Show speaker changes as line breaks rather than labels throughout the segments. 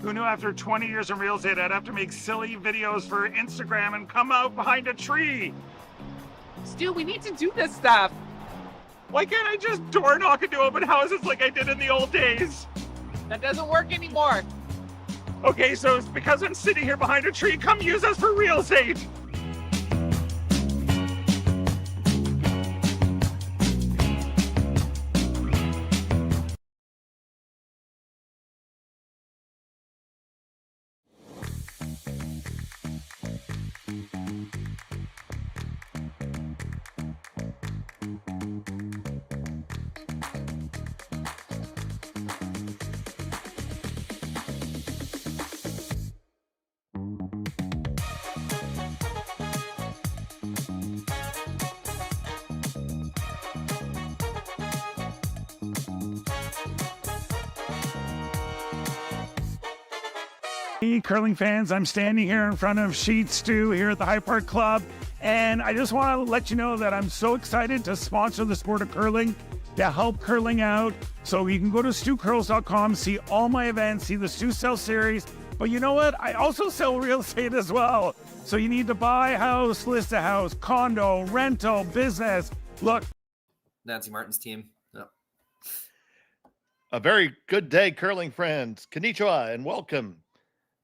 Who knew after 20 years in real estate, I'd have to make silly videos for Instagram and come out behind a tree?
Stu, we need to do this stuff.
Why can't I just door knock into open houses like I did in the old days?
That doesn't work anymore.
Okay, so it's because I'm sitting here behind a tree. Come use us for real estate. Hey, curling fans, I'm standing here in front of Sheet Stew here at the High Park Club, and I just want to let you know that I'm so excited to sponsor the sport of curling, to help curling out. So you can go to stewcurls.com, see all my events, see the Stew Sell series, but you know what? I also sell real estate as well. So you need to buy a house, list a house, condo, rental, business. Look.
Nancy Martin's team. Yep.
A very good day, curling friends. Konnichiwa and welcome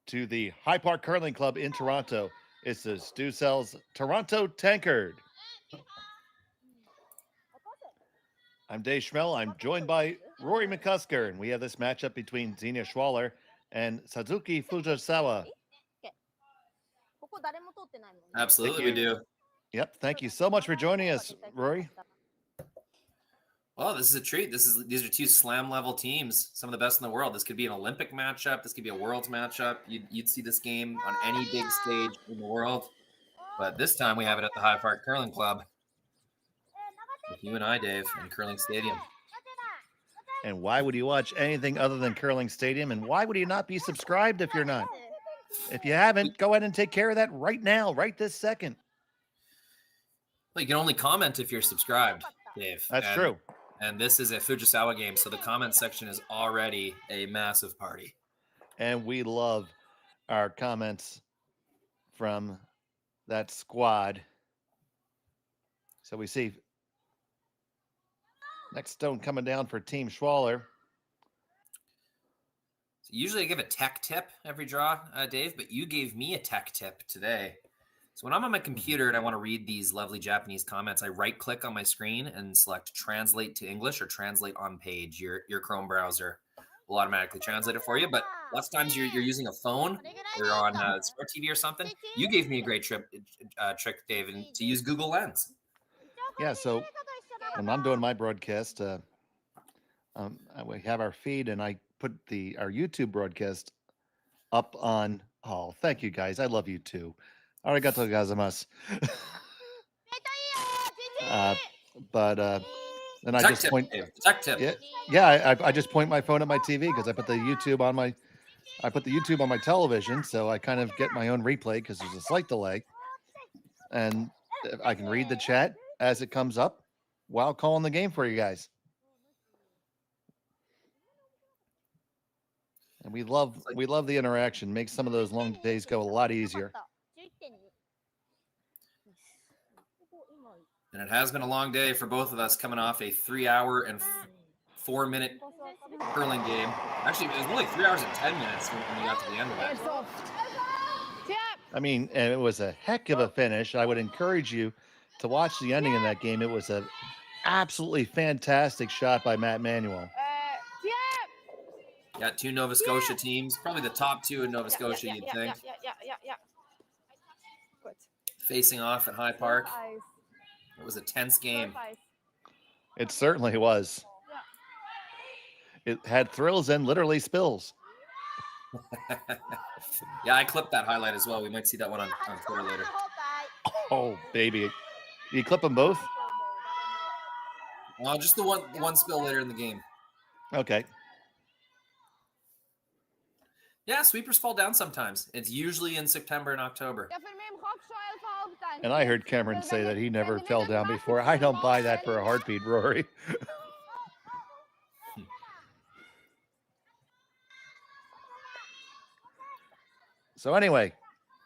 to the High Park Curling Club in Toronto. It's the Stu Sells Toronto Tankard. I'm Dave Schmel. I'm joined by Rory McCusker, and we have this matchup between Xenia Schwaller and Satsuki Fujisawa.
Absolutely, we do.
Yep. Thank you so much for joining us, Rory.
Well, this is a treat. These are two slam level teams, some of the best in the world. This could be an Olympic matchup. This could be a Worlds matchup. You'd see this game on any big stage in the world. But this time we have it at the High Park Curling Club with you and I, Dave, in Curling Stadium.
And why would you watch anything other than Curling Stadium? And why would you not be subscribed if you're not? If you haven't, go ahead and take care of that right now, right this second.
Well, you can only comment if you're subscribed, Dave.
That's true.
And this is a Fujisawa game, so the comment section is already a massive party.
And we love our comments from that squad. So we see next stone coming down for Team Schwaller.
So usually I give a tech tip every draw, Dave, but you gave me a tech tip today. So when I'm on my computer and I want to read these lovely Japanese comments, I right-click on my screen and select Translate to English or Translate on Page. Your Chrome browser will automatically translate it for you. But lots of times you're using a phone or on Smart TV or something. You gave me a great trick, Dave, to use Google Lens.
Yeah, so when I'm doing my broadcast, we have our feed, and I put our YouTube broadcast up on. Oh, thank you guys. I love you too. Arigato gozaimasu. And I
tech
just
tip,
point.
Dave. Tech tip.
Yeah. I just point my phone at my TV because I put the YouTube on my television, so I kind of get my own replay because there's a slight delay, and I can read the chat as it comes up while calling the game for you guys. And we love the interaction. Makes some of those long days go a lot easier.
And it has been a long day for both of us, coming off a 3-hour and 4-minute curling game. Actually, it was only 3 hours and 10 minutes when we got to the end of it.
I mean, and it was a heck of a finish. I would encourage you to watch the ending of that game. It was an absolutely fantastic shot by Matt Manuel.
Got two Nova Scotia teams, probably the top two in Nova Scotia, you'd think. Facing off at High Park. It was a tense game.
It certainly was. It had thrills and literally spills.
Yeah, I clipped that highlight as well. We might see that one on Twitter later.
Oh, baby. You clip them both?
Just the one spill later in the game.
Okay.
Yeah, sweepers fall down sometimes. It's usually in September and October.
And I heard Cameron say that he never fell down before. I don't buy that for a heartbeat, Rory. So anyway,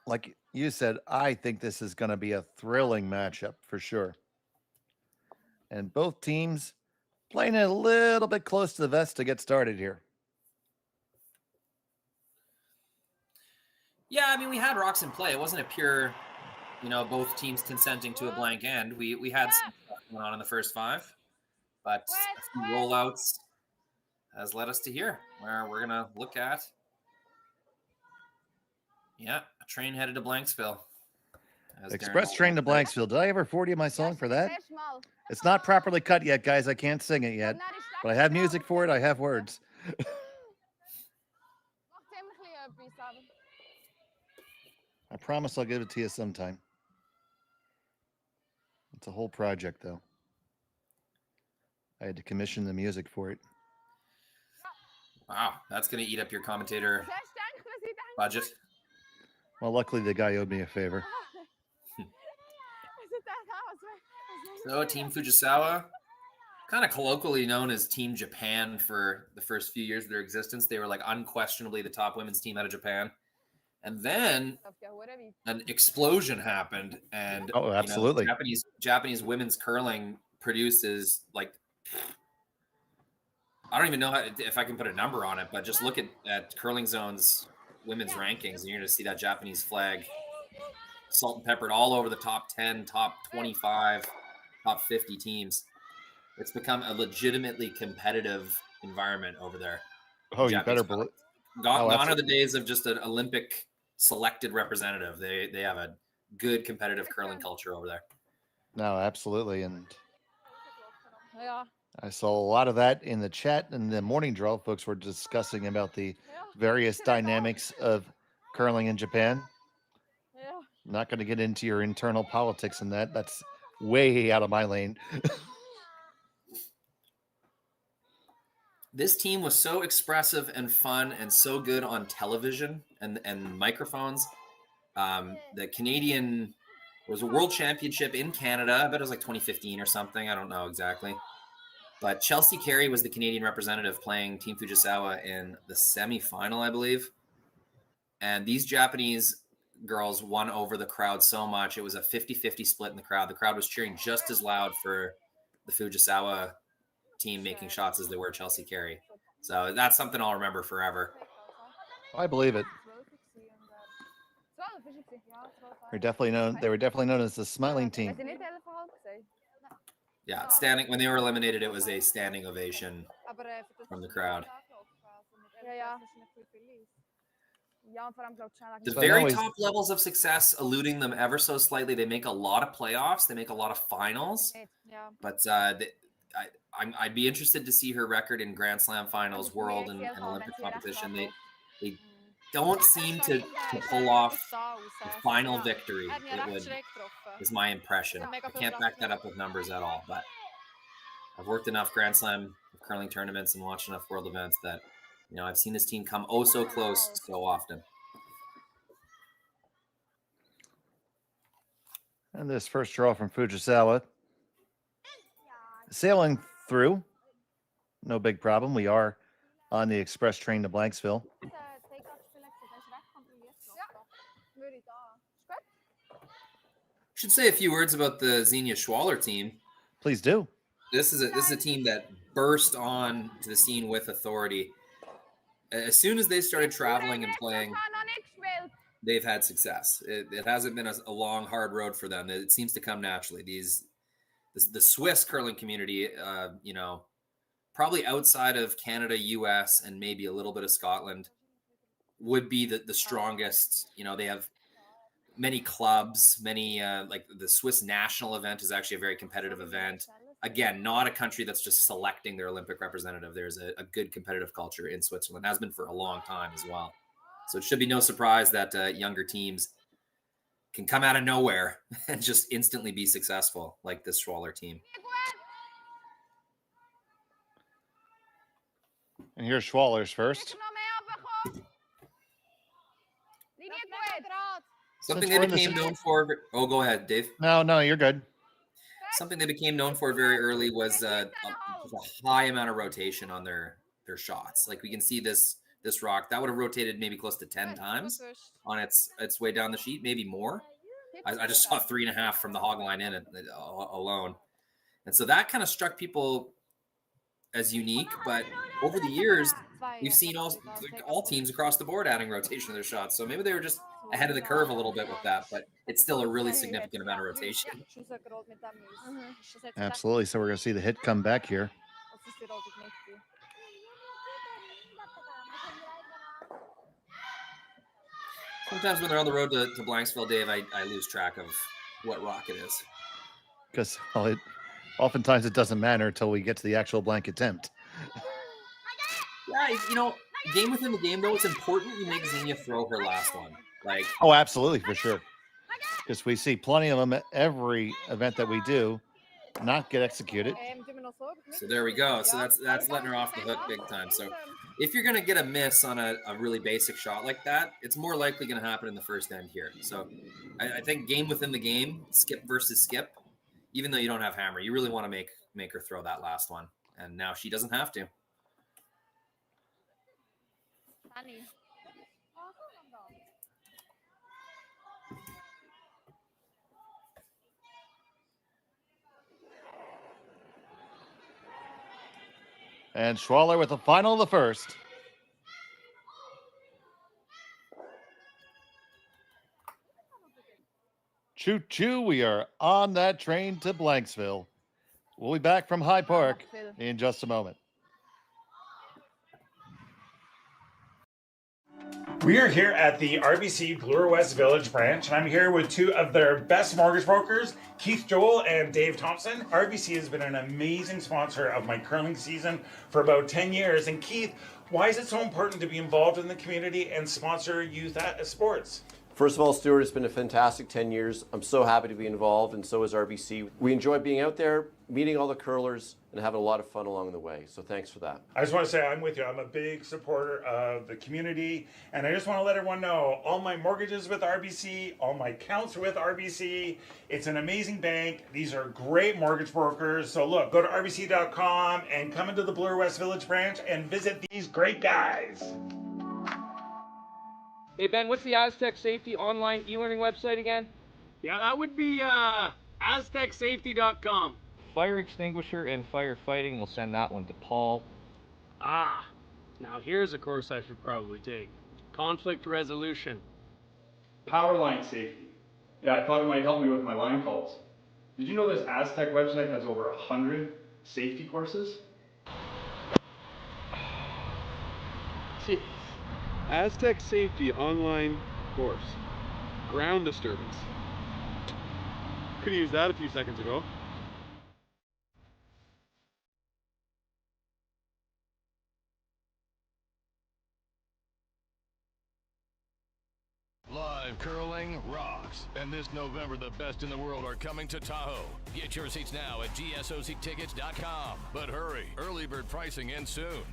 like you said, I think this is going to be a thrilling matchup for sure. And both teams playing it a little bit close to the vest to get started here.
Yeah, I mean, we had rocks in play. It wasn't a pure, both teams consenting to a blank end. We had some stuff going on in the first 5, but a few rollouts has led us to here, where we're going to look at, a train headed to Blanksville.
Express train to Blanksville. Did I ever forward you my song for that? It's not properly cut yet, guys. I can't sing it yet, but I have music for it. I have words. I promise I'll give it to you sometime. It's a whole project, though. I had to commission the music for it.
Wow, that's going to eat up your commentator budget.
Well, luckily the guy owed me a favor.
So Team Fujisawa, kind of colloquially known as Team Japan for the first few years of their existence. They were like unquestionably the top women's team out of Japan. And then an explosion happened, and
absolutely,
Japanese women's curling produces like, I don't even know if I can put a number on it, but just look at Curling Zone's women's rankings, and you're going to see that Japanese flag salt and peppered all over the top 10, top 25, top 50 teams. It's become a legitimately competitive environment over there.
Oh, you better believe.
Gone are the days of just an Olympic selected representative. They have a good competitive curling culture over there.
No, absolutely. And I saw a lot of that in the chat and the morning draw. Folks were discussing about the various dynamics of curling in Japan. I'm not going to get into your internal politics in that. That's way out of my lane.
This team was so expressive and fun and so good on television and microphones. The Canadian was a world championship in Canada. I bet it was like 2015 or something. I don't know exactly. But Chelsea Carey was the Canadian representative playing Team Fujisawa in the semifinal, I believe. And these Japanese girls won over the crowd so much. It was a 50-50 split in the crowd. The crowd was cheering just as loud for the Fujisawa team making shots as they were Chelsea Carey. So that's something I'll remember forever.
I believe it. They were definitely known as the smiling team.
Yeah, when they were eliminated, it was a standing ovation from the crowd. The very top levels of success, eluding them ever so slightly. They make a lot of playoffs. They make a lot of finals. But I'd be interested to see her record in Grand Slam finals, world, and Olympic competition. They don't seem to pull off the final victory. Is my impression. I can't back that up with numbers at all, but I've worked enough Grand Slam curling tournaments and watched enough world events that I've seen this team come oh so close so often.
And this first draw from Fujisawa, sailing through, no big problem. We are on the express train to Blanksville.
Should say a few words about the Xenia Schwaller team.
Please do.
This is a team that burst on to the scene with authority. As soon as they started traveling and playing, they've had success. It hasn't been a long, hard road for them. It seems to come naturally. The Swiss curling community, probably outside of Canada, US, and maybe a little bit of Scotland, would be the strongest. They have many clubs, like the Swiss national event is actually a very competitive event. Again, not a country that's just selecting their Olympic representative. There's a good competitive culture in Switzerland, has been for a long time as well. So it should be no surprise that younger teams can come out of nowhere and just instantly be successful, like this Schwaller team.
And here's Schwaller's first.
Something they became known for. Oh, go ahead, Dave.
No, you're good.
Something they became known for very early was a high amount of rotation on their shots. Like we can see this this rock, that would have rotated maybe close to 10 times on its way down the sheet, maybe more. I just saw 3.5 from the hog line in it alone. And so that kind of struck people as unique. But over the years, we've seen all teams across the board adding rotation to their shots. So maybe they were just ahead of the curve a little bit with that, but it's still a really significant amount of rotation.
Absolutely. So we're going to see the hit come back here.
Sometimes when they're on the road to Blanksville, Dave, I lose track of what rock it is.
Because oftentimes it doesn't matter until we get to the actual blank attempt.
Yeah, game within the game, though, it's important you make Xenia throw her last one.
Oh, absolutely, for sure. Because we see plenty of them at every event that we do not get executed.
So there we go. So that's letting her off the hook big time. So if you're going to get a miss on a really basic shot like that, it's more likely going to happen in the first end here. So I think game within the game, skip versus skip, even though you don't have hammer, you really want to make her throw that last one. And now she doesn't have to.
And Schwaller with the final of the first. Choo-choo, we are on that train to Blanksville. We'll be back from High Park in just a moment.
We are here at the RBC Bloor West Village branch, and I'm here with two of their best mortgage brokers, Keith Joel and Dave Thompson. RBC has been an amazing sponsor of my curling season for about 10 years. And Keith, why is it so important to be involved in the community and sponsor youth sports?
First of all, Stuart, it's been a fantastic 10 years. I'm so happy to be involved, and so is RBC. We enjoy being out there, meeting all the curlers, and having a lot of fun along the way. So thanks for that.
I just want to say I'm with you. I'm a big supporter of the community, and I just want to let everyone know all my mortgages with RBC, all my accounts with RBC. It's an amazing bank. These are great mortgage brokers. So look, go to rbc.com and come into the Bloor West Village branch and visit these great guys.
Hey Ben, what's the Aztec Safety online e-learning website again?
Yeah, that would be aztecsafety.com.
Fire extinguisher and firefighting, we'll send that one to Paul.
Ah, now here's a course I should probably take. Conflict resolution.
Power line safety. Yeah, I thought it might help me with my line calls. Did you know this Aztec website has over 100 safety courses?
Jeez. Aztec Safety online course. Ground disturbance. Could have used that a few seconds ago.
Live curling rocks. And this November, the best in the world are coming to Tahoe. Get your seats now at gsoctickets.com. But hurry, early bird pricing ends soon.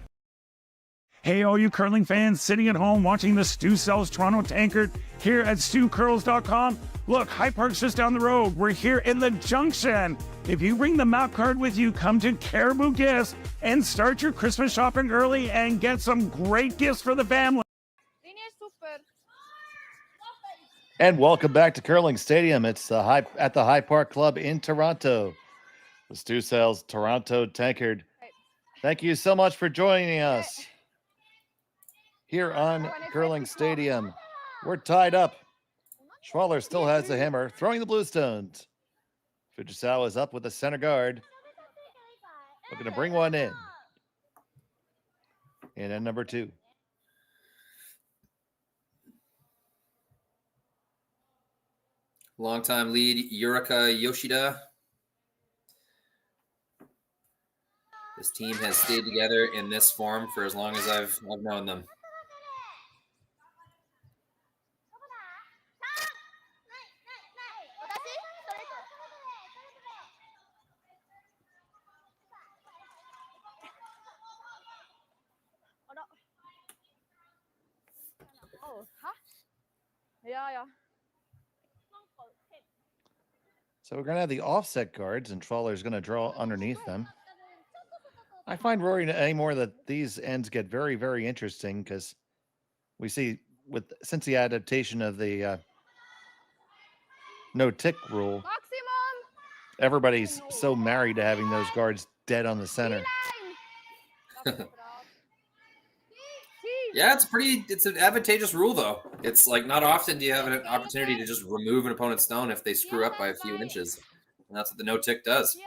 Hey, all you curling fans sitting at home watching the Stu Sells Toronto Tankard here at StuCurls.com. Look, High Park's just down the road. We're here in the Junction. If you bring the map card with you, come to Caribou Gifts and start your Christmas shopping early and get some great gifts for the family.
And welcome back to Curling Stadium. It's at the High Park Club in Toronto. The Stu Sells Toronto Tankard. Thank you so much for joining us here on Curling Stadium. We're tied up. Schwaller still has the hammer, throwing the blue stones. Fujisawa is up with the center guard. Looking to bring one in. And at number 2.
Longtime lead, Yurika Yoshida. This team has stayed together in this form for as long as I've known them.
So we're going to have the offset guards, and Trawler's going to draw underneath them. I find, Rory, anymore that these ends get very, very interesting because we see since the adaptation of the no tick rule, everybody's so married to having those guards dead on the center.
Yeah, it's an advantageous rule though. It's like not often do you have an opportunity to just remove an opponent's stone if they screw up by a few inches. And that's what the no tick does.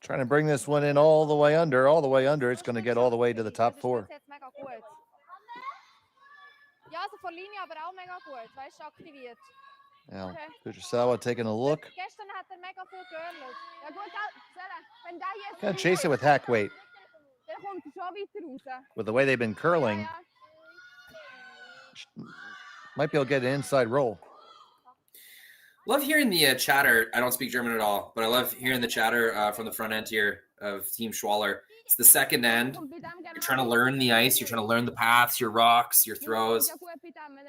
Trying to bring this one in all the way under. It's going to get all the way to the top 4. Now, Fujisawa taking a look. Gonna chase it with hack weight. With the way they've been curling, might be able to get an inside roll.
Love hearing the chatter. I don't speak German at all, but I love hearing the chatter from the front end here of Team Schwaller. It's the second end. You're trying to learn the ice. You're trying to learn the paths, your rocks, your throws.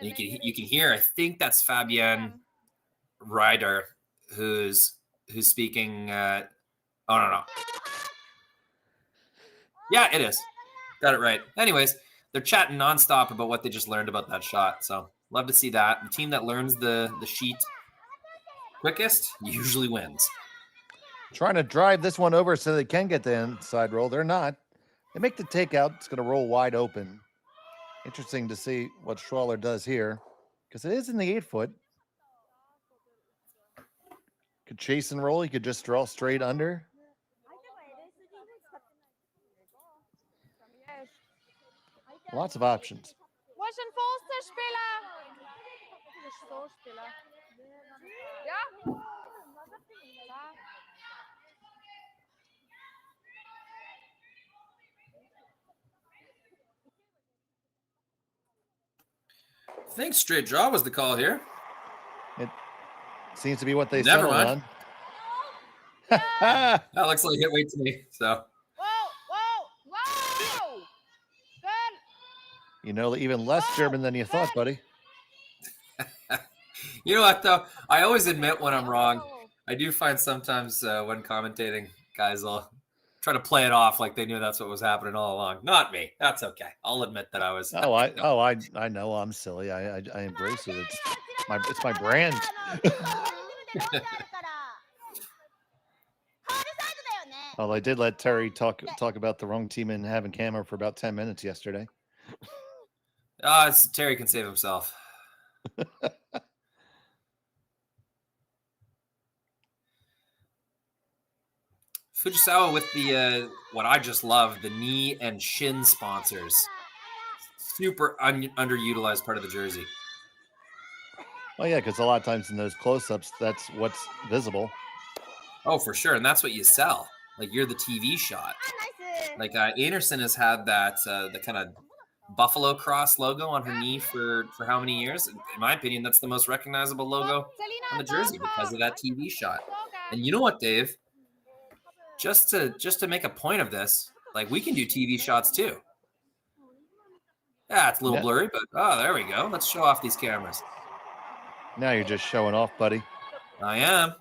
And you can hear. I think that's Fabienne Ryder who's speaking. Oh no. Yeah, it is. Got it right. Anyways, they're chatting nonstop about what they just learned about that shot. So love to see that. The team that learns the sheet quickest usually wins.
Trying to drive this one over so they can get the inside roll. They're not. They make the takeout. It's going to roll wide open. Interesting to see what Schwaller does here because it is in the 8-foot. Could chase and roll. He could just draw straight under. Lots of options.
I think straight draw was the call here.
It seems to be what they
Never
settled
mind.
on.
That looks like hit weight to me. So
you know, even less German than you thought, buddy.
you know what though? I always admit when I'm wrong. I do find sometimes when commentating, guys will try to play it off like they knew that's what was happening all along. Not me. That's okay. I'll admit that I was.
I know I'm silly. I embrace it. It's my brand. Well, I did let Terry talk about the wrong team and having camera for about 10 minutes yesterday.
Terry can save himself. Fujisawa with the what I just love, the knee and shin sponsors. Super underutilized part of the jersey.
Oh yeah, because a lot of times in those close-ups, that's what's visible.
Oh, for sure, and that's what you sell. Like you're the TV shot. Like Anderson has had that the kind of Buffalo Cross logo on her knee for how many years? In my opinion, that's the most recognizable logo on the jersey because of that TV shot. And you know what, Dave? Just to make a point of this, like we can do TV shots too. Yeah, it's a little blurry, but there we go. Let's show off these cameras.
Now you're just showing off, buddy.
I am.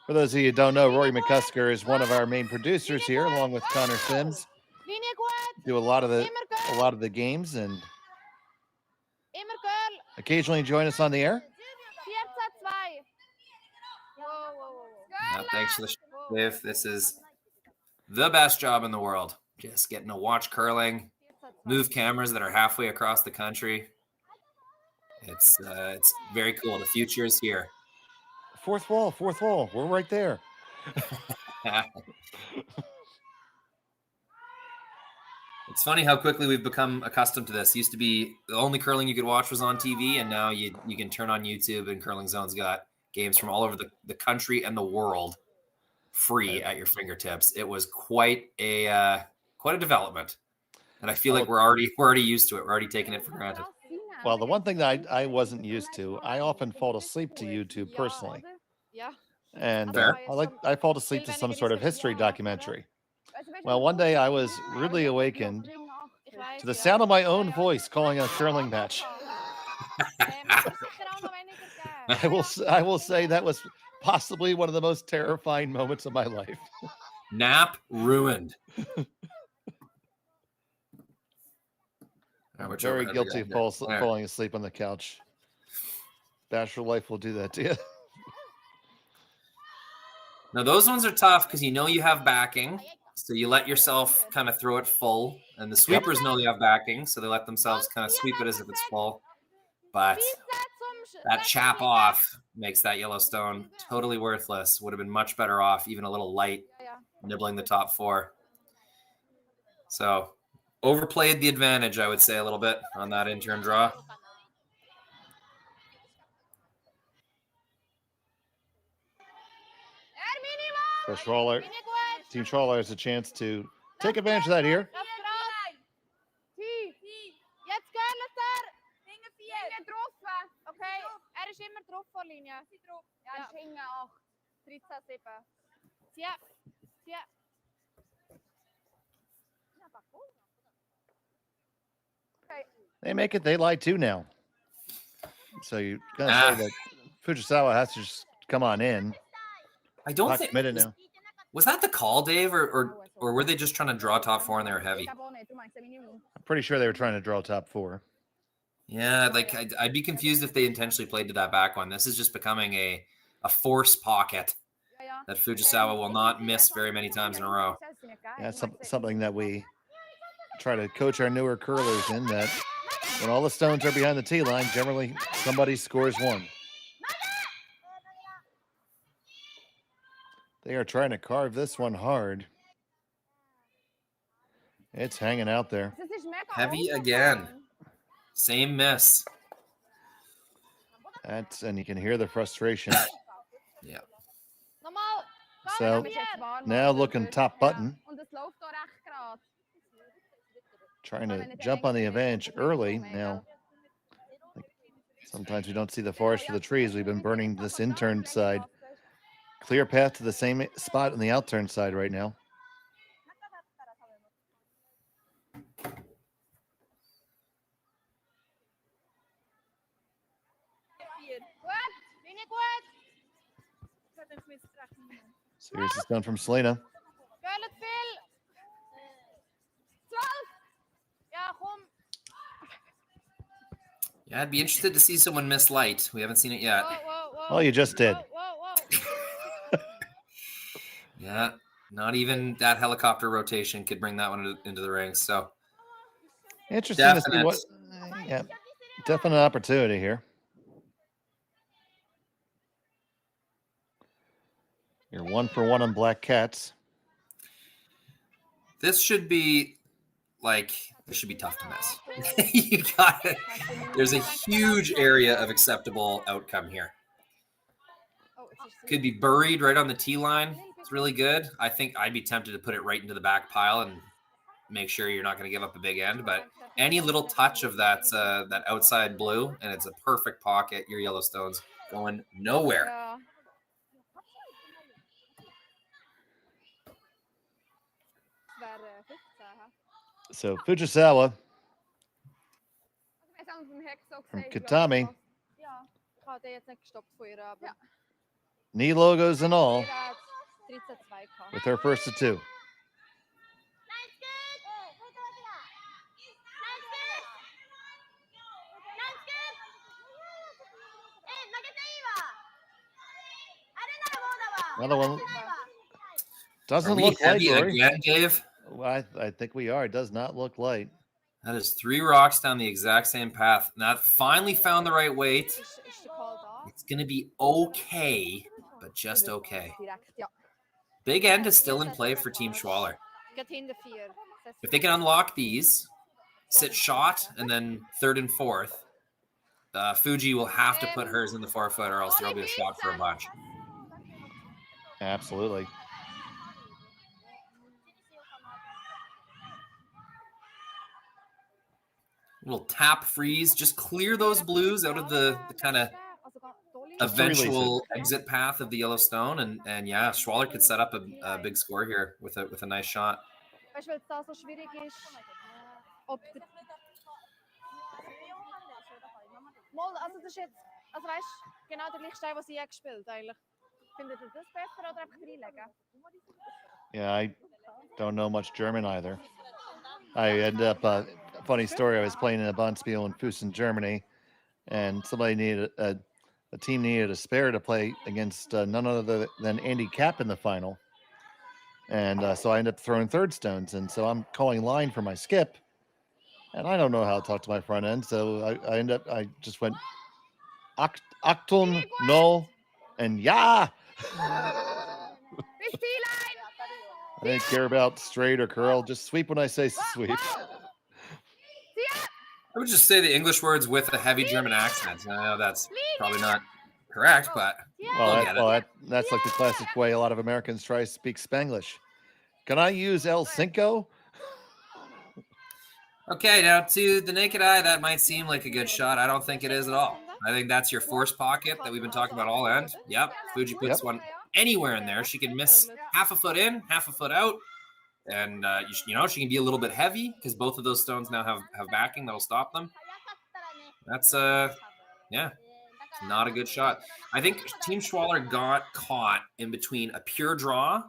For those of you who don't know, Rory McCusker is one of our main producers here, along with Connor Sims. Do a lot of the games and occasionally join us on the air.
Thanks for the show, Dave. This is the best job in the world. Just getting to watch curling, move cameras that are halfway across the country. It's very cool. The future is here.
Fourth wall. We're right there.
It's funny how quickly we've become accustomed to this. Used to be the only curling you could watch was on TV, and now you can turn on YouTube, and Curling Zone's got games from all over the country and the world free at your fingertips. It was quite a development, and I feel like we're already used to it. We're already taking it for granted.
Well, the one thing that I wasn't used to, I often fall asleep to YouTube personally. And I fall asleep to some sort of history documentary. Well, one day I was rudely awakened to the sound of my own voice calling a curling match. I will say that was possibly one of the most terrifying moments of my life.
Nap ruined.
I'm very guilty of falling asleep on the couch. Bachelor life will do that to you.
Now, those ones are tough because you know you have backing. So you let yourself kind of throw it full. And the sweepers know they have backing, so they let themselves kind of sweep it as if it's full. But that chap off makes that Yellowstone totally worthless. Would have been much better off, even a little light, nibbling the top 4. So overplayed the advantage, I would say, a little bit on that intern draw.
So Schwaller, Team Schwaller has a chance to take advantage of that here. They make it, they lie too now. So you're going to say that Fujisawa has to just come on in.
I don't
Not
think
committed now.
Was that the call, Dave, or were they just trying to draw top 4 and they were heavy?
I'm pretty sure they were trying to draw top 4.
Yeah, like I'd be confused if they intentionally played to that back one. This is just becoming a force pocket that Fujisawa will not miss very many times in a row.
That's something that we try to coach our newer curlers in, that when all the stones are behind the tee line, generally somebody scores 1. They are trying to carve this one hard. It's hanging out there.
Heavy again. Same miss.
And you can hear the frustration.
Yeah.
So now looking top button. Trying to jump on the advantage early. Now, sometimes we don't see the forest for the trees. We've been burning this intern side. Clear path to the same spot on the outturn side right now. Serious stone from Selena.
Yeah, I'd be interested to see someone miss light. We haven't seen it yet.
Oh, you just did.
Yeah, not even that helicopter rotation could bring that one into the ring. So
interesting to see what. Yeah, definite opportunity here. You're 1 for 1 on Black Cats.
This should be this should be tough to miss. You got it. There's a huge area of acceptable outcome here. Could be buried right on the tee line. It's really good. I think I'd be tempted to put it right into the back pile and make sure you're not going to give up a big end. But any little touch of that outside blue, and it's a perfect pocket. Your Yellowstone's going nowhere.
So Fujisawa from Kitami, knee logos and all, with her first of 2. Another one doesn't look
heavy
light,
again, Dave.
Well, I think we are. It does not look light.
That is 3 rocks down the exact same path. Now, finally found the right weight. It's going to be okay, but just okay. Big end is still in play for Team Schwaller. If they can unlock these, sit shot, and then 3rd and 4th, Fuji will have to put hers in the 4-foot, or else there'll be a shot for a bunch.
Absolutely.
Little tap freeze, just clear those blues out of the kind of eventual exit path of the Yellowstone, and yeah, Schwaller could set up a big score here with a nice shot.
Yeah, I don't know much German either. I ended up, funny story, I was playing in a Bonspiel in Füssen, Germany, and somebody needed a team needed a spare to play against none other than Andy Capp in the final. And so I ended up throwing third stones. And so I'm calling line for my skip. And I don't know how to talk to my front end. So I just went Achtung, no, and yeah. I didn't care about straight or curl. Just sweep when I say sweep.
I would just say the English words with a heavy German accent. I know that's probably not correct, but
That's like the classic way a lot of Americans try to speak Spanglish. Can I use El Cinco?
Okay, now to the naked eye, that might seem like a good shot. I don't think it is at all. I think that's your force pocket that we've been talking about all end. Yep, Fuji puts one anywhere in there. She can miss half a foot in, half a foot out. And, she can be a little bit heavy because both of those stones now have backing that'll stop them. That's, it's not a good shot. I think Team Schwaller got caught in between a pure draw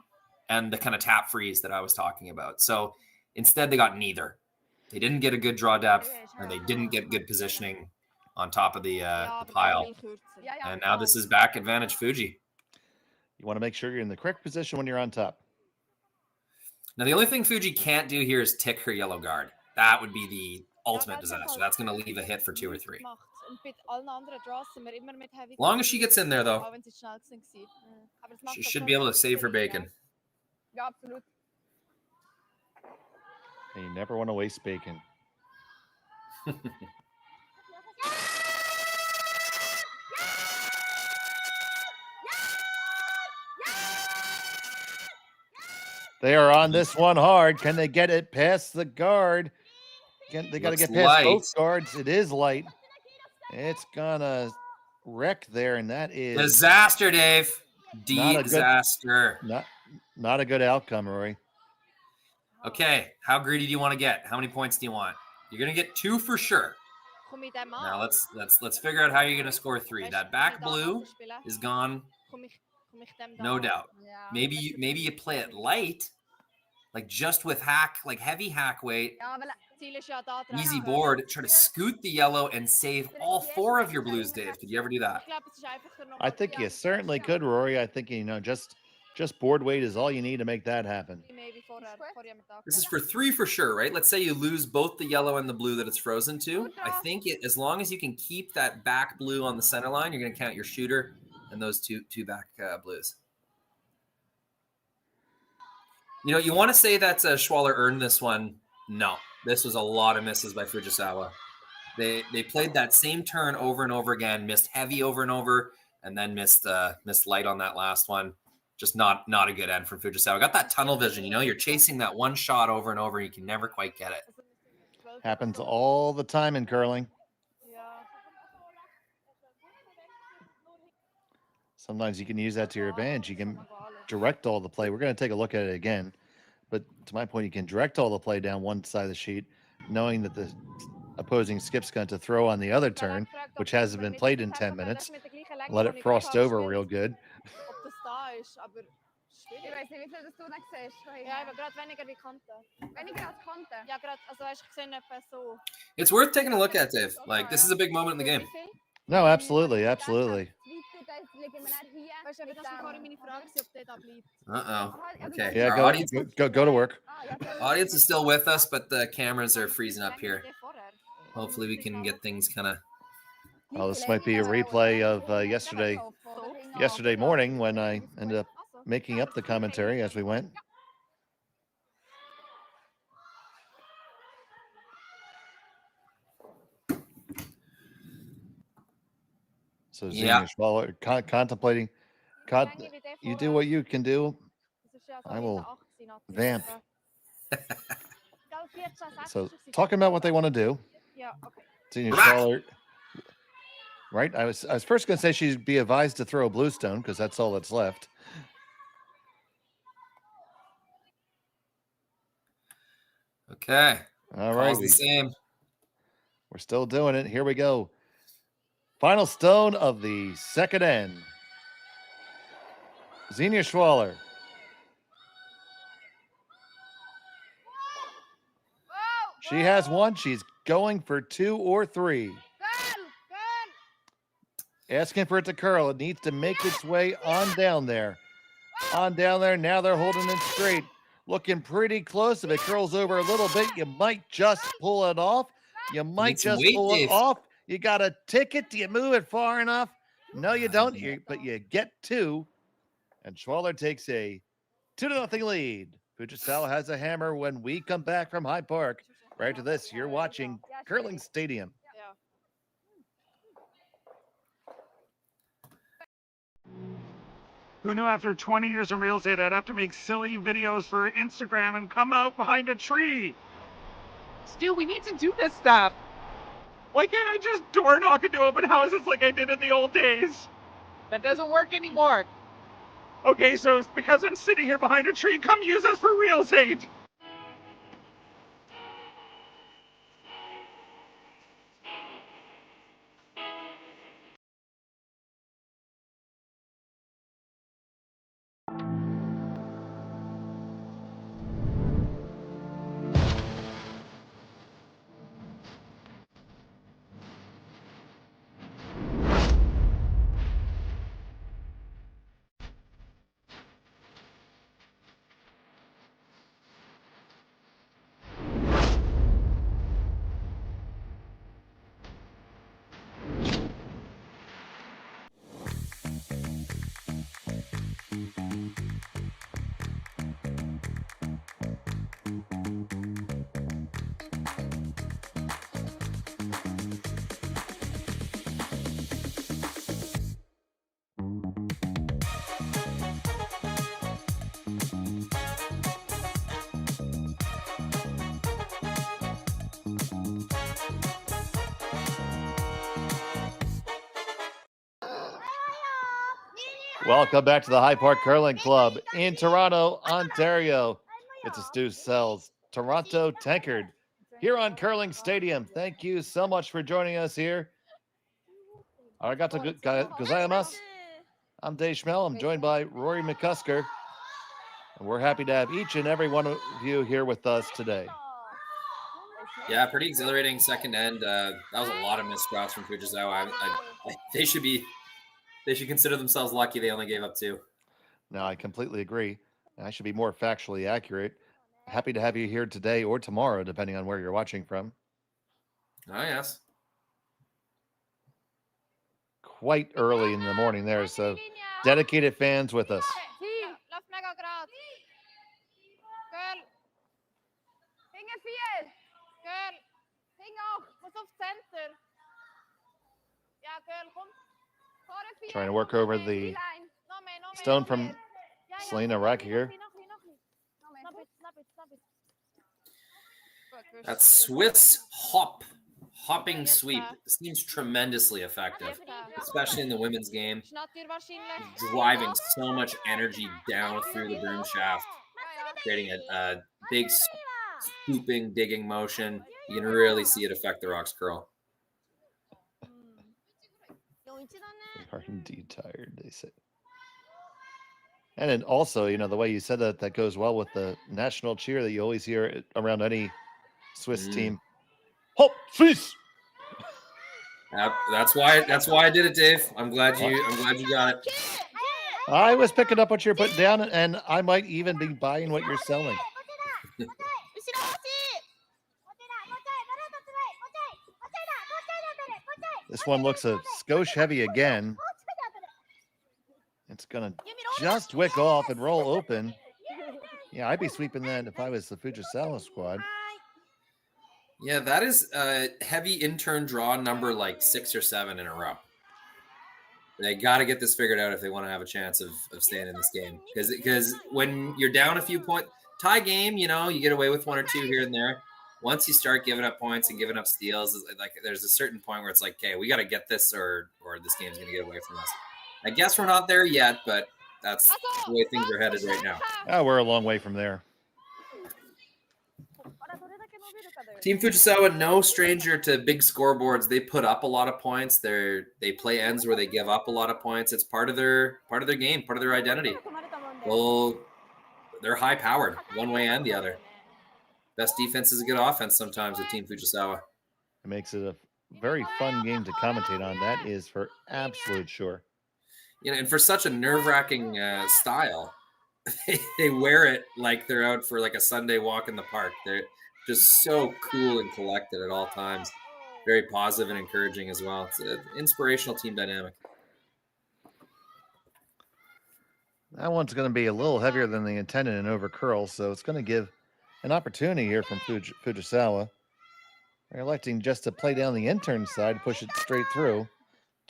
and the kind of tap freeze that I was talking about. So instead, they got neither. They didn't get a good draw depth, and they didn't get good positioning on top of the pile. And now this is back advantage Fuji.
You want to make sure you're in the correct position when you're on top.
Now, the only thing Fuji can't do here is tick her yellow guard. That would be the ultimate disaster. That's going to leave a hit for 2 or 3. As long as she gets in there, though, she should be able to save her bacon.
And you never want to waste bacon. They are on this one hard. Can they get it past the guard? They got to get past both guards. It is light. It's gonna wreck there, and that is
disaster, Dave. Disaster.
Not a good outcome, Rory.
Okay, how greedy do you want to get? How many points do you want? You're gonna get 2 for sure. Now let's figure out how you're gonna score 3. That back blue is gone, no doubt. Maybe you play it light, like just with hack, like heavy hack weight, easy board. Try to scoot the yellow and save all 4 of your blues, Dave. Did you ever do that?
I think you certainly could, Rory. I think just board weight is all you need to make that happen.
This is for 3 for sure, right? Let's say you lose both the yellow and the blue that it's frozen to. I think as long as you can keep that back blue on the center line, you're going to count your shooter and those two back blues. You want to say that Schwaller earned this one. No, this was a lot of misses by Fujisawa. They played that same turn over and over again, missed heavy over and over, and then missed light on that last one. Just not a good end from Fujisawa. Got that tunnel vision. You're chasing that one shot over and over. And you can never quite get it.
Happens all the time in curling. Sometimes you can use that to your advantage. You can direct all the play. We're going to take a look at it again. But to my point, you can direct all the play down one side of the sheet, knowing that the opposing skip's going to throw on the other turn, which hasn't been played in 10 minutes. Let it frost over real good.
It's worth taking a look at, Dave. Like, this is a big moment in the game.
No, absolutely. Absolutely.
Okay.
Yeah,
audience,
go to work.
Audience is still with us, but the cameras are freezing up here. Hopefully we can get things kind of...
Well, this might be a replay of yesterday morning when I ended up making up the commentary as we went. So Xenia Schwaller contemplating. You do what you can do. I will vamp. So talking about what they want to do. Xenia Schwaller. Right? I was first going to say she'd be advised to throw a blue stone because that's all that's left.
Okay.
All right.
The same.
We're still doing it. Here we go. Final stone of the second end. Xenia Schwaller. She has one. She's going for 2 or 3. Asking for it to curl. It needs to make its way on down there. On down there. Now they're holding it straight. Looking pretty close. If it curls over a little bit, you might just pull it off. You might just pull it off. You got a ticket. Do you move it far enough? No, you don't. But you get 2. And Schwaller takes a 2-0 lead. Fujisawa has a hammer when we come back from Hyde Park. Right to this, you're watching Curling Stadium.
Who knew after 20 years of real estate, I'd have to make silly videos for Instagram and come out behind a tree?
Stu, we need to do this stuff.
Why can't I just door knock into open houses like I did in the old days?
That doesn't work anymore.
Okay, so it's because I'm sitting here behind a tree. Come use us for real estate.
Welcome back to the Hyde Park Curling Club in Toronto, Ontario. It's a Stu Sells Toronto Tankard here on Curling Stadium. Thank you so much for joining us here. Arigato gozaimasu. I'm Dave Schmel. I'm joined by Rory McCusker. And we're happy to have each and every one of you here with us today.
Yeah, pretty exhilarating second end. That was a lot of missed shots from Fujisawa. They should consider themselves lucky they only gave up 2.
No, I completely agree. I should be more factually accurate. Happy to have you here today or tomorrow, depending on where you're watching from.
Oh, yes.
Quite early in the morning there, so dedicated fans with us. Trying to work over the stone from Selena Rackiger.
That Swiss hopping sweep seems tremendously effective, especially in the women's game. Driving so much energy down through the broom shaft, creating a big scooping, digging motion. You can really see it affect the rocks curl.
They are indeed tired, they say. And then also, you know, the way you said that goes well with the national cheer that you always hear around any Swiss team. Hop, Swiss!
That's why I did it, Dave. I'm glad you got it.
I was picking up what you're putting down, and I might even be buying what you're selling. This one looks a skosh heavy again. It's going to just wick off and roll open. Yeah, I'd be sweeping that if I was the Fujisawa squad.
Yeah, that is a heavy intern draw number like 6 or 7 in a row. They got to get this figured out if they want to have a chance of staying in this game. Because when you're down a few points, tie game, you know, you get away with 1 or 2 here and there. Once you start giving up points and giving up steals, like there's a certain point where it's like, okay, we got to get this or this game's going to get away from us. I guess we're not there yet, but that's the way things are headed right now.
Oh, we're a long way from there.
Team Fujisawa, no stranger to big scoreboards. They put up a lot of points. They play ends where they give up a lot of points. It's part of their game, part of their identity. Well, they're high-powered, one way and the other. Best defense is a good offense sometimes with Team Fujisawa.
It makes it a very fun game to commentate on. That is for absolute sure.
You know, and for such a nerve-wracking style, they wear it like they're out for like a Sunday walk in the park. They're just so cool and collected at all times. Very positive and encouraging as well. It's an inspirational team dynamic.
That one's going to be a little heavier than the intended and over curl, so it's going to give an opportunity here from Fujisawa. They're electing just to play down the intern side, push it straight through.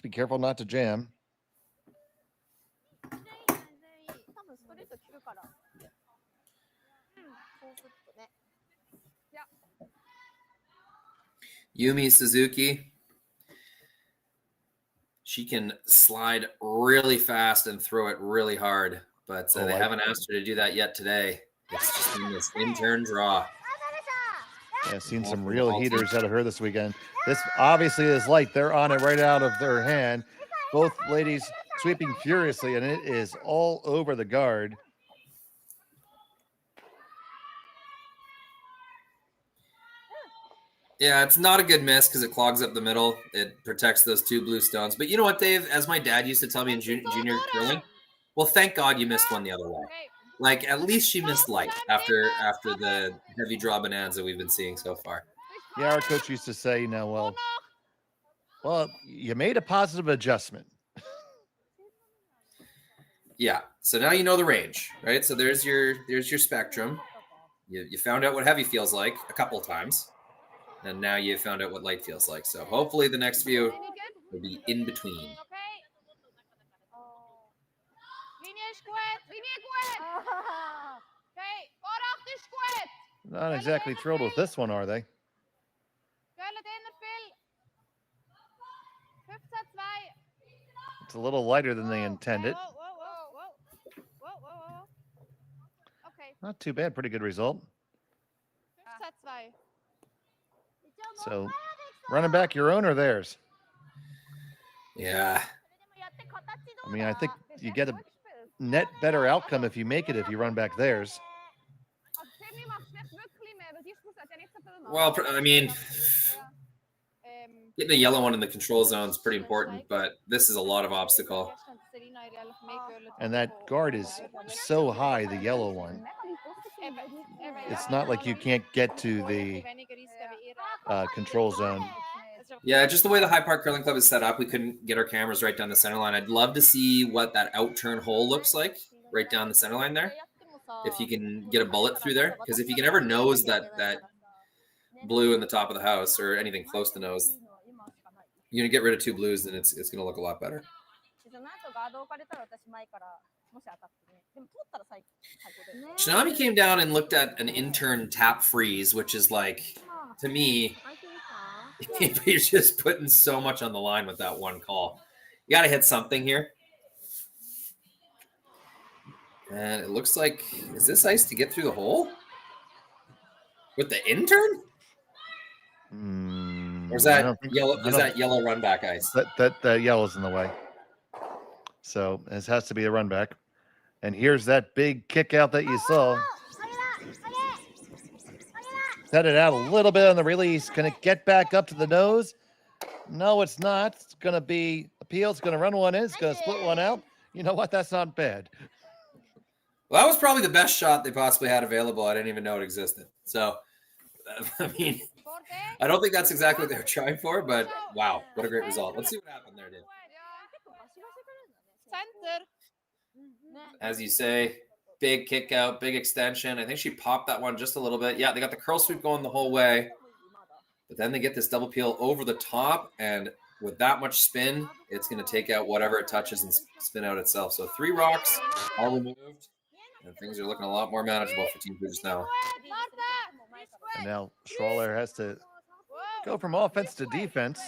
Be careful not to jam.
Yumi Suzuki. She can slide really fast and throw it really hard, but they haven't asked her to do that yet today. It's just been this intern draw.
Yeah, seen some real heaters out of her this weekend. This obviously is light. They're on it right out of their hand. Both ladies sweeping furiously, and it is all over the guard.
Yeah, it's not a good miss because it clogs up the middle. It protects those two blue stones. But you know what, Dave? As my dad used to tell me in junior curling, well, thank God you missed one the other way. Like, at least she missed light after the heavy draw bonanza we've been seeing so far.
Yeah, our coach used to say, you know, well, you made a positive adjustment.
Yeah, so now you know the range, right? So there's your spectrum. You found out what heavy feels like a couple of times, and now you found out what light feels like. So hopefully the next few will be in between.
Not exactly thrilled with this one, are they? It's a little lighter than they intended. Not too bad. Pretty good result. So, running back your own or theirs?
Yeah.
I mean, I think you get a net better outcome if you make it if you run back theirs.
Well, I mean, getting the yellow one in the control zone is pretty important, but this is a lot of obstacle.
And that guard is so high, the yellow one. It's not like you can't get to the control zone.
Yeah, just the way the High Park Curling Club is set up, we couldn't get our cameras right down the center line. I'd love to see what that out-turn hole looks like right down the center line there. If you can get a bullet through there. Because if you can ever nose that blue in the top of the house or anything close to nose, you're going to get rid of two blues and it's going to look a lot better. Kitami came down and looked at an intern tap freeze, which is like, to me, you're just putting so much on the line with that one call. You got to hit something here. And it looks like, is this ice to get through the hole? With the intern? Or is that yellow? Is that yellow run back ice?
That yellow's in the way. So this has to be a run back. And here's that big kick out that you saw. Set it out a little bit on the release. Can it get back up to the nose? No, it's not. It's going to be appeal. It's going to run one in. It's going to split one out. You know what? That's not bad.
Well, that was probably the best shot they possibly had available. I didn't even know it existed. So, I mean, I don't think that's exactly what they were trying for, but wow, what a great result. Let's see what happened there, dude. As you say, big kick out, big extension. I think she popped that one just a little bit. Yeah, they got the curl sweep going the whole way, but then they get this double peel over the top, and with that much spin, it's going to take out whatever it touches and spin out itself. So 3 rocks, all removed, and things are looking a lot more manageable for Team Fujisawa.
And now Schwaller has to go from offense to defense.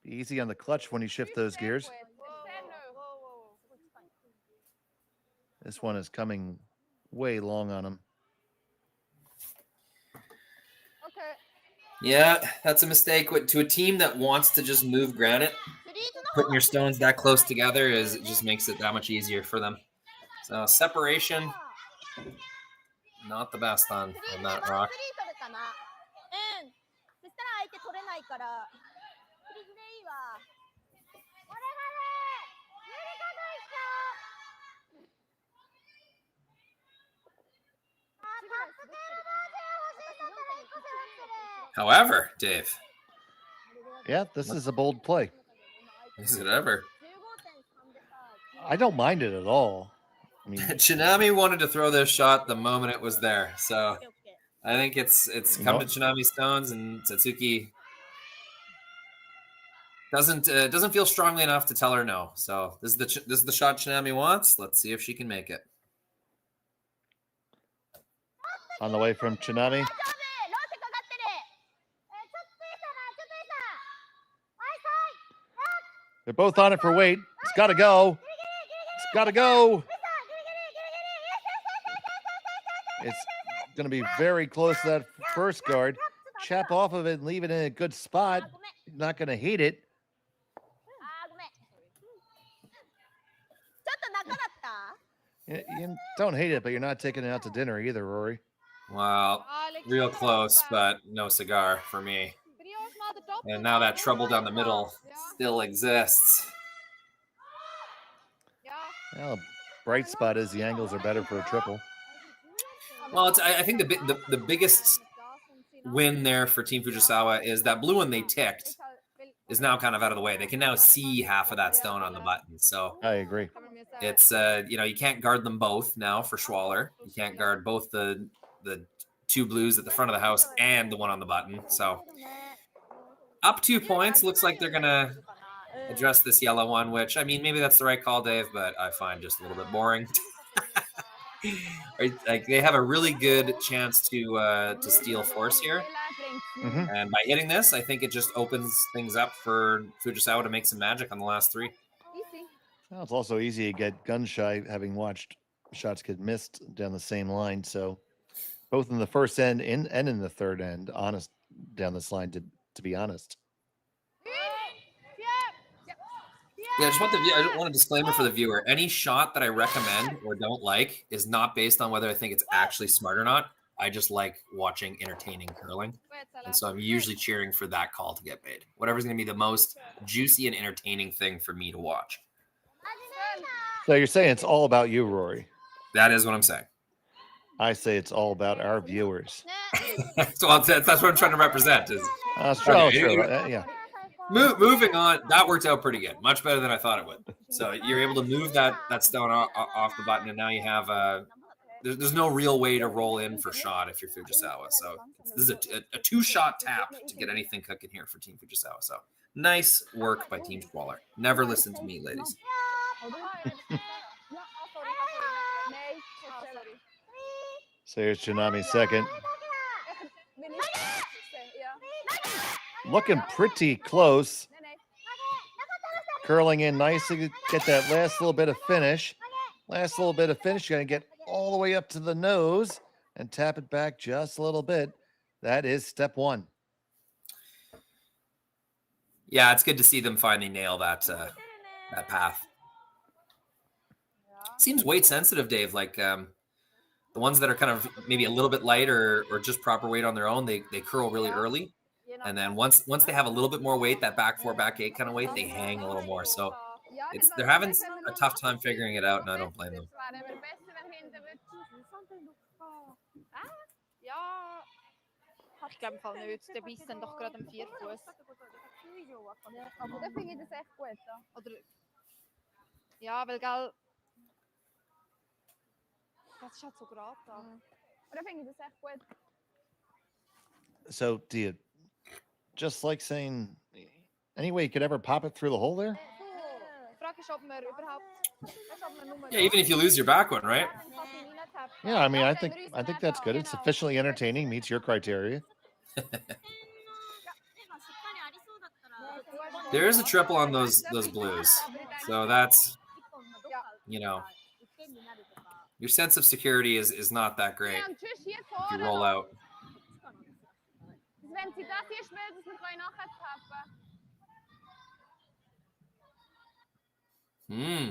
Be easy on the clutch when you shift those gears. This one is coming way long on him.
Yeah, that's a mistake to a team that wants to just move granite. putting your stones that close together it just makes it that much easier for them. So separation, not the best on that rock. However, Dave.
Yeah, this is a bold play.
Is it ever?
I don't mind it at all. I mean,
Chinami wanted to throw this shot the moment it was there, so I think it's come to Chinami's stones, and Satsuki doesn't feel strongly enough to tell her no. So this is the shot Chinami wants. Let's see if she can make it.
On the way from Chinami. They're both on it for weight. It's got to go. It's got to go. It's going to be very close to that first guard. Chap off of it and leave it in a good spot. Not going to heat it. You don't hate it, but you're not taking it out to dinner either, Rory.
Well, real close, but no cigar for me. And now that trouble down the middle still exists.
Well, bright spot is the angles are better for a triple.
Well, I think the biggest win there for Team Fujisawa is that blue one they ticked is now kind of out of the way. They can now see half of that stone on the button. So
I agree.
It's you can't guard them both now for Schwaller. You can't guard both the two blues at the front of the house and the one on the button. So up 2 points. Looks like they're gonna address this yellow one, which I mean maybe that's the right call, Dave, but I find just a little bit boring. Like they have a really good chance to steal force here, and by hitting this, I think it just opens things up for Fujisawa to make some magic on the last three.
Well, it's also easy to get gun shy, having watched shots get missed down the same line. So both in the first end and in the third end, honest down this line. To be honest.
Yeah, I want a disclaimer for the viewer. Any shot that I recommend or don't like is not based on whether I think it's actually smart or not. I just like watching entertaining curling. And so I'm usually cheering for that call to get made. Whatever's going to be the most juicy and entertaining thing for me to watch.
So you're saying it's all about you, Rory?
That is what I'm saying.
I say it's all about our viewers.
So that's what I'm trying to represent.
Yeah.
Moving on, that worked out pretty good. Much better than I thought it would. So you're able to move that stone off the button, and now you have there's no real way to roll in for shot if you're Fujisawa. So this is a two-shot tap to get anything cooking here for Team Fujisawa. So nice work by Team Schwaller. Never listen to me, ladies.
So here's Chinami second. Looking pretty close. Curling in nicely. Get that last little bit of finish. Last little bit of finish. You're going to get all the way up to the nose and tap it back just a little bit. That is step one.
Yeah, it's good to see them finally nail that path. Seems weight sensitive, Dave. Like the ones that are kind of maybe a little bit light or just proper weight on their own, they curl really early. And then once they have a little bit more weight, that back four, back eight kind of weight, they hang a little more. So they're having a tough time figuring it out, and I don't blame them.
Ich glaube im Fall nicht. Der beißt dann doch gerade am Vierfuß. Aber dann finde ich das echt gut. Oder ja, weil gell. Das ist halt so gerade da. Aber dann finde ich das echt gut.
So do you just like saying any way you could ever pop it through the hole there?
Yeah, even if you lose your back one, right?
Yeah, I mean, I think that's good. It's sufficiently entertaining, meets your criteria.
There is a triple on those blues, so that's your sense of security is not that great if you roll out. Hmm.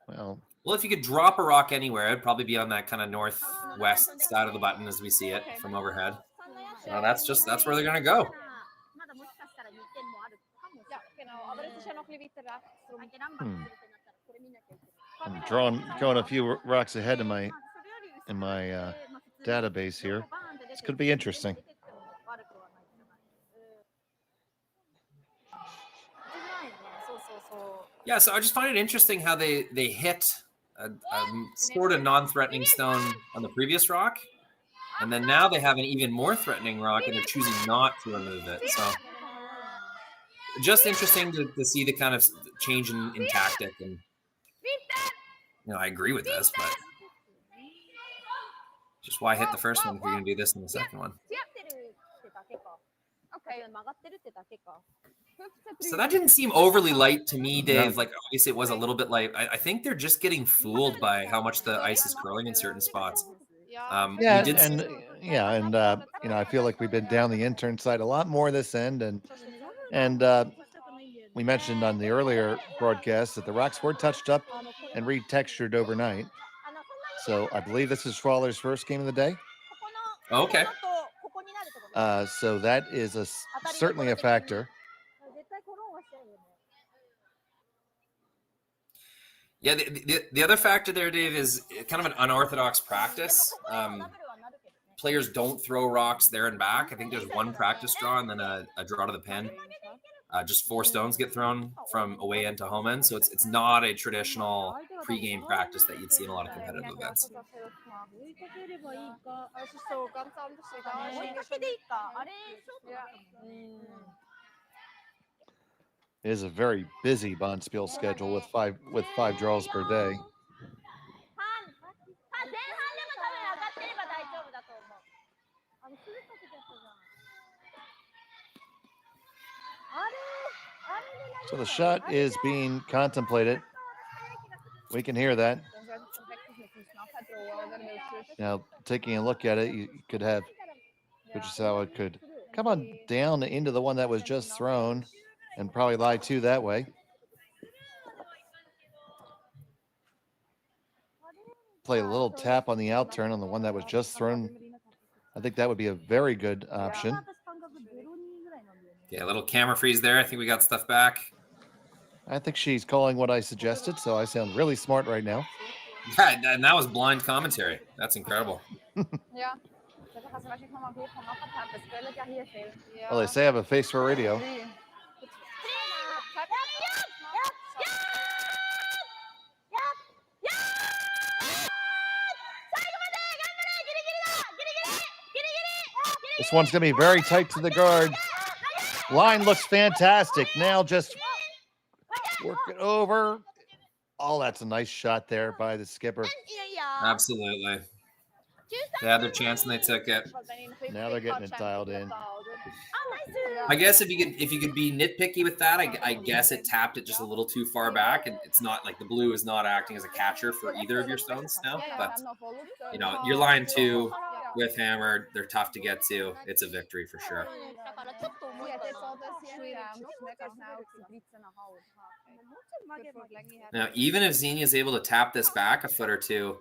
Well, if you could drop a rock anywhere, it'd probably be on that kind of northwest side of the button as we see it from overhead. So that's where they're gonna go.
Ja, genau. Aber es ist ja noch ein bisschen weiter rechts.
I'm going a few rocks ahead in my database here. This could be interesting.
Yeah, so I just find it interesting how they hit a sort of non-threatening stone on the previous rock, and then now they have an even more threatening rock, and they're choosing not to remove it. So just interesting to see the kind of change in tactic. And I agree with this, but just why hit the first one if you're going to do this in the second one? So that didn't seem overly light to me, Dave. Like, obviously it was a little bit light. I think they're just getting fooled by how much the ice is curling in certain spots.
I feel like we've been down the intern side a lot more this end, and we mentioned on the earlier broadcast that the rocks were touched up and retextured overnight. So I believe this is Schwaller's first game of the day.
Okay.
So that is certainly a factor.
Yeah, the other factor there, Dave, is kind of an unorthodox practice. Players don't throw rocks there and back. I think there's one practice draw and then a draw to the pin. Just 4 stones get thrown from away end to home end. So it's not a traditional pregame practice that you'd see in a lot of competitive events.
It is a very busy Bonspiel schedule with five draws per day. So the shot is being contemplated. We can hear that. Now, taking a look at it, you could have Fujisawa could come on down into the one that was just thrown and probably lie 2 that way. Play a little tap on the out turn on the one that was just thrown. I think that would be a very good option.
Yeah, a little camera freeze there. I think we got stuff back.
I think she's calling what I suggested, so I sound really smart right now.
Yeah, and that was blind commentary. That's incredible.
Well, they say I have a face for radio. This one's going to be very tight to the guard. Line looks fantastic. Now just work it over. Oh, that's a nice shot there by the skipper.
Absolutely. They had their chance and they took it.
Now they're getting it dialed in.
I guess if you could be nitpicky with that, I guess it tapped it just a little too far back, and it's not like the blue is not acting as a catcher for either of your stones now. But you're line 2 with hammer. They're tough to get to. It's a victory for sure. Now, even if Xenia is able to tap this back a foot or 2,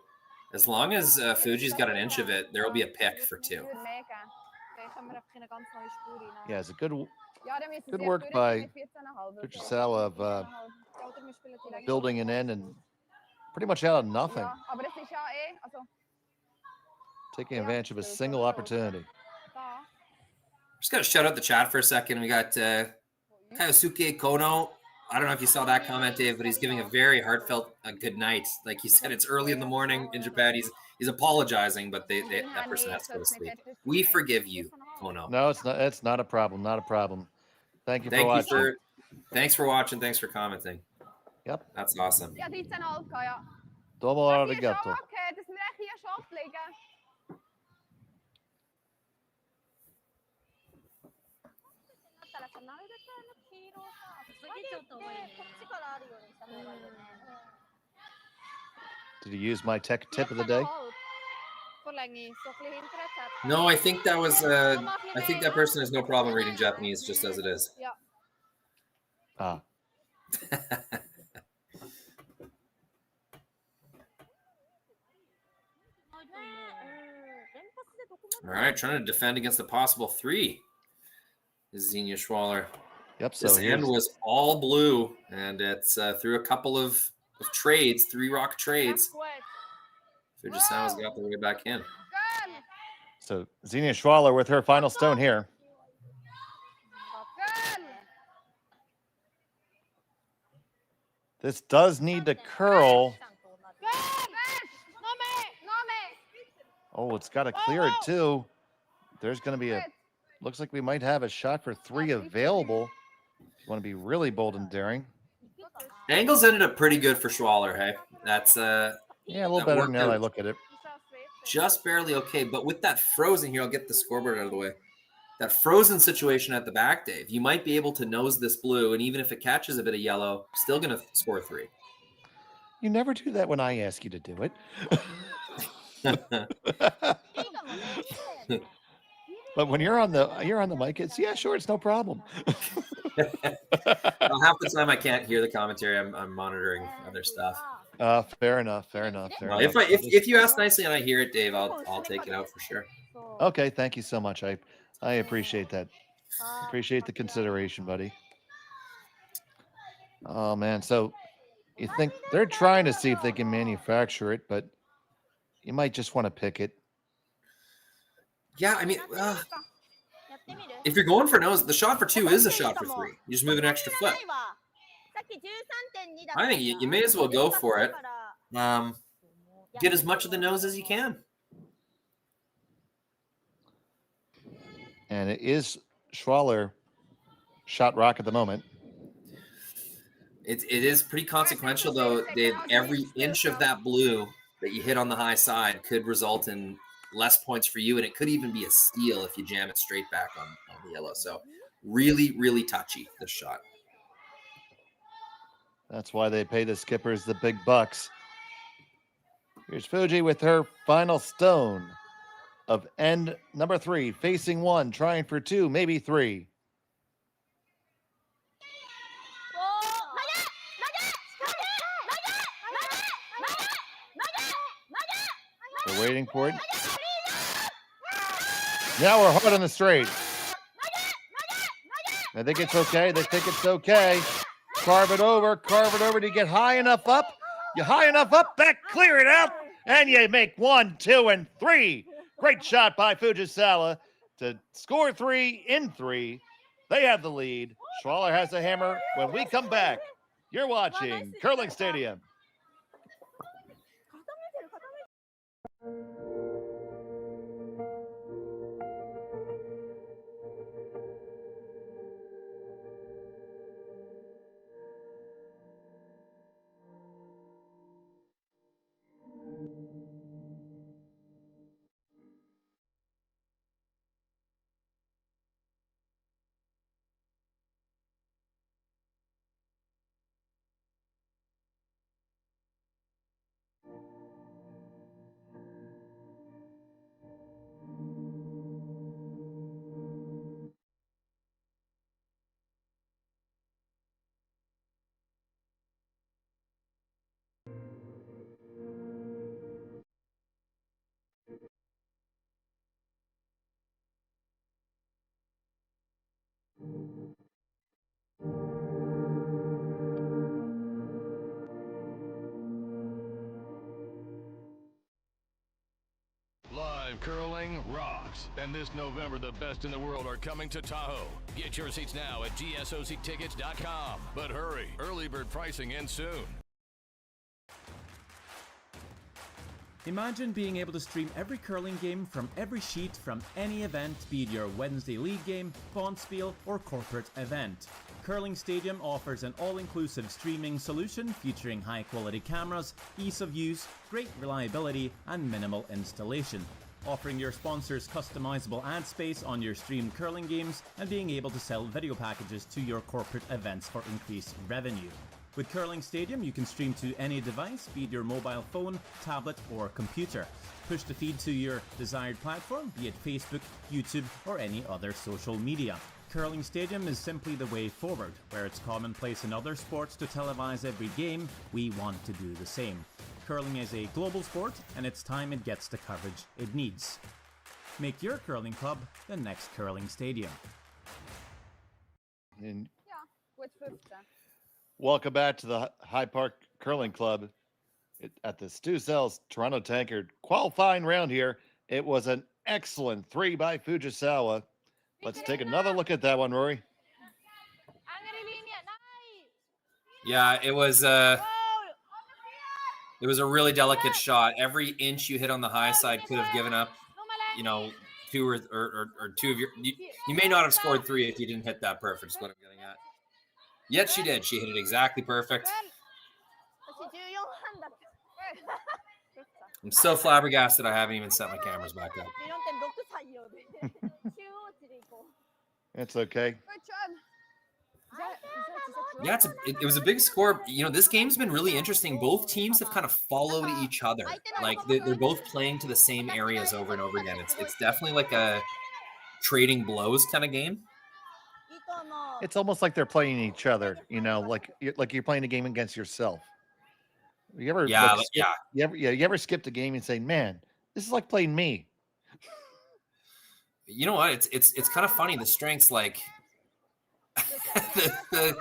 as long as Fuji's got an inch of it, there will be a pick for 2.
Yeah, it's a good work by Fujisawa of building an end and pretty much out of nothing. Taking advantage of a single opportunity.
Just got to shout out the chat for a second. We got Kayosuke Kono. I don't know if you saw that comment, Dave, but he's giving a very heartfelt good night. Like he said, it's early in the morning in Japan. He's apologizing, but that person has to go to sleep. We forgive you, Kono.
No, it's not. It's not a problem. Not a problem. Thank you for watching.
Thanks for watching. Thanks for commenting.
Yep.
That's awesome.
Domo arigato. Did you use my tech tip of the day?
No, I think that was. I think that person has no problem reading Japanese just as it is.
Ja.
Ah.
All right, trying to defend against the possible 3 is Xenia Schwaller.
Yep. So
this hand was all blue, and it's through a couple of trades, 3 rock trades. Fujisawa's got the way back in.
So Xenia Schwaller with her final stone here. This does need to curl. Oh, it's got to clear it too. There's going to be looks like we might have a shot for 3 available. If you want to be really bold and daring.
Angles ended up pretty good for Schwaller, hey? That's
yeah, a little better now I look at it.
Just barely okay, but with that frozen here, I'll get the scoreboard out of the way. That frozen situation at the back, Dave, you might be able to nose this blue, and even if it catches a bit of yellow, still going to score 3.
You never do that when I ask you to do it. But when you're on the mic, it's yeah, sure, it's no problem.
Well, half the time I can't hear the commentary. I'm monitoring other stuff.
Fair enough.
If you ask nicely and I hear it, Dave, I'll take it out for sure.
Okay, thank you so much. I appreciate that. Appreciate the consideration, buddy. Oh man, so you think they're trying to see if they can manufacture it, but you might just want to pick it.
Yeah, I mean, if you're going for nose, the shot for 2 is a shot for 3. You just move an extra foot. I think you may as well go for it. Get as much of the nose as you can.
And it is Schwaller shot rock at the moment.
It is pretty consequential, though, Dave. Every inch of that blue that you hit on the high side could result in less points for you, and it could even be a steal if you jam it straight back on the yellow. So really, really touchy, this shot.
That's why they pay the skippers the big bucks. Here's Fuji with her final stone of end number 3, facing 1, trying for 2, maybe 3. They're waiting for it. Now we're hard on the straight. I think it's okay. They think it's okay. Carve it over. Do you get high enough up? You high enough up, back, clear it out, and you make 1, 2, and 3. Great shot by Fujisawa to score 3 in 3. They have the lead. Schwaller has the hammer. When we come back, you're watching Curling Stadium.
Live curling rocks. And this November, the best in the world are coming to Tahoe. Get your seats now at GSOCtickets.com. But hurry, early bird pricing ends soon.
Imagine being able to stream every curling game from every sheet from any event, be it your Wednesday league game, Bonspiel, or corporate event. Curling Stadium offers an all-inclusive streaming solution featuring high-quality cameras, ease of use, great reliability, and minimal installation. Offering your sponsors customizable ad space on your streamed curling games and being able to sell video packages to your corporate events for increased revenue. With Curling Stadium, you can stream to any device, be it your mobile phone, tablet, or computer. Push the feed to your desired platform, be it Facebook, YouTube, or any other social media. Curling Stadium is simply the way forward. Where it's commonplace in other sports to televise every game, we want to do the same. Curling is a global sport, and it's time it gets the coverage it needs. Make your curling club the next Curling Stadium.
And
with 50.
welcome back to the Hyde Park Curling Club at the Stu Sells Toronto Tankard qualifying round here. It was an excellent 3 by Fujisawa. Let's take another look at that one, Rory.
Yeah, it was a really delicate shot. Every inch you hit on the high side could have given up, 2 or 2 of your. You may not have scored 3 if you didn't hit that perfect. Is what I'm getting at. Yet she did. She hit it exactly perfect. I'm so flabbergasted I haven't even set my cameras back up.
It's okay.
Yeah, it was a big score. This game's been really interesting. Both teams have kind of followed each other. Like they're both playing to the same areas over and over again. It's definitely like a trading blows kind of game.
It's almost like they're playing each other, like you're playing a game against yourself. You ever you ever skipped a game and say, "Man, this is like playing me."
You know what? It's kind of funny. The strengths, like the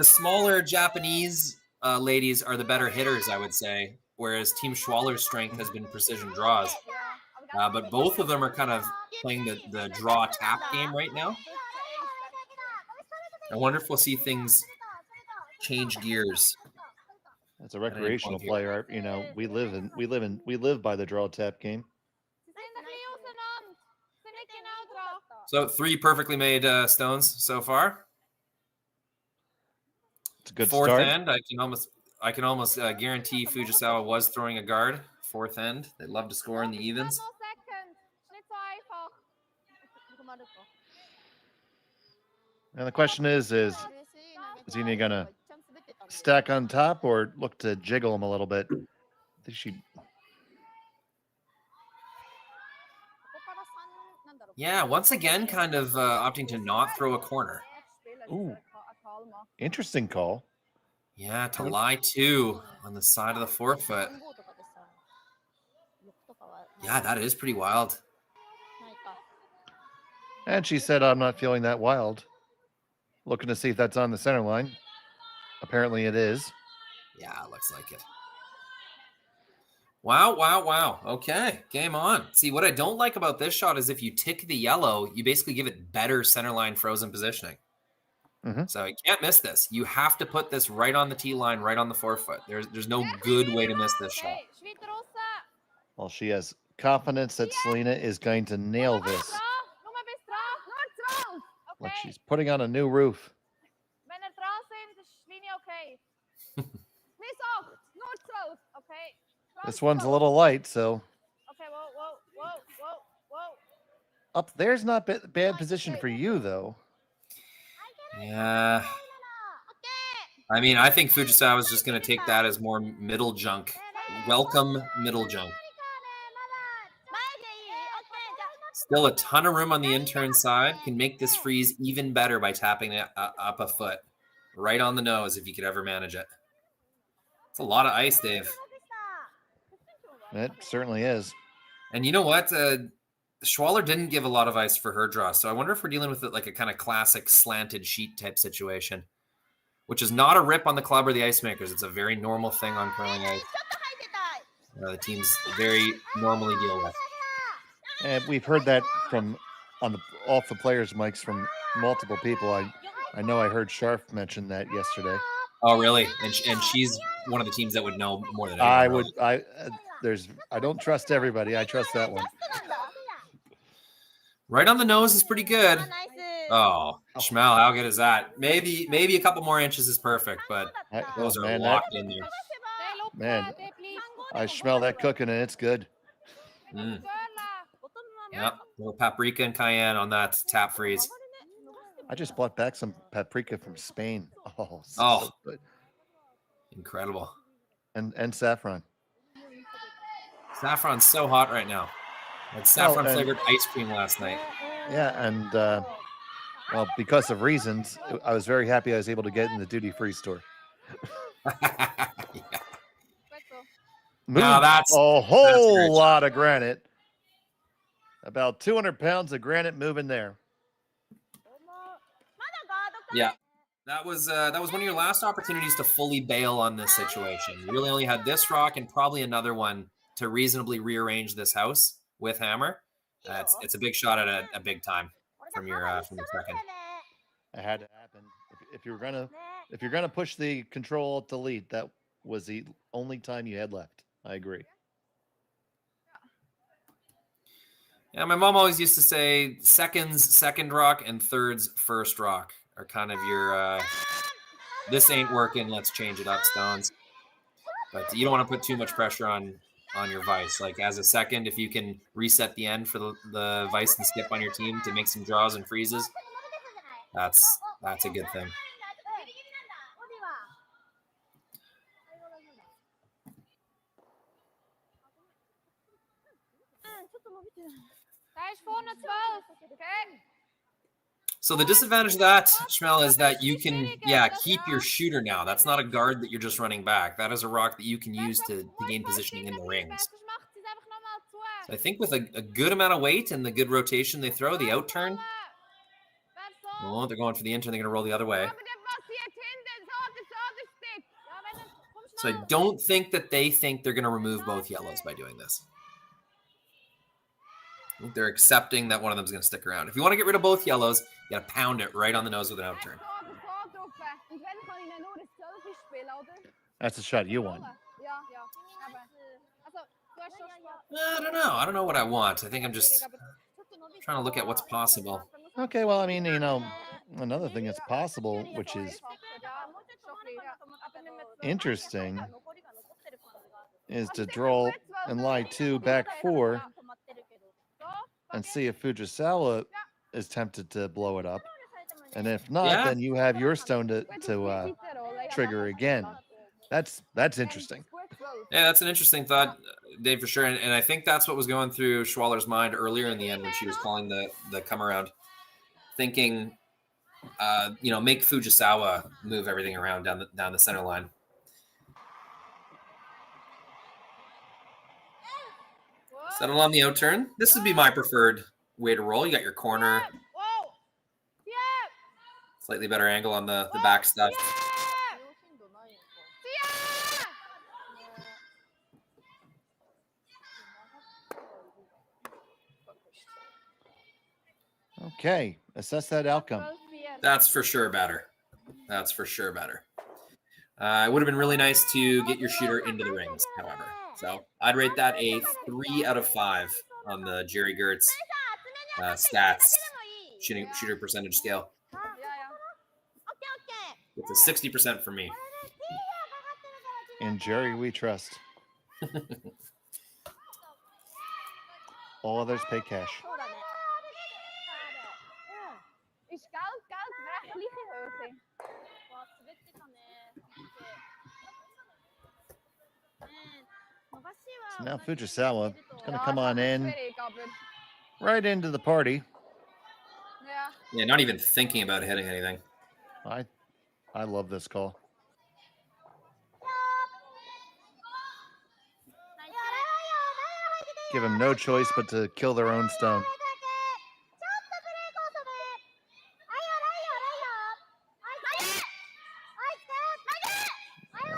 smaller Japanese ladies are the better hitters, I would say, whereas Team Schwaller's strength has been precision draws. But both of them are kind of playing the draw tap game right now. I wonder if we'll see things change gears.
As a recreational player, we live by the draw tap game.
So 3 perfectly made stones so far.
It's a good
4th
start.
end. I can almost guarantee Fujisawa was throwing a guard. 4th end. They love to score in the evens.
And the question is Xenia gonna stack on top or look to jiggle him a little bit? I think she.
Yeah, once again, kind of opting to not throw a corner.
Ooh, interesting call.
Yeah, to lie 2 on the side of the forefoot. Yeah, that is pretty wild.
And she said, "I'm not feeling that wild." Looking to see if that's on the center line. Apparently it is.
Yeah, it looks like it. Wow. Okay, game on. See, what I don't like about this shot is if you tick the yellow, you basically give it better center line frozen positioning.
Mm-hmm.
So you can't miss this. You have to put this right on the tee line, right on the forefoot. There's no good way to miss this shot.
Well, she has confidence that Selena is going to nail this. Like she's putting on a new roof. This one's a little light, so. Up there's not bad position for you, though.
Yeah. I mean, I think Fujisawa is just going to take that as more middle junk. Welcome middle junk. Still a ton of room on the intern side. Can make this freeze even better by tapping it up a foot. Right on the nose if you could ever manage it. It's a lot of ice, Dave.
It certainly is.
And you know what? Schwaller didn't give a lot of ice for her draw. So I wonder if we're dealing with like a kind of classic slanted sheet type situation, which is not a rip on the club or the ice makers. It's a very normal thing on curling ice. The teams very normally deal with.
And we've heard that from off the players' mics from multiple people. I know I heard Sharf mention that yesterday.
Oh, really? And she's one of the teams that would know more than anyone.
I don't trust everybody. I trust that one.
Right on the nose is pretty good. Oh, Schmel, how good is that? Maybe a couple more inches is perfect, but those are locked in there.
Man, I smell that cooking and it's good.
Yep, a little paprika and cayenne on that tap freeze.
I just bought back some paprika from Spain. Oh, so good.
Incredible.
And saffron.
Saffron's so hot right now. I had saffron flavored ice cream last night.
Yeah, and well, because of reasons, I was very happy I was able to get in the duty-free store.
Yeah.
Moved
that's
a whole
rich.
lot of granite. About 200 pounds of granite moving there.
Yeah. That was one of your last opportunities to fully bail on this situation. You really only had this rock and probably another one to reasonably rearrange this house with hammer. It's a big shot at a big time from your second.
It had to happen. If you're gonna push the control delete, that was the only time you had left. I agree.
Yeah, my mom always used to say seconds, second rock, and thirds, first rock are kind of your this ain't working, let's change it up stones. But you don't want to put too much pressure on your vice. Like as a second, if you can reset the end for the vice and skip on your team to make some draws and freezes, that's a good thing. So the disadvantage of that, Schmel, is that you can, keep your shooter now. That's not a guard that you're just running back. That is a rock that you can use to gain positioning in the rings. So I think with a good amount of weight and the good rotation they throw, the out turn, well, they're going for the in turn, they're going to roll the other way. So I don't think that they think they're going to remove both yellows by doing this. I think they're accepting that one of them is going to stick around. If you want to get rid of both yellows, you got to pound it right on the nose with an out turn.
That's the shot you want.
I don't know. I don't know what I want. I think I'm just trying to look at what's possible.
Okay, well, I mean, another thing that's possible, which is interesting, is to draw and lie 2 back 4 and see if Fujisawa is tempted to blow it up. And if not, then you have your stone to trigger again. That's interesting.
Yeah, that's an interesting thought, Dave, for sure. And I think that's what was going through Schwaller's mind earlier in the end when she was calling the come around, thinking, make Fujisawa move everything around down the center line. Settle on the out turn. This would be my preferred way to roll. You got your corner. Slightly better angle on the back stuff.
Okay, assess that outcome.
That's for sure better. That's for sure better. It would have been really nice to get your shooter into the rings, however. So I'd rate that a 3 out of 5 on the Jerry Gertz stats shooter percentage scale. It's a 60% for me.
In Jerry, we trust. All others pay cash. So now Fujisawa is going to come on in, right into the party.
Yeah, not even thinking about hitting anything.
I love this call. Give them no choice but to kill their own stone.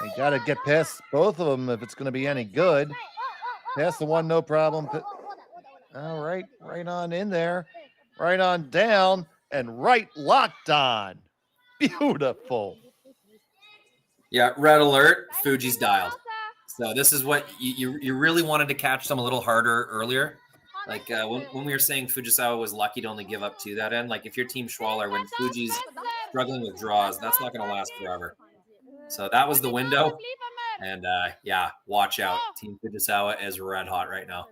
You got to get past both of them if it's going to be any good. Past the one, no problem. All right, right on in there. Right on down and right locked on. Beautiful.
Yeah, red alert. Fuji's dialed. So this is what you really wanted to catch them a little harder earlier. Like when we were saying Fujisawa was lucky to only give up 2 that end. Like if your team Schwaller, when Fuji's struggling with draws, that's not going to last forever. So that was the window. And watch out. Team Fujisawa is red hot right now.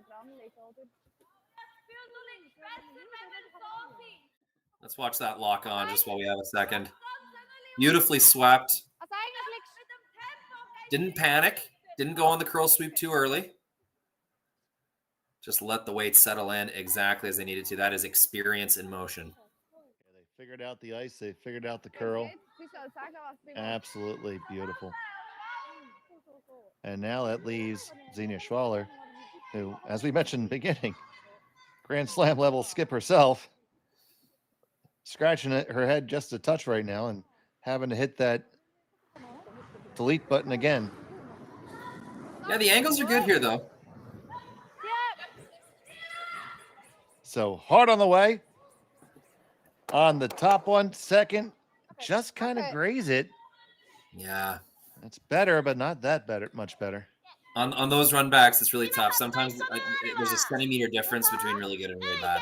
Let's watch that lock on just while we have a second. Beautifully swept. Didn't panic. Didn't go on the curl sweep too early. Just let the weight settle in exactly as they needed to. That is experience in motion.
Yeah, they figured out the ice. They figured out the curl. Absolutely beautiful. And now that leaves Xenia Schwaller, who, as we mentioned in the beginning, Grand Slam level skip herself, scratching her head just a touch right now and having to hit that delete button again.
Yeah, the angles are good here, though.
So hard on the way. On the top one, second, just kind of graze it.
Yeah.
That's better, but not that better, much better.
On those run backs, it's really tough. Sometimes there's a centimeter difference between really good and really bad.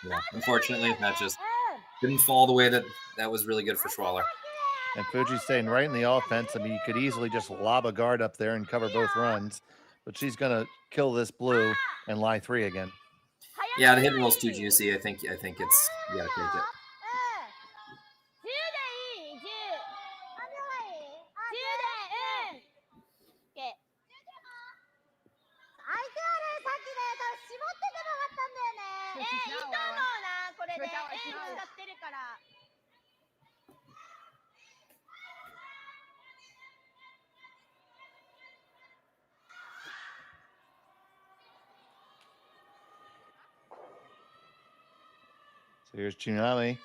Yeah, unfortunately, that just didn't fall the way that was really good for Schwaller.
And Fuji's staying right in the offense. I mean, you could easily just lob a guard up there and cover both runs, but she's going to kill this blue and lie 3 again.
Yeah, the hit and roll's too juicy. I think it's, you got to take it.
So here's Kitami.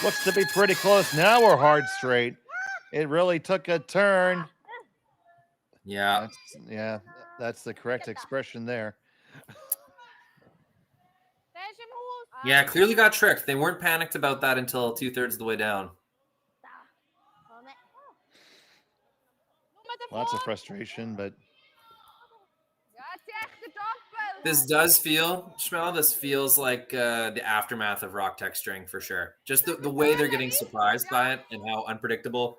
Looks to be pretty close. Now we're hard straight. It really took a turn.
Yeah.
That's the correct expression there.
Yeah, clearly got tricked. They weren't panicked about that until 2/3 of the way down.
Lots of frustration, but
this does feel, Schmel, this feels like the aftermath of Rock Tech String for sure. Just the way they're getting surprised by it and how unpredictable.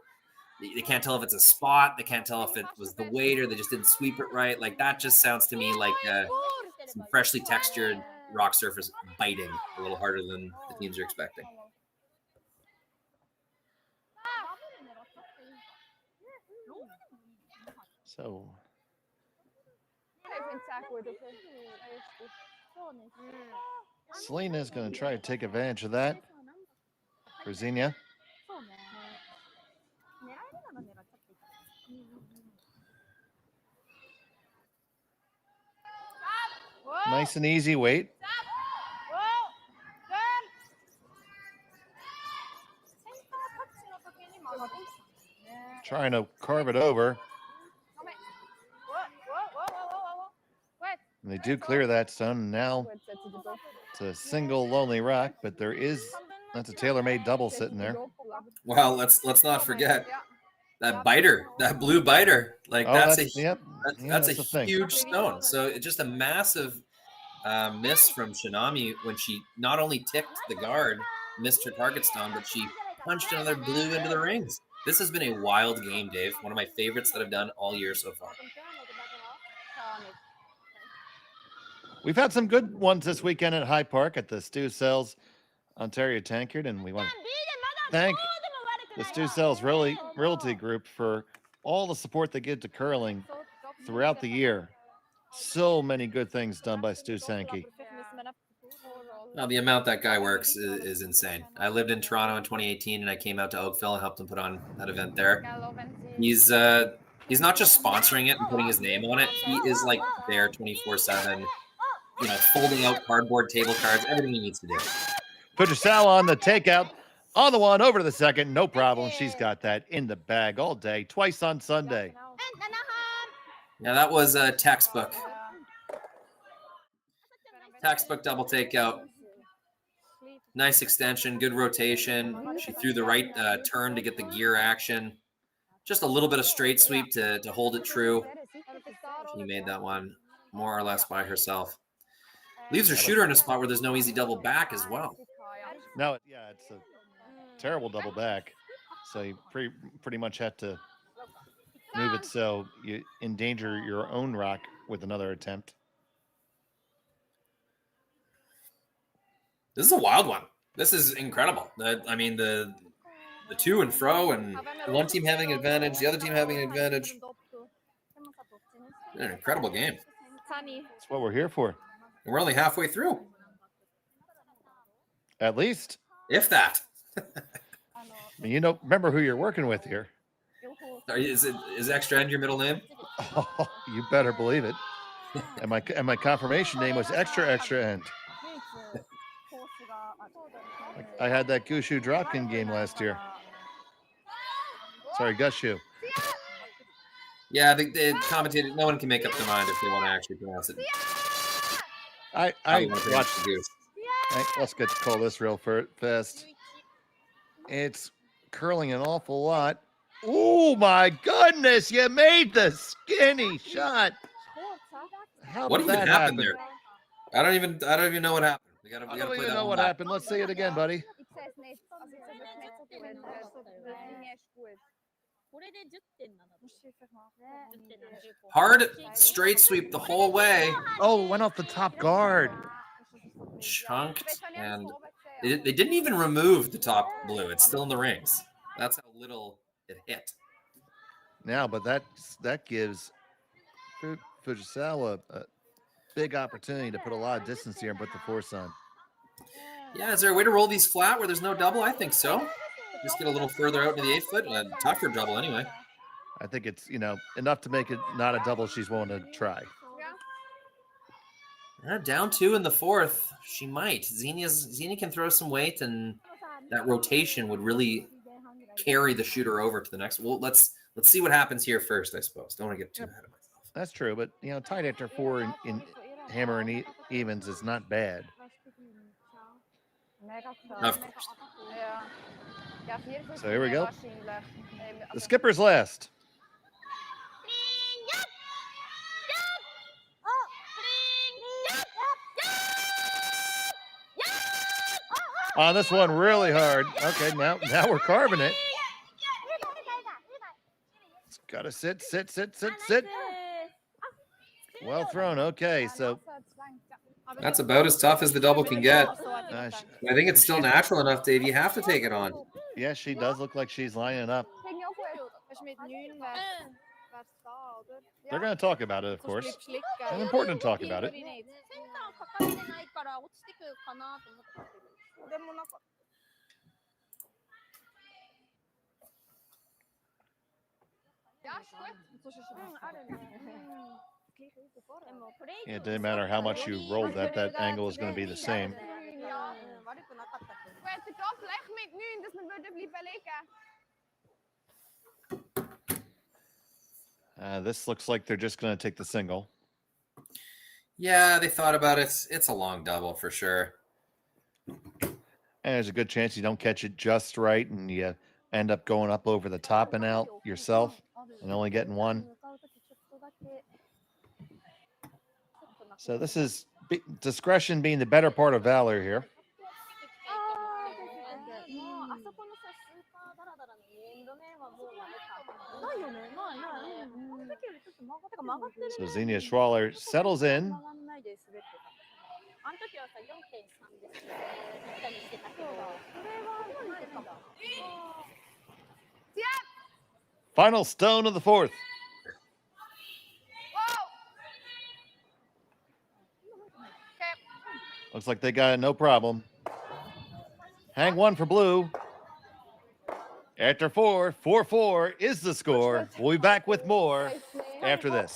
They can't tell if it's a spot. They can't tell if it was the weight or they just didn't sweep it right. Like, that just sounds to me like some freshly textured rock surface biting a little harder than the teams are expecting.
so Selena's going to try to take advantage of that for Xenia. Nice and easy weight. Trying to carve it over. And they do clear that stone. Now it's a single lonely rock, but that's a tailor-made double sitting there.
Well, let's not forget that biter, that blue biter. Like, that's a huge stone. So it's just a massive miss from Shinami when she not only ticked the guard, missed her target stone, but she punched another blue into the rings. This has been a wild game, Dave. One of my favorites that I've done all year so far.
We've had some good ones this weekend at High Park at the Stu Sells Ontario Tankard, and we want to thank the Stu Sells Realty Group for all the support they give to curling throughout the year. So many good things done by Stu Sankey.
Well, the amount that guy works is insane. I lived in Toronto in 2018, and I came out to Oakville and helped him put on that event there. He's not just sponsoring it and putting his name on it. He is like there 24/7. You know, folding out cardboard table cards, everything he needs to do.
Fujisawa on the takeout, on the one, over to the second, no problem. She's got that in the bag all day, twice on Sunday.
Yeah, that was a textbook double takeout. Nice extension, good rotation. She threw the right turn to get the gear action. Just a little bit of straight sweep to hold it true. She made that one more or less by herself. Leaves her shooter in a spot where there's no easy double back as well.
No, yeah, it's a terrible double back. So you pretty much have to move it so you endanger your own rock with another attempt.
This is a wild one. This is incredible. I mean, the to and fro, and one team having an advantage, the other team having an advantage. An incredible game.
That's what we're here for.
And we're only halfway through.
At least.
If that.
You know, remember who you're working with here.
Is Extra End your middle name?
Oh, you better believe it. And my confirmation name was Extra End. I had that Gushu drop-in game last year. Sorry, Gushu.
Yeah, they commentated. No one can make up their mind if they want to actually pronounce it.
I watched the goose. Let's get to call this real fast. It's curling an awful lot. Oh my goodness! You made the skinny shot. How
what
did
even
that
happened
happen?
there? I don't even know what happened. We
I
gotta
don't
play
even
that
know
one
what
back.
happened. Let's see it again, buddy.
Hard straight sweep the whole way.
Oh, went off the top guard.
Chunked, and they didn't even remove the top blue. It's still in the rings. That's how little it hit.
Now, but that gives Fujisawa a big opportunity to put a lot of distance here and put the force on.
Yeah, is there a way to roll these flat where there's no double? I think so. Just get a little further out into the 8 foot. A tougher double anyway.
I think it's, enough to make it not a double she's willing to try.
Down 2 in the 4th. She might. Xenia can throw some weight, and that rotation would really carry the shooter over to the next. Well, let's see what happens here first, I suppose. Don't want to get too ahead of myself.
That's true, but tied after 4 in hammer and evens is not bad.
Of course.
So here we go. The skipper's last. On this one, really hard. Okay, now we're carving it. It's got to sit. Well thrown. Okay, so
that's about as tough as the double can get.
I
think it's still natural enough, Dave. You have to take it on.
Yeah, she does look like she's lining up. They're going to talk about it, of course. It's important to talk about it. It didn't matter how much you rolled that angle is going to be the same. This looks like they're just going to take the single.
Yeah, they thought about it. It's a long double for sure.
And there's a good chance you don't catch it just right and you end up going up over the top and out yourself and only getting one. So this is discretion being the better part of valor here. So Xenia Schwaller settles in. Final stone of the 4th. Looks like they got it, no problem. Hang 1 for blue. After 4-4 is the score. We'll be back with more after this.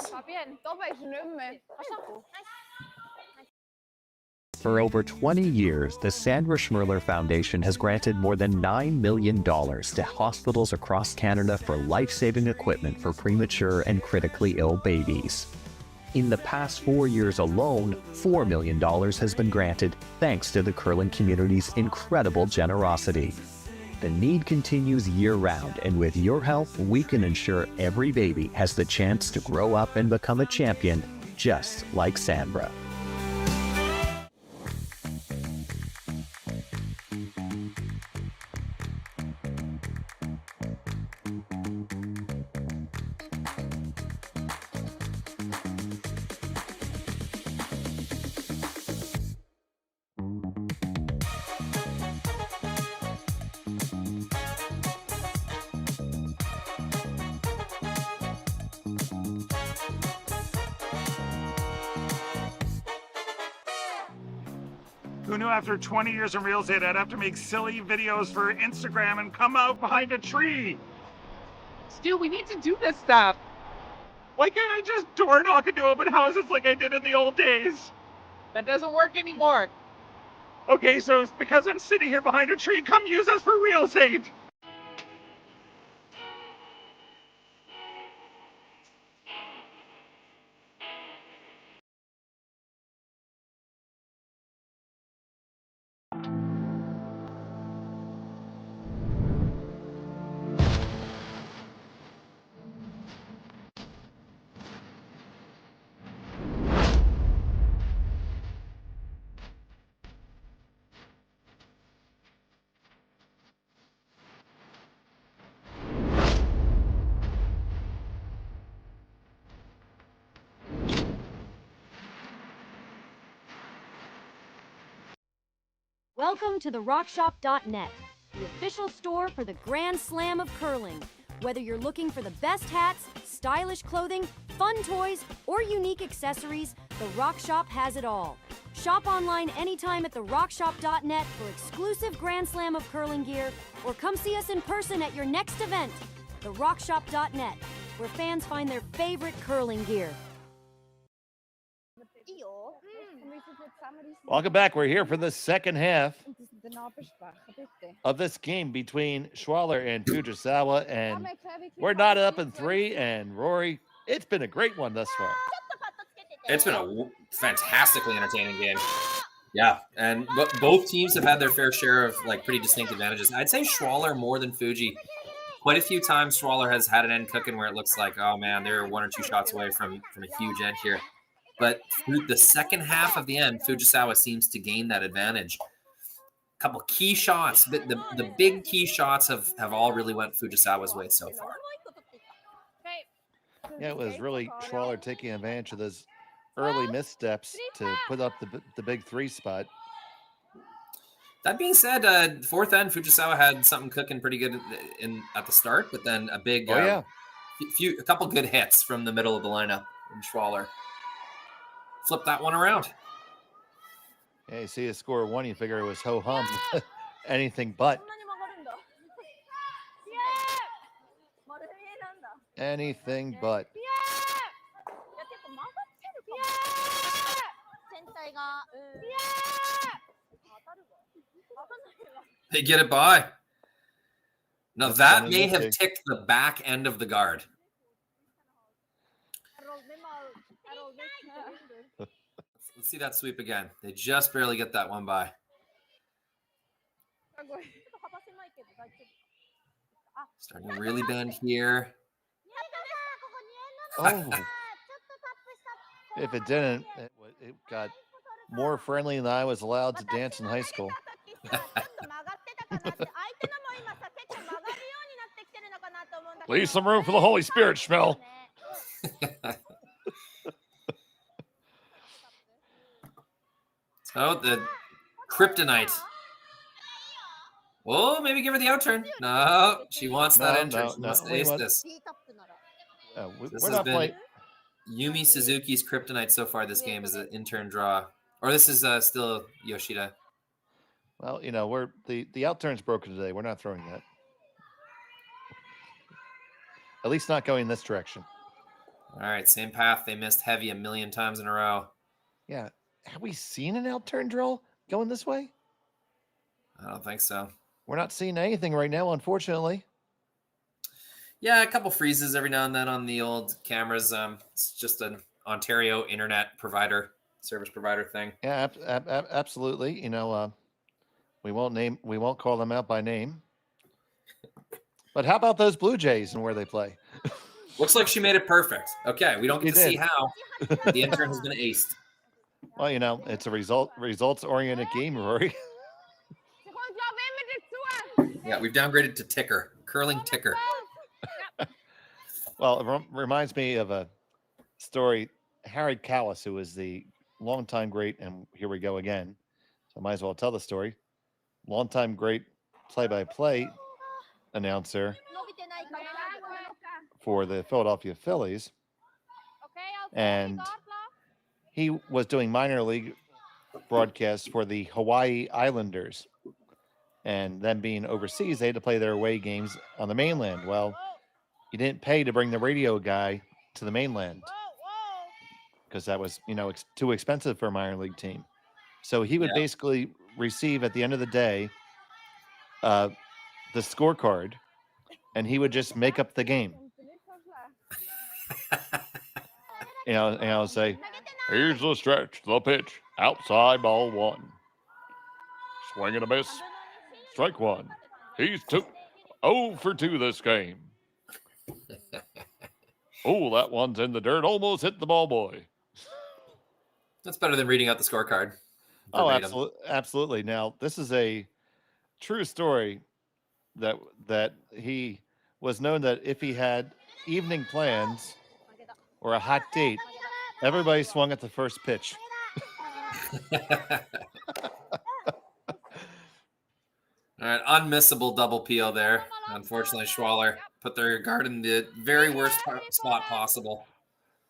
For over 20 years, the Sandra Schmirler Foundation has granted more than $9 million to hospitals across Canada for life-saving equipment for premature and critically ill babies. In the past 4 years alone, $4 million has been granted thanks to the curling community's incredible generosity. The need continues year-round, and with your help, we can ensure every baby has the chance to grow up and become a champion, just like Sandra.
Who knew after 20 years in real estate, I'd have to make silly videos for Instagram and come out behind a tree?
Stu, we need to do this stuff.
Why can't I just door knock into open houses like I did in the old days?
That doesn't work anymore.
Okay, so it's because I'm sitting here behind a tree, come use us for real estate.
Welcome to the RockShop.net, the official store for the Grand Slam of curling. Whether you're looking for the best hats, stylish clothing, fun toys, or unique accessories, the Rock Shop has it all. Shop online anytime at the RockShop.net for exclusive Grand Slam of curling gear, or come see us in person at your next event. The RockShop.net, where fans find their favorite curling gear.
Welcome back. We're here for the second half of this game between Schwaller and Fujisawa, and we're not up in 3. And Rory, it's been a great one thus far.
It's been a fantastically entertaining game. Yeah, and both teams have had their fair share of like pretty distinct advantages. I'd say Schwaller more than Fuji. Quite a few times Schwaller has had an end cooking where it looks like, oh man, they're 1 or 2 shots away from a huge end here. But through the second half of the end, Fujisawa seems to gain that advantage. A couple key shots, the big key shots have all really went Fujisawa's way so far.
Yeah, it was really Schwaller taking advantage of those early missteps to put up the big 3 spot.
That being said, fourth end, Fujisawa had something cooking pretty good at the start, but then a big, a couple good hits from the middle of the lineup from Schwaller. Flip that one around.
Yeah, you see a score of 1, you figure it was ho-hum. Anything but. Anything but.
They get it by. Now that may have ticked the back end of the guard. Let's see that sweep again. They just barely get that one by. Starting to really bend here.
Oh. If it didn't, it got more friendly than I was allowed to dance in high school. Leave some room for the Holy Spirit, Schmel.
So the kryptonite. Oh, maybe give her the outturn. No, she wants that intern. She wants to ace this. This has been Yumi Suzuki's kryptonite so far this game is an intern draw. Or this is still Yoshida.
Well, you know, the outturn's broken today. We're not throwing that. At least not going this direction.
All right, same path. They missed heavy a million times in a row.
Yeah. Have we seen an outturn drill going this way?
I don't think so.
We're not seeing anything right now, unfortunately.
Yeah, a couple freezes every now and then on the old cameras. It's just an Ontario internet provider, service provider thing.
Yeah, absolutely. You know, we won't call them out by name. But how about those Blue Jays and where they play?
Looks like she made it perfect. Okay, we don't get to see how. The intern has been aced.
Well, you know, it's a results-oriented game, Rory.
Yeah, we've downgraded to ticker, curling ticker.
Well, it reminds me of a story. Harry Callis, who was the longtime great, and here we go again. So I might as well tell the story. Longtime great play-by-play announcer for the Philadelphia Phillies. And he was doing minor league broadcast for the Hawaii Islanders. And them being overseas, they had to play their away games on the mainland. Well, you didn't pay to bring the radio guy to the mainland because that was, too expensive for a minor league team. So he would basically receive at the end of the day the scorecard, and he would just make up the game. Say, here's the stretch, the pitch, outside ball 1. Swing and a miss. Strike 1. He's 0 for 2 this game. Oh, that one's in the dirt. Almost hit the ball boy.
That's better than reading out the scorecard.
Oh,
verbatim.
absolutely. Now, this is a true story that he was known that if he had evening plans or a hot date, everybody swung at the first pitch.
All right, unmissable double peel there. Unfortunately, Schwaller put their guard in the very worst spot possible.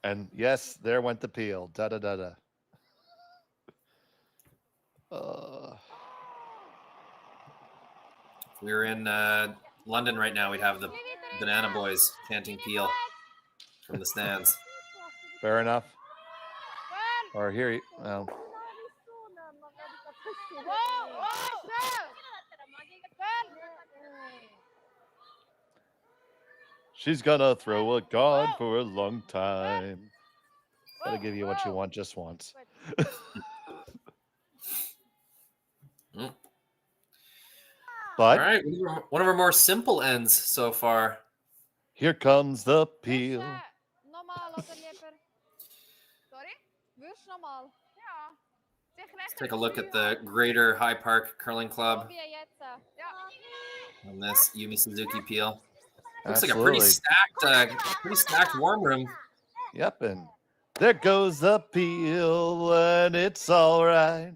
And yes, there went the peel. Da da da da.
If we were in London right now, we'd have the Banana Boys chanting peel from the stands.
Fair enough. Or here, well. She's gonna throw a guard for a long time. Gotta give you what you want just once. But
all right, one of our more simple ends so far.
Here comes the peel.
Let's take a look at the Greater High Park Curling Club on this Yumi Suzuki peel. Looks like a pretty stacked warm room.
Yep, and there goes the peel, and it's all right.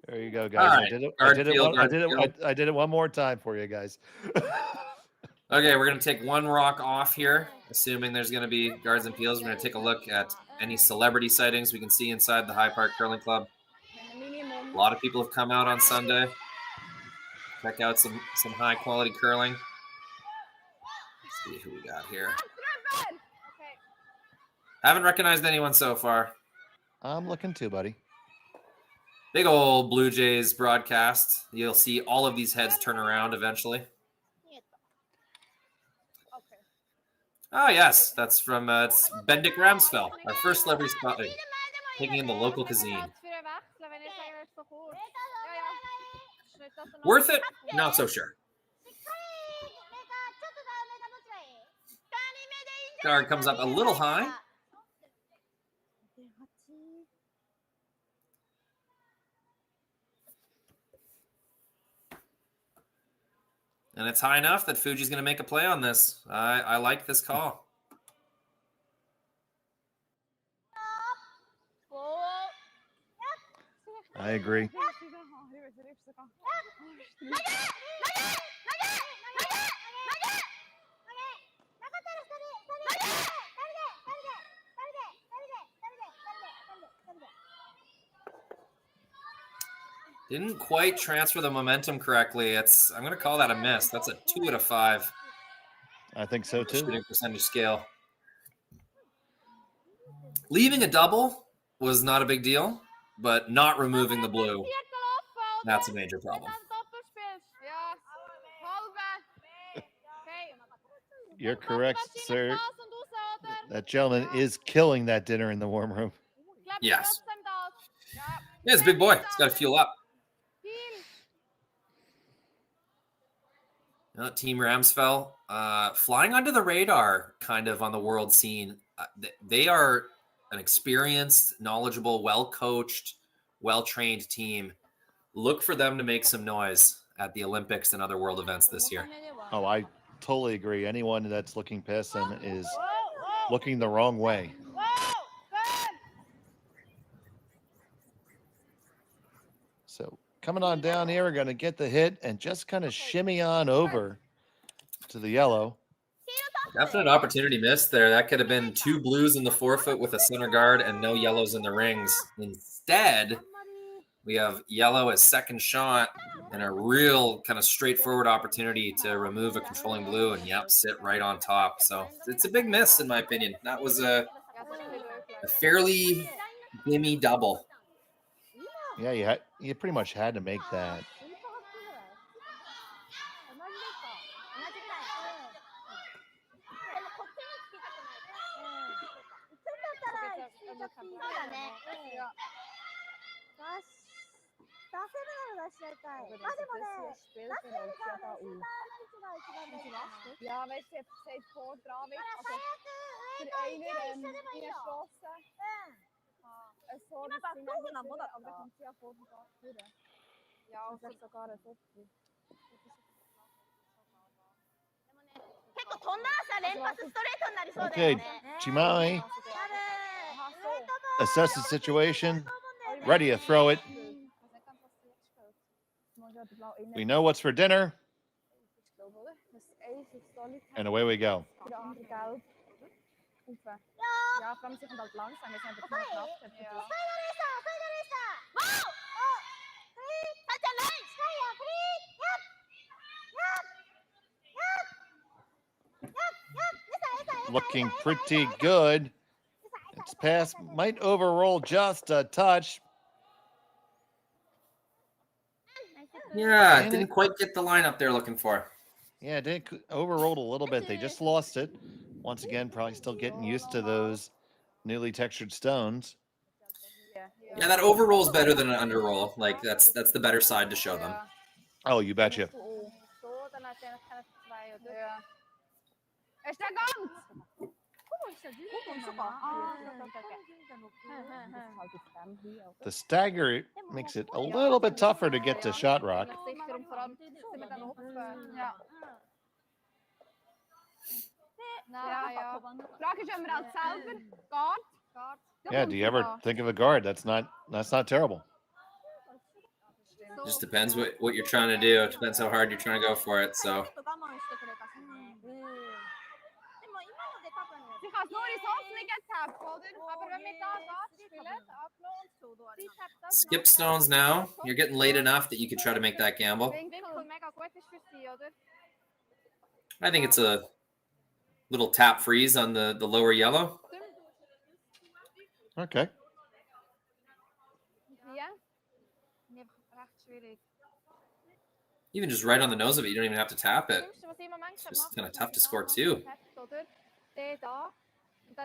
There you go, guys.
Right.
I did it one more time for you guys.
Okay, we're going to take one rock off here, assuming there's going to be guards and peels. We're going to take a look at any celebrity sightings we can see inside the High Park Curling Club. A lot of people have come out on Sunday. Check out some high-quality curling. Let's see who we got here. Haven't recognized anyone so far.
I'm looking too, buddy.
Big old Blue Jays broadcast. You'll see all of these heads turn around eventually. Oh, yes. That's from it's Bendik Ramsfell, our first celebrity spotting, taking in the local cuisine. Worth it? Not so sure. Guard comes up a little high. And it's high enough that Fuji's going to make a play on this. I like this call.
I agree.
Didn't quite transfer the momentum correctly. I'm going to call that a miss. That's a 2 out of 5.
I think so too.
Shooting percentage scale. Leaving a double was not a big deal, but not removing the blue, that's a major problem.
You're correct, sir. That gentleman is killing that dinner in the warm room.
Yes. Yeah, it's a big boy. It's got to fuel up. Team Ramsfell, flying under the radar kind of on the world scene. They are an experienced, knowledgeable, well-coached, well-trained team. Look for them to make some noise at the Olympics and other world events this year.
Oh, I totally agree. Anyone that's looking past them is looking the wrong way. So coming on down here, we're going to get the hit and just kind of shimmy on over to the yellow.
Definite opportunity missed there. That could have been 2 blues in the forefoot with a center guard and no yellows in the rings. Instead, we have yellow as second shot and a real kind of straightforward opportunity to remove a controlling blue and, yep, sit right on top. So it's a big miss, in my opinion. That was a fairly gimme double.
Yeah, you pretty much had to make that.
Ja, weißt du, sie hat vor dran mit, also der eine reingeschossen. So, das sind eigentlich aber da kommt sie ja vor dem Gas durch. Ja, und vielleicht sogar ein Doppel.
Okay, Chimai. Assess the situation. Ready to throw it. We know what's for dinner. And away we go.
Ja, vor allem sie kommt halt langsam, wir sind einfach nur knapp.
Looking pretty good. Its pass might overroll just a touch.
Yeah, didn't quite get the line up there looking for.
Yeah, it did overrolled a little bit. They just lost it. Once again, probably still getting used to those newly textured stones.
Yeah, that overroll is better than an underroll. Like that's the better side to show them.
Oh, you betcha. The stagger makes it a little bit tougher to get to shot rock. Yeah, do you ever think of a guard? That's not terrible.
Just depends what you're trying to do. It depends how hard you're trying to go for it. So skip stones now. You're getting late enough that you could try to make that gamble. I think it's a little tap freeze on the lower yellow.
Okay.
Even just right on the nose of it, you don't even have to tap it. It's just kind of tough to score too.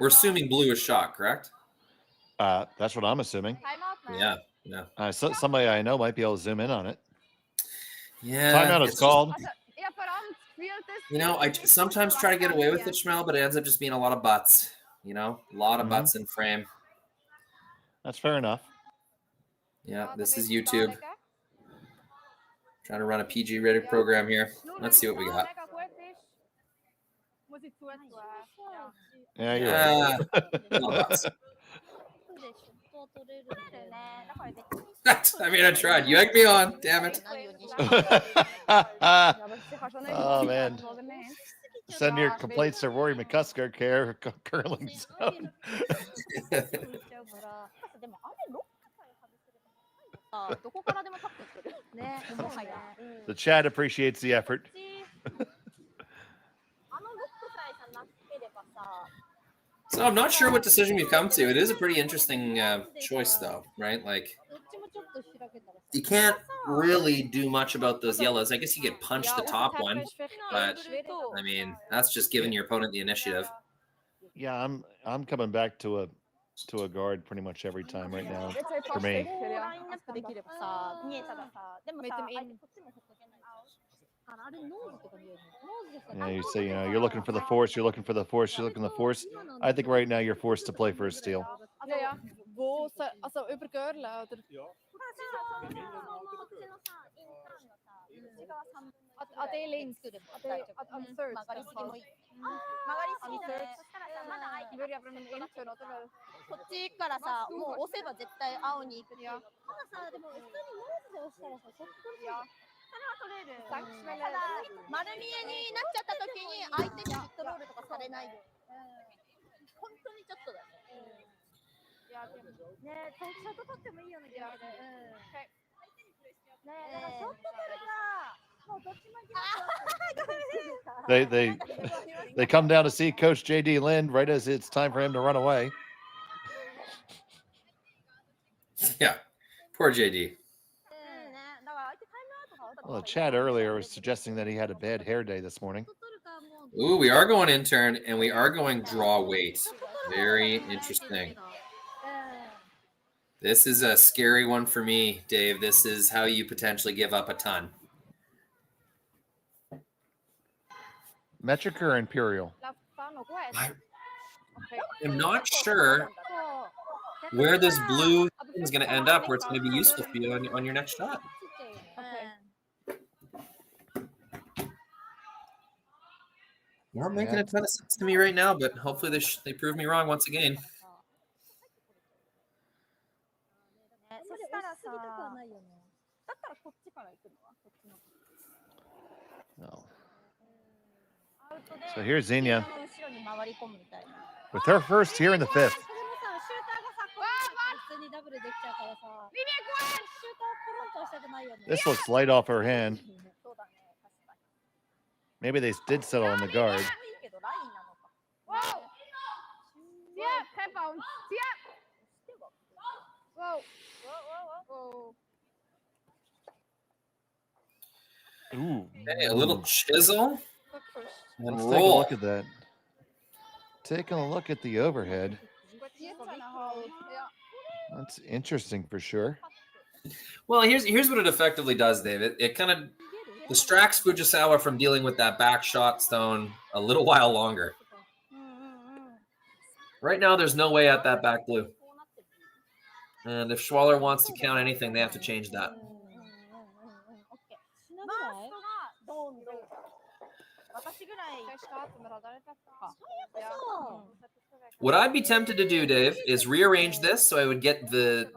We're assuming blue is shot, correct?
That's what I'm assuming.
Yeah.
Somebody I know might be able to zoom in on it.
Yeah.
Timeout is called.
You know, I sometimes try to get away with it, Schmel, but it ends up just being a lot of butts. You know, a lot of butts in frame.
That's fair enough.
Yeah, this is YouTube. Trying to run a PG-rated program here. Let's see what we got.
Yeah, you're right.
I mean, I tried. You egged me on. Damn it.
Oh, man. Send your complaints to Rory McCusker, care curling zone. The chat appreciates the effort.
So I'm not sure what decision we've come to. It is a pretty interesting choice, though, right? Like, you can't really do much about those yellows. I guess you could punch the top one, but I mean, that's just giving your opponent the initiative.
Yeah, I'm coming back to a guard pretty much every time right now for me. Yeah, you say, you're looking for the force, you're looking for the force, you're looking for the force. I think right now you're forced to play for a steal.
さっきただ丸見えになっちゃった時に相手にヒットロールとかされないで、本当にちょっとだね。いやでもね、ショット取ってもいいよね、逆で。ね、だからショット取るか、もうどっちも行きます。
They come down to see Coach JD Lind right as it's time for him to run away.
Yeah, poor JD.
Well, the chat earlier was suggesting that he had a bad hair day this morning.
Ooh, we are going intern, and we are going draw weight. Very interesting. This is a scary one for me, Dave. This is how you potentially give up a ton.
Metric or Imperial?
I'm not sure where this blue is going to end up, where it's going to be useful for you on your next shot. Not making a ton of sense to me right now, but hopefully they prove me wrong once again.
No. So here's Xenia with her first here in the fifth. This looks light off her hand. Maybe they did settle on the guard. Ooh.
Hey, a little chisel. And
Let's
roll.
take a look at that. Taking a look at the overhead. That's interesting for sure.
Well, here's what it effectively does, Dave. It kind of distracts Fujisawa from dealing with that back shot stone a little while longer. Right now, there's no way at that back blue. And if Schwaller wants to count anything, they have to change that. What I'd be tempted to do, Dave, is rearrange this so I would get the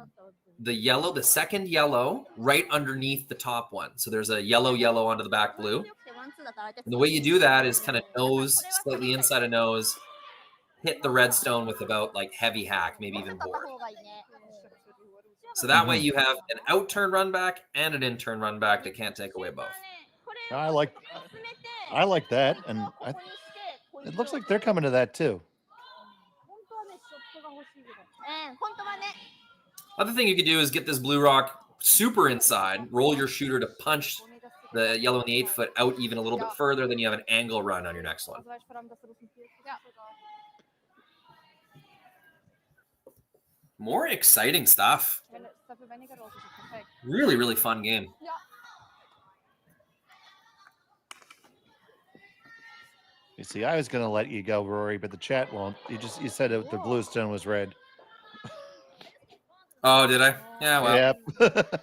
yellow, the second yellow, right underneath the top one. So there's a yellow onto the back blue. And the way you do that is kind of nose, slightly inside of nose, hit the red stone with about like heavy hack, maybe even board. So that way you have an out turn run back and an in turn run back that can't take away both.
I like that, and it looks like they're coming to that too.
Other thing you could do is get this blue rock super inside, roll your shooter to punch the yellow in the 8-foot out even a little bit further, then you have an angle run on your next one. More exciting stuff. Really, really fun game.
You see, I was going to let you go, Rory, but the chat won't. You said the blue stone was red.
Oh, did I? Yeah, well.
Yep.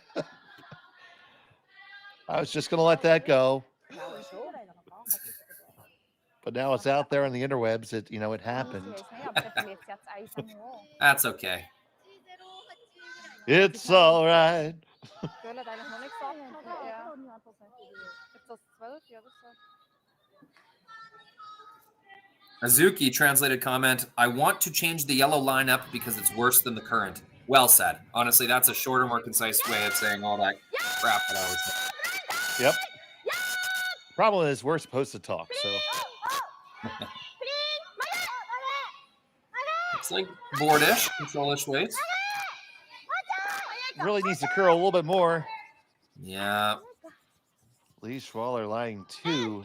I was just going to let that go. But now it's out there on the interwebs. It happened.
That's okay.
It's all right.
Azuki translated comment, I want to change the yellow lineup because it's worse than the current. Well said. Honestly, that's a shorter, more concise way of saying all that crap that I was saying.
Yep. Problem is, we're supposed to talk, so.
It's like boardish, control-ish weights.
Really needs to curl a little bit more.
Yeah.
Lee Schwaller lying 2.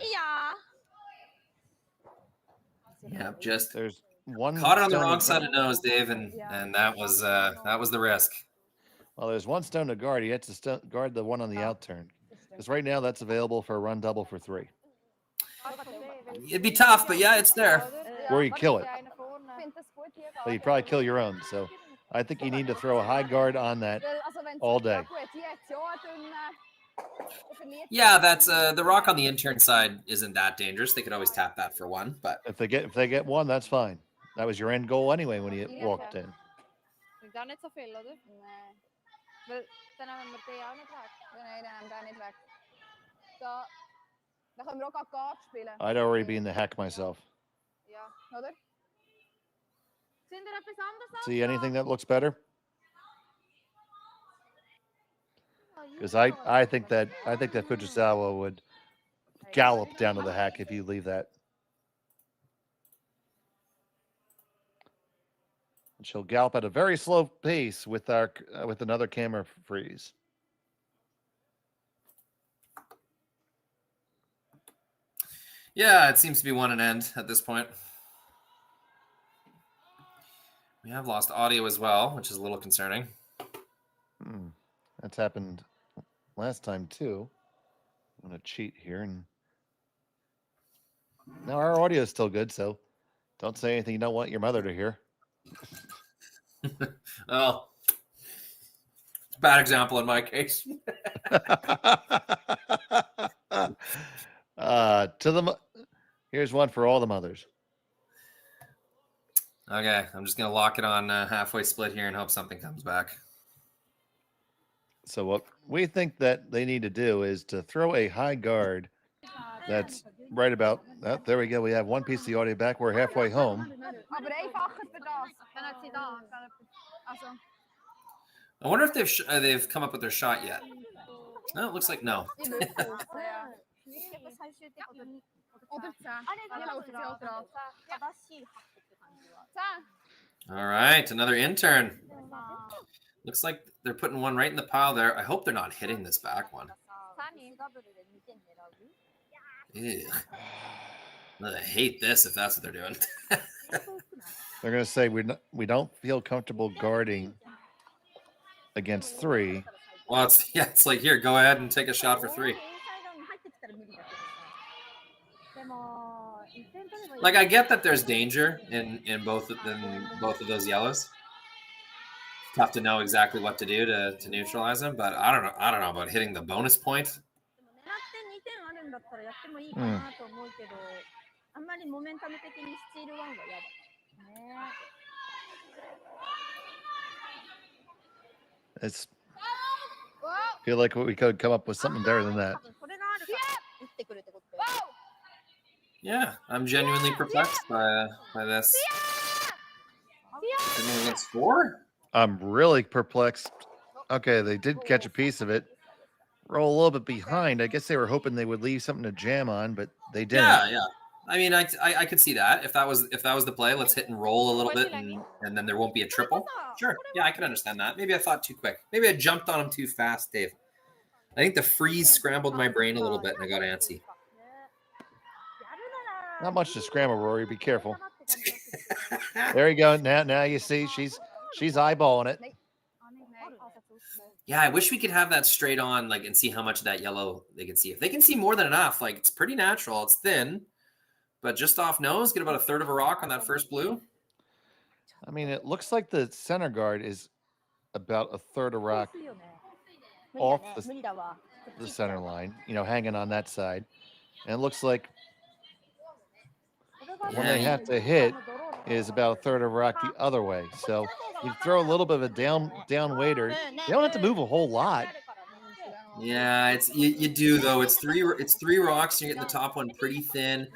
Yeah, just
there's one
caught it on the wrong side of nose, Dave, and that was the risk.
Well, there's one stone to guard. He had to guard the one on the out turn. Because right now that's available for a run double for 3.
It'd be tough, but yeah, it's there.
Or you kill it. But you'd probably kill your own. So I think you need to throw a high guard on that all day.
Yeah, that's the rock on the intern side isn't that dangerous. They could always tap that for 1, but
if they get 1, that's fine. That was your end goal anyway when you walked in. I'd already be in the hack myself. See anything that looks better? Because I think that Fujisawa would gallop down to the hack if you leave that. And she'll gallop at a very slow pace with another camera freeze.
Yeah, it seems to be one and end at this point. We have lost audio as well, which is a little concerning.
That's happened last time too. I'm gonna cheat here, and now our audio is still good, so don't say anything you don't want your mother to hear.
Oh, bad example in my case.
Here's one for all the mothers.
Okay, I'm just gonna lock it on halfway split here and hope something comes back.
So what we think that they need to do is to throw a high guard that's right about that. There we go. We have one piece of the audio back. We're halfway home.
I wonder if they've come up with their shot yet. No, it looks like no. All right, another intern. Looks like they're putting one right in the pile there. I hope they're not hitting this back one. Ew. I hate this if that's what they're doing.
They're going to say we don't feel comfortable guarding against 3.
Well, it's like, here, go ahead and take a shot for 3. Like, I get that there's danger in both of those yellows. Tough to know exactly what to do to neutralize them, but I don't know about hitting the bonus point.
It's feel like we could come up with something better than that.
Yeah, I'm genuinely perplexed by this. Against 4?
I'm really perplexed. Okay, they did catch a piece of it. Roll a little bit behind. I guess they were hoping they would leave something to jam on, but they didn't.
Yeah. I mean, I could see that if that was the play. Let's hit and roll a little bit, and then there won't be a triple. Sure. Yeah, I can understand that. Maybe I thought too quick. Maybe I jumped on him too fast, Dave. I think the freeze scrambled my brain a little bit, and I got antsy.
Not much to scramble, Rory. Be careful. There you go. Now you see she's eyeballing it.
Yeah, I wish we could have that straight on, like, and see how much of that yellow they can see. If they can see more than enough, like, it's pretty natural. It's thin, but just off nose, get about a third of a rock on that first blue.
I mean, it looks like the center guard is about a third of rock off the center line, hanging on that side. And it looks like when they have to hit is about a third of rock the other way. So you throw a little bit of a down waiter. You don't have to move a whole lot.
Yeah, it's you do though. It's three rocks. And you're getting the top one pretty thin,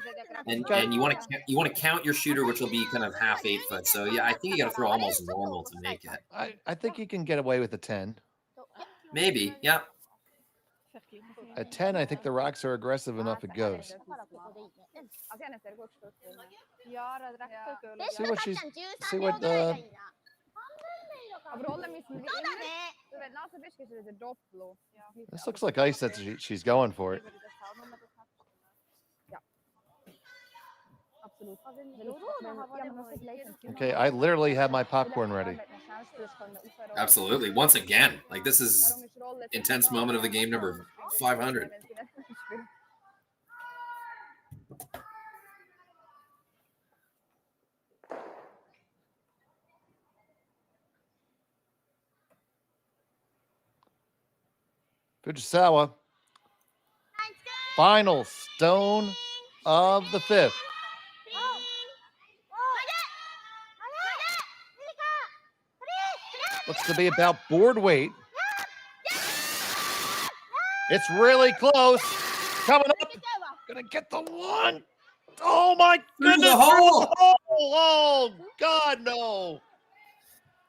and you want to count your shooter, which will be kind of half 8 foot. So yeah, I think you got to throw almost normal to make it.
I think you can get away with a 10.
Maybe, yeah.
At 10, I think the rocks are aggressive enough. It goes. See what this looks like ice that she's going for it. Okay, I literally have my popcorn ready.
Absolutely. Once again, like, this is intense moment of the game number 500.
Fujisawa, final stone of the 5th. Looks to be about board weight. It's really close. coming up. Gonna get the one. Oh my
Through
goodness.
the hole.
Oh God, no.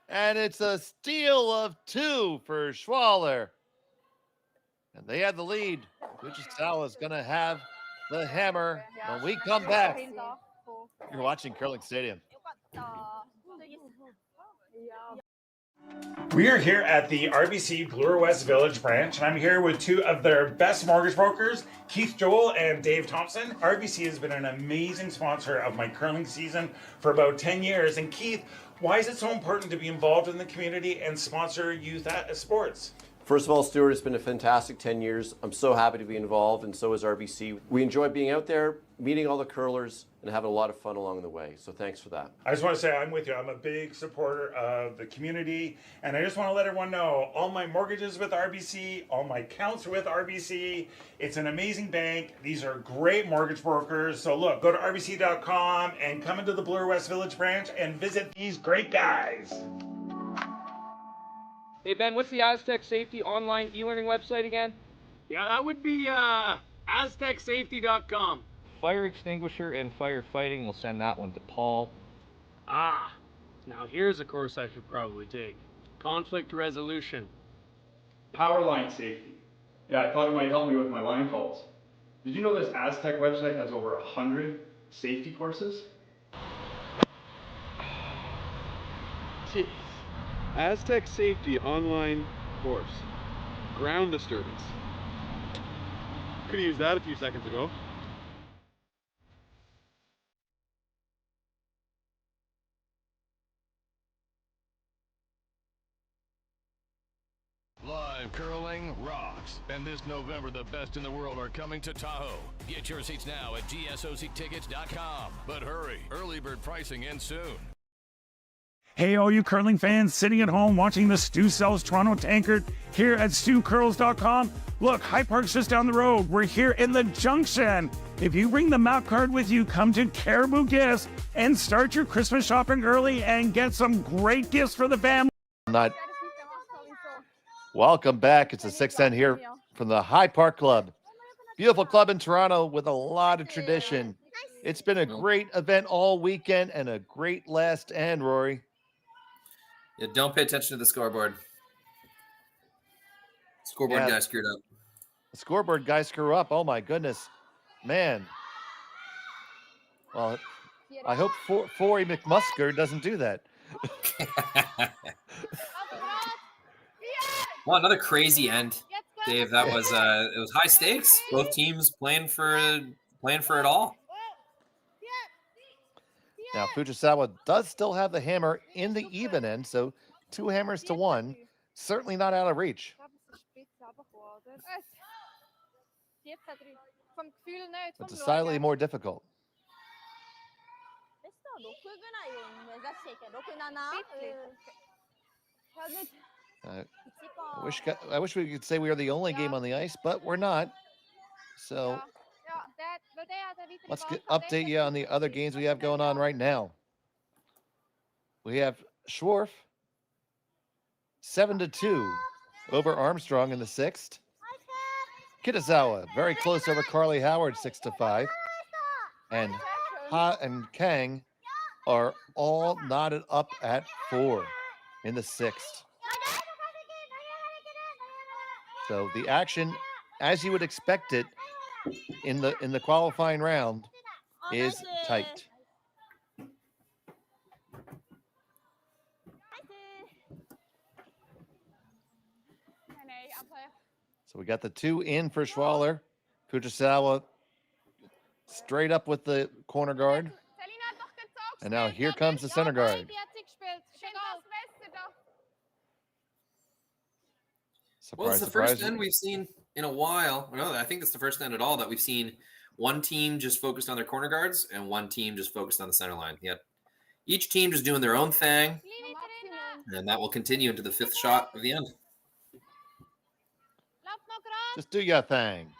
And it's a steal of 2 for Schwaller. And they had the lead. Fujisawa is gonna have the hammer when we come back. You're watching Curling Stadium.
We are here at the RBC Bloor West Village branch, and I'm here with 2 of their best mortgage brokers, Keith Joel and Dave Thompson. RBC has been an amazing sponsor of my curling season for about 10 years. And Keith, why is it so important to be involved in the community and sponsor youth sports?
First of all, Stuart, it's been a fantastic 10 years. I'm so happy to be involved, and so is RBC. We enjoy being out there, meeting all the curlers, and having a lot of fun along the way. So thanks for that.
I just want to say I'm with you. I'm a big supporter of the community, and I just want to let everyone know all my mortgages with RBC, all my accounts are with RBC. It's an amazing bank. These are great mortgage brokers. So look, go to rbc.com and come into the Bloor West Village branch and visit these great guys.
Hey Ben, what's the Aztec Safety online e-learning website again?
Yeah, that would be aztecsafety.com.
Fire extinguisher and firefighting, we'll send that one to Paul.
Ah, now here's a course I should probably take. Conflict resolution.
Power line safety. Yeah, I thought it might help me with my line calls. Did you know this Aztec website has over 100 safety courses?
Jeez. Aztec Safety online course. Ground disturbance. Could have used that a few seconds ago.
Live curling rocks. And this November, the best in the world are coming to Tahoe. Get your seats now at GSOCtickets.com. But hurry, early bird pricing ends soon.
Hey, all you curling fans sitting at home watching the Stu Sells Toronto Tankard here at StuCurls.com. Look, High Park's just down the road. We're here in the Junction. If you bring the map card with you, come to Caribou Gifts and start your Christmas shopping early and get some great gifts for the family.
Welcome back. It's a 610 here from the High Park Club. Beautiful club in Toronto with a lot of tradition. It's been a great event all weekend and a great last end, Rory.
Yeah, don't pay attention to the scoreboard. Scoreboard guy screwed up.
The scoreboard guy screw up. Oh my goodness, man. Well, I hope Forey McMusker doesn't do that.
Well, another crazy end, Dave. That was it was high stakes. Both teams playing for it all.
Now, Fujisawa does still have the hammer in the even end, so 2 hammers to 1. Certainly not out of reach. But decidedly more difficult. I wish we could say we are the only game on the ice, but we're not. So let's update you on the other games we have going on right now. We have Schwarf 7-2 over Armstrong in the 6th. Kitazawa very close over Carly Howard 6-5. And Ha and Kang are all knotted up at 4 in the 6th. So the action, as you would expect it, in the qualifying round is tight. So we got the 2 in for Schwaller. Fujisawa straight up with the corner guard. And now here comes the center guard.
Well, it's the first end we've seen in a while. No, I think it's the first end at all that we've seen one team just focused on their corner guards and one team just focused on the center line. Yet each team just doing their own thing, and that will continue into the 5th shot of the end.
Just do your thing.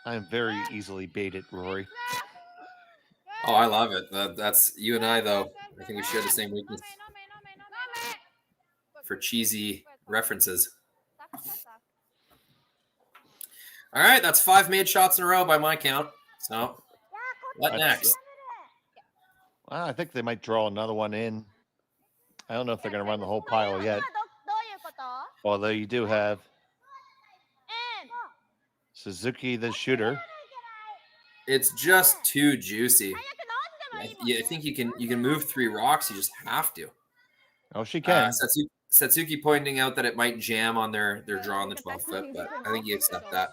I'm very easily baited, Rory.
Oh, I love it. That's you and I, though. I think we share the same weakness for cheesy references. All right, that's 5 made shots in a row by my count. So, what next?
Well, I think they might draw another one in. I don't know if they're going to run the whole pile yet. Although you do have Suzuki the shooter.
It's just too juicy. I think you can move 3 rocks. You just have to.
Oh, she can.
Satsuki pointing out that it might jam on their draw on the 12 foot, but I think you accept that.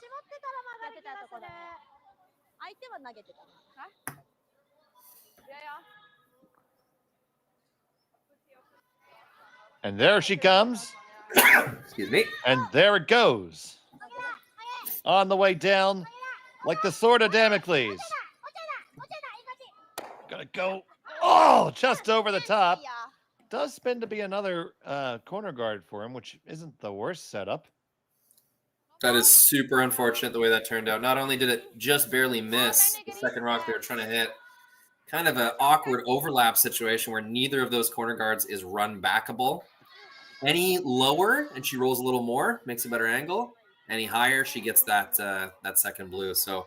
And there she comes.
Excuse me.
And there it goes. On the way down, like the sword of Damocles. Gonna go. Oh, just over the top. Does spin to be another corner guard for him, which isn't the worst setup.
That is super unfortunate the way that turned out. Not only did it just barely miss the second rock they were trying to hit, kind of an awkward overlap situation where neither of those corner guards is run backable. Any lower, and she rolls a little more, makes a better angle. Any higher, she gets that that second blue. So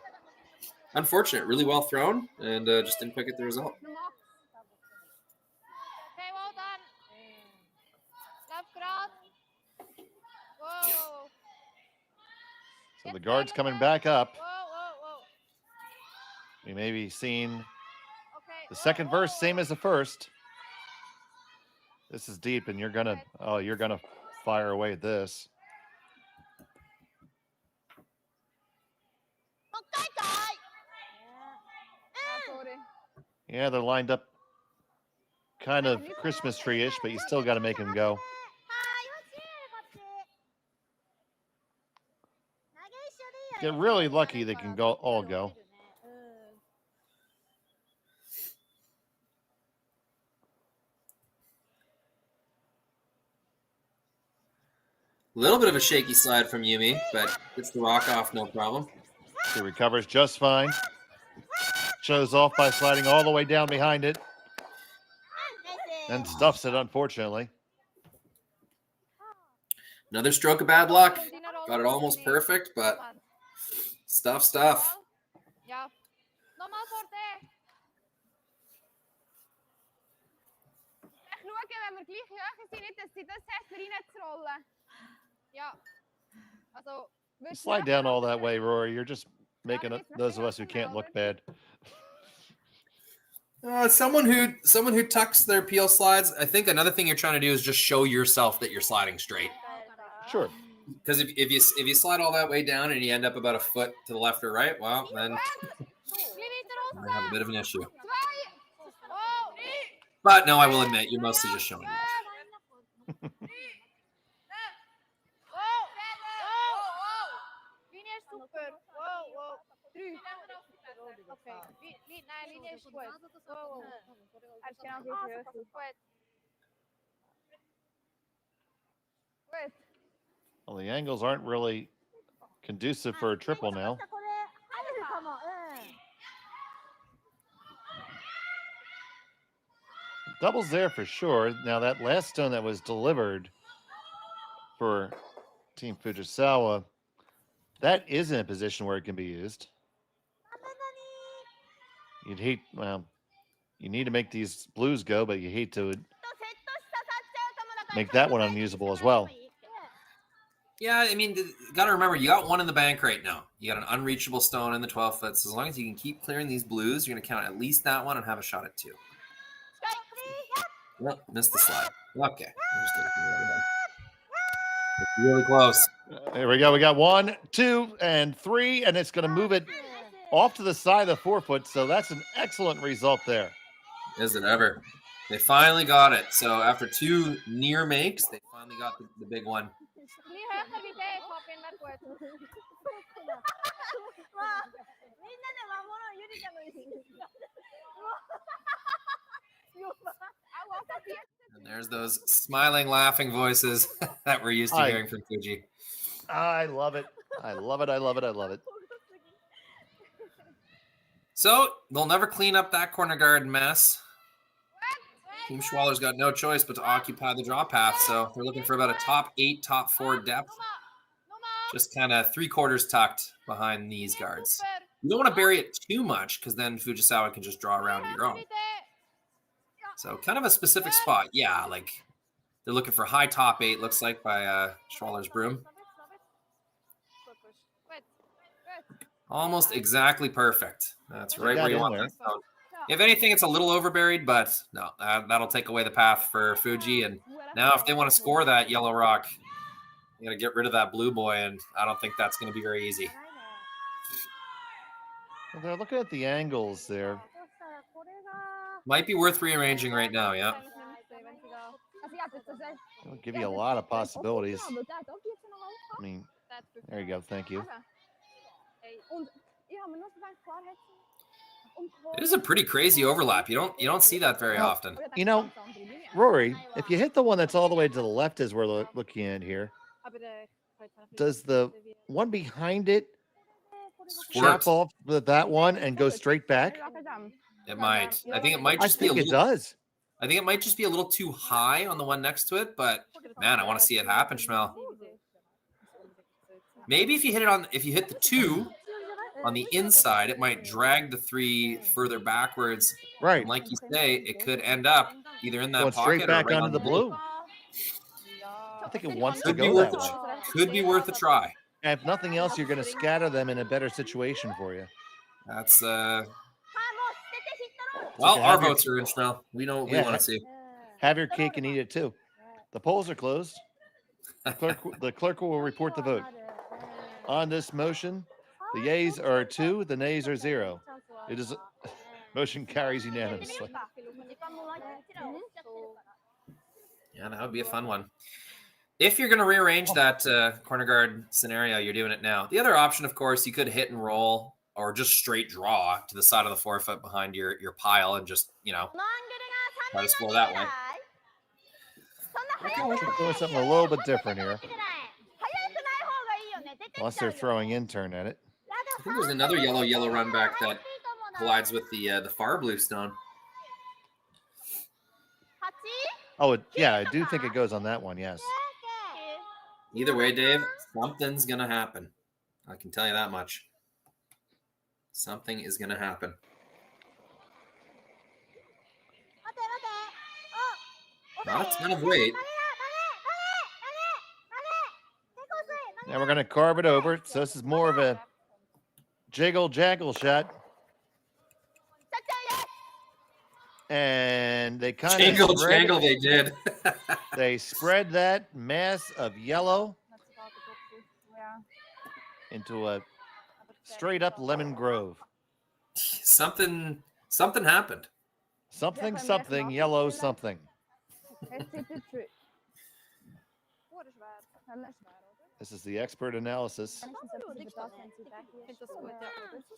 unfortunate, really well thrown, and just didn't quite get the result.
Okay, well done. Left cross. Whoa.
So the guard's coming back up.
Whoa.
We may be seeing the second verse, same as the first. This is deep, and you're gonna fire away at this. Yeah, they're lined up kind of Christmas tree-ish, but you still got to make them go. Get really lucky they can all go.
A little bit of a shaky slide from Yumi, but gets the rock off, no problem.
She recovers just fine. Shows off by sliding all the way down behind it. And stuffs it, unfortunately.
Another stroke of bad luck. Got it almost perfect, but stuff.
Ja. Nochmal forte. Schauen, wenn wir gleich hoch sind, nicht, dass sie das hat, reinzurollen. Ja. Also,
Slide down all that way, Rory. You're just making those of us who can't look bad.
Someone who tucks their peel slides. I think another thing you're trying to do is just show yourself that you're sliding straight.
Sure.
Because if you slide all that way down and you end up about a foot to the left or right, well, then you have a bit of an issue. But no, I will admit, you're mostly just showing off.
Super. Whoa. 3. Okay. Nein, Linie ist gut. Whoa. Als genau wie hoch ist. Gut.
Well, the angles aren't really conducive for a triple now. Double's there for sure. Now, that last stone that was delivered for Team Fujisawa, that is in a position where it can be used. You'd hate, well, you need to make these blues go, but you hate to make that one unusable as well.
Yeah, I mean, got to remember, you got one in the bank right now. You got an unreachable stone in the 12 foot. So as long as you can keep clearing these blues, you're going to count at least that one and have a shot at 2. Well, missed the slide. Okay. It's really close.
There we go. We got 1, 2, and 3, and it's going to move it off to the side of the 4 foot. So that's an excellent result there.
Is it ever? They finally got it. So after 2 near makes, they finally got the big one. And there's those smiling, laughing voices that we're used to hearing from Fuji.
I love it. I love it.
So they'll never clean up that corner guard mess. Team Schwaller's got no choice but to occupy the draw path. So they're looking for about a top 8, top 4 depth Just kind of 3/4 tucked behind these guards. You don't want to bury it too much because then Fujisawa can just draw around to your own. So kind of a specific spot. Yeah, like they're looking for high top 8, looks like, by Schwaller's broom. Almost exactly perfect. That's right where you want that stone. If anything, it's a little overburied, but no, that'll take away the path for Fuji. And now if they want to score that yellow rock, you got to get rid of that blue boy, and I don't think that's going to be very easy.
Well, they're looking at the angles there.
Might be worth rearranging right now, yeah.
It'll give you a lot of possibilities. I mean, there you go. Thank you.
It is a pretty crazy overlap. You don't see that very often.
You know, Rory, if you hit the one that's all the way to the left as we're looking at here, does the one behind it chop off that one and go straight back?
It might. I think it might just be a little.
It does.
I think it might just be a little too high on the one next to it, but man, I want to see it happen, Schmel. Maybe if you hit the 2 on the inside, it might drag the 3 further backwards.
Right.
And like you say, it could end up either in that
going
pocket
straight back
or right
onto
on
the blue. I think it wants to go that way.
Could be worth a try.
And if nothing else, you're going to scatter them in a better situation for you.
That's well, our votes are in, Schmel. We know what we want to see.
Have your cake and eat it too. The polls are closed. The clerk will report the vote. On this motion, the yeas are 2, the nays are 0. It is motion carries unanimously.
Yeah, that would be a fun one. If you're going to rearrange that corner guard scenario, you're doing it now. The other option, of course, you could hit and roll or just straight draw to the side of the forefoot behind your pile and just, try to score that way.
Doing something a little bit different here. Unless they're throwing intern at it.
I think there's another yellow run back that collides with the far blue stone.
Oh, yeah, I do think it goes on that one, yes.
Either way, Dave, something's going to happen. I can tell you that much. Something is going to happen. Not a ton of weight.
Now we're going to carve it over. So this is more of a jiggle-jaggle shot. And they kind of
jangle they did.
They spread that mass of yellow into a straight-up lemon grove.
Something happened.
Something, yellow something. This is the expert analysis.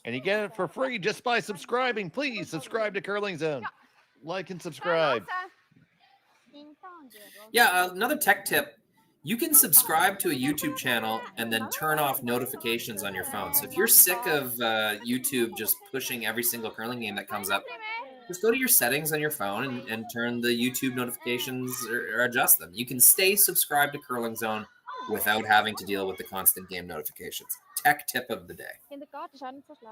And you get it for free just by subscribing. Please subscribe to Curling Zone. Like and subscribe.
Yeah, another tech tip. You can subscribe to a YouTube channel and then turn off notifications on your phone. So if you're sick of YouTube just pushing every single curling game that comes up, just go to your settings on your phone and turn the YouTube notifications or adjust them. You can stay subscribed to Curling Zone without having to deal with the constant game notifications. Tech tip of the day.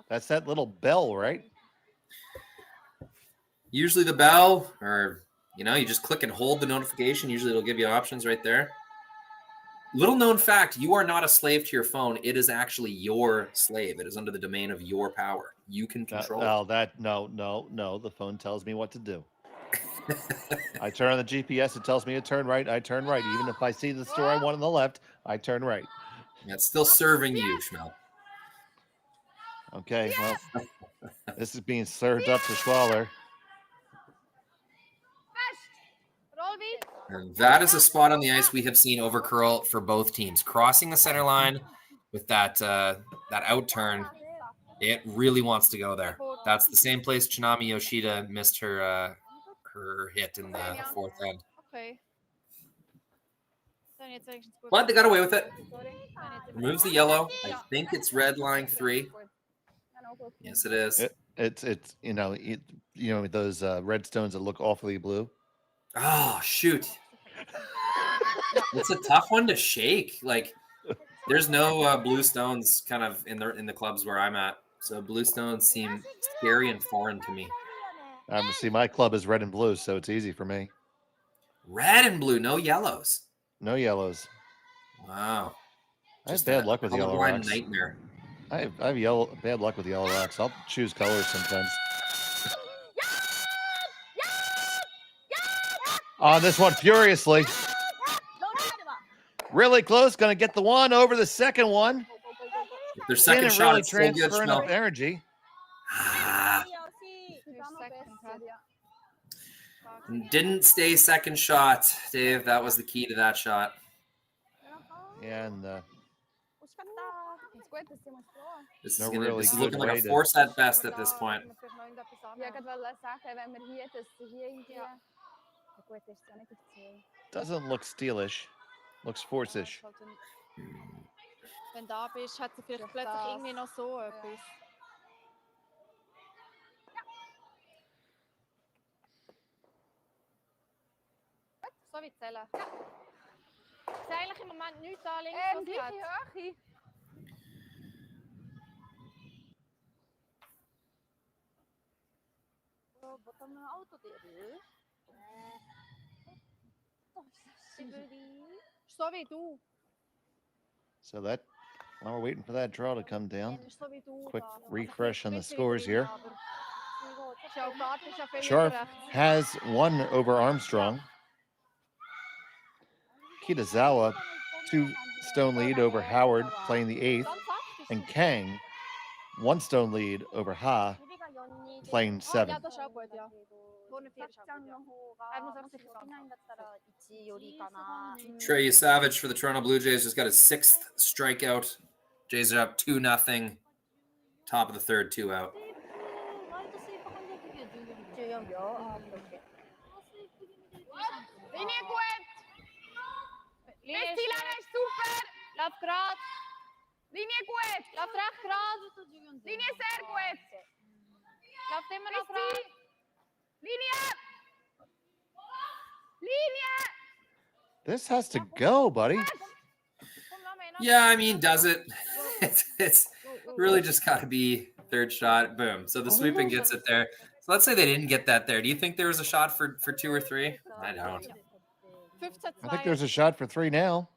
That's that little bell, right?
Usually the bell, or, you just click and hold the notification. Usually it'll give you options right there. Little known fact, you are not a slave to your phone. It is actually your slave. It is under the domain of your power. You can control it.
No. The phone tells me what to do. I turn on the GPS. It tells me to turn right. I turn right. Even if I see the store I want on the left, I turn right.
Yeah, it's still serving you, Schmel.
Okay, well, this is being served up to Schwaller.
And that is a spot on the ice we have seen overcurl for both teams. Crossing the center line with that out turn, it really wants to go there. That's the same place Chinami Yoshida missed her hit in the fourth end. But they got away with it. Removes the yellow. I think it's red line 3. Yes, it is.
It's those red stones that look awfully blue.
Oh, shoot. It's a tough one to shake. Like, There's no blue stones kind of in the clubs where I'm at. So blue stones seem scary and foreign to me.
See, my club is red and blue, so it's easy for me.
Red and blue, no yellows.
No yellows.
Wow.
I have bad luck with yellow
colorblind
rocks.
nightmare.
I have bad luck with yellow rocks. I'll choose colors sometimes. On this one, furiously. Really close. Going to get the one over the second one.
Their second
Didn't
shot
really
is so good,
transfer enough
Schmel.
energy.
Didn't stay second shot, Dave. That was the key to that shot.
Yeah, and
This is,
no
gonna,
really
this is
good
looking like a
way to-
4-set best at this point.
doesn't look steelish. Looks force-ish.
Wenn du da bist, hat sie vielleicht plötzlich irgendwie noch so etwas. So wie zählen. Ich sehe eigentlich im Moment nichts da links. Gleiche Höhe. Auto so wie du.
So that, while we're waiting for that draw to come down, quick refresh on the scores here. Sharp has one over Armstrong. Kitazawa, 2-stone lead over Howard, playing the 8th. And Kang, 1-stone lead over Ha, playing 7th.
Trey Savage for the Toronto Blue Jays just got his 6th strikeout. Jays are up 2-0. Top of the third, 2 out.
Linie gut. Linie ist super. Lauf grad. Linie gut. Lauf recht grad. Linie sehr gut. Lauf immer noch grad. Linie. Linie.
This has to go, buddy.
Yeah, I mean, does it? It's really just got to be third shot. Boom. So the sweeping gets it there. So let's say they didn't get that there. Do you think there was a shot for 2 or 3? I don't.
I think there's a shot for 3 now.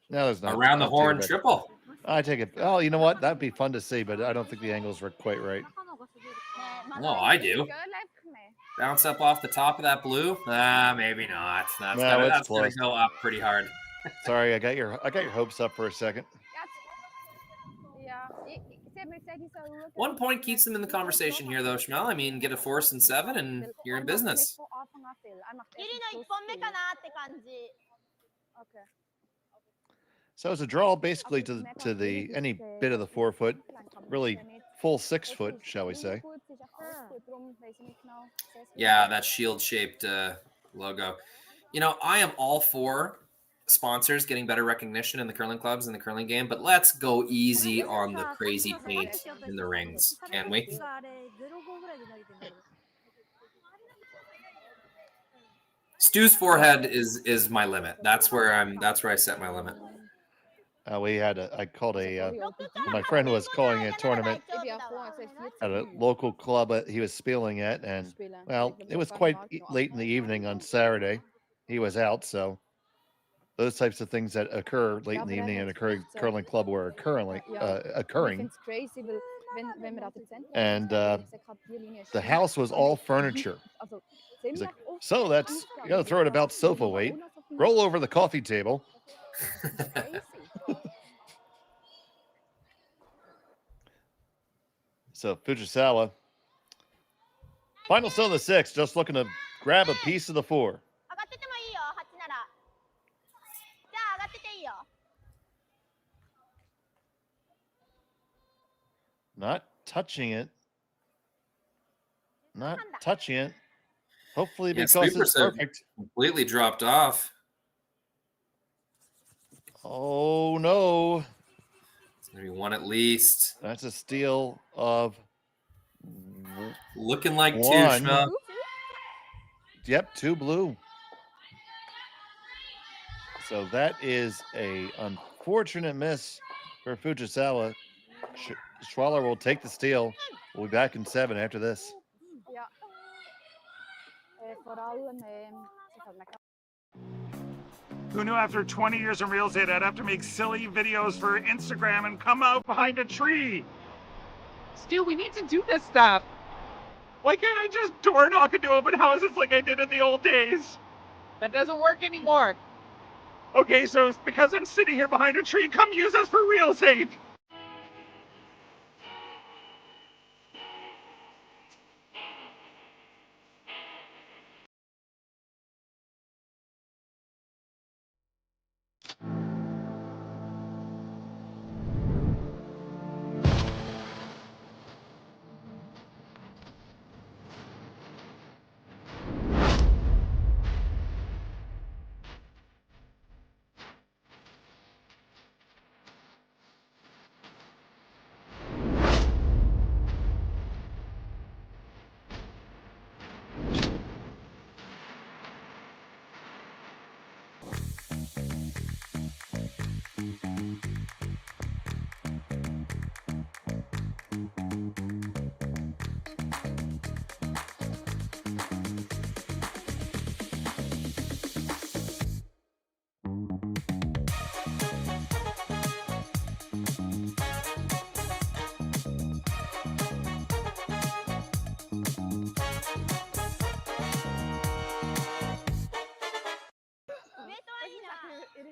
No, there's not.
Around the
I'll take
horn
it back.
triple.
I take it. Oh, you know what? That'd be fun to see, but I don't think the angles were quite right.
No, I do. Bounce up off the top of that blue? Maybe not. That's
No,
gotta,
it's
that's gonna
close.
go up pretty hard.
Sorry, I got your hopes up for a second.
1 point keeps them in the conversation here, though, Schmel. I mean, get a 4th and 7, and you're in business.
So it's a draw basically to the any bit of the 4-foot, really full 6-foot, shall we say?
Yeah, that shield-shaped logo. You know, I am all for sponsors getting better recognition in the curling clubs and the curling game, but let's go easy on the crazy paint in the rings, can we? Stu's forehead is my limit. That's where I set my limit.
We had I called my friend was calling a tournament at a local club he was spieling at, and well, it was quite late in the evening on Saturday. He was out, so those types of things that occur late in the evening in a curling club were occurring. And the house was all furniture. He's like, so that's, you got to throw it about sofa weight, roll over the coffee table. So Fujisawa, final stone of the 6, just looking to grab a piece of the 4. Not touching it. Not touching it. Hopefully because it's perfect.
Completely dropped off.
Oh, no.
It's going to be 1 at least.
That's a steal of
looking like 2,
1.
Schmel.
Yep, 2 blue. So that is a unfortunate miss for Fujisawa. Schwaller will take the steal. We'll be back in 7 after this.
Ja. Vooral met
Who knew after 20 years in real estate, I'd have to make silly videos for Instagram and come out behind a tree?
Stu, we need to do this stuff.
Why can't I just door knock into open houses like I did in the old days?
That doesn't work anymore.
Okay, so it's because I'm sitting here behind a tree, come use us for real estate.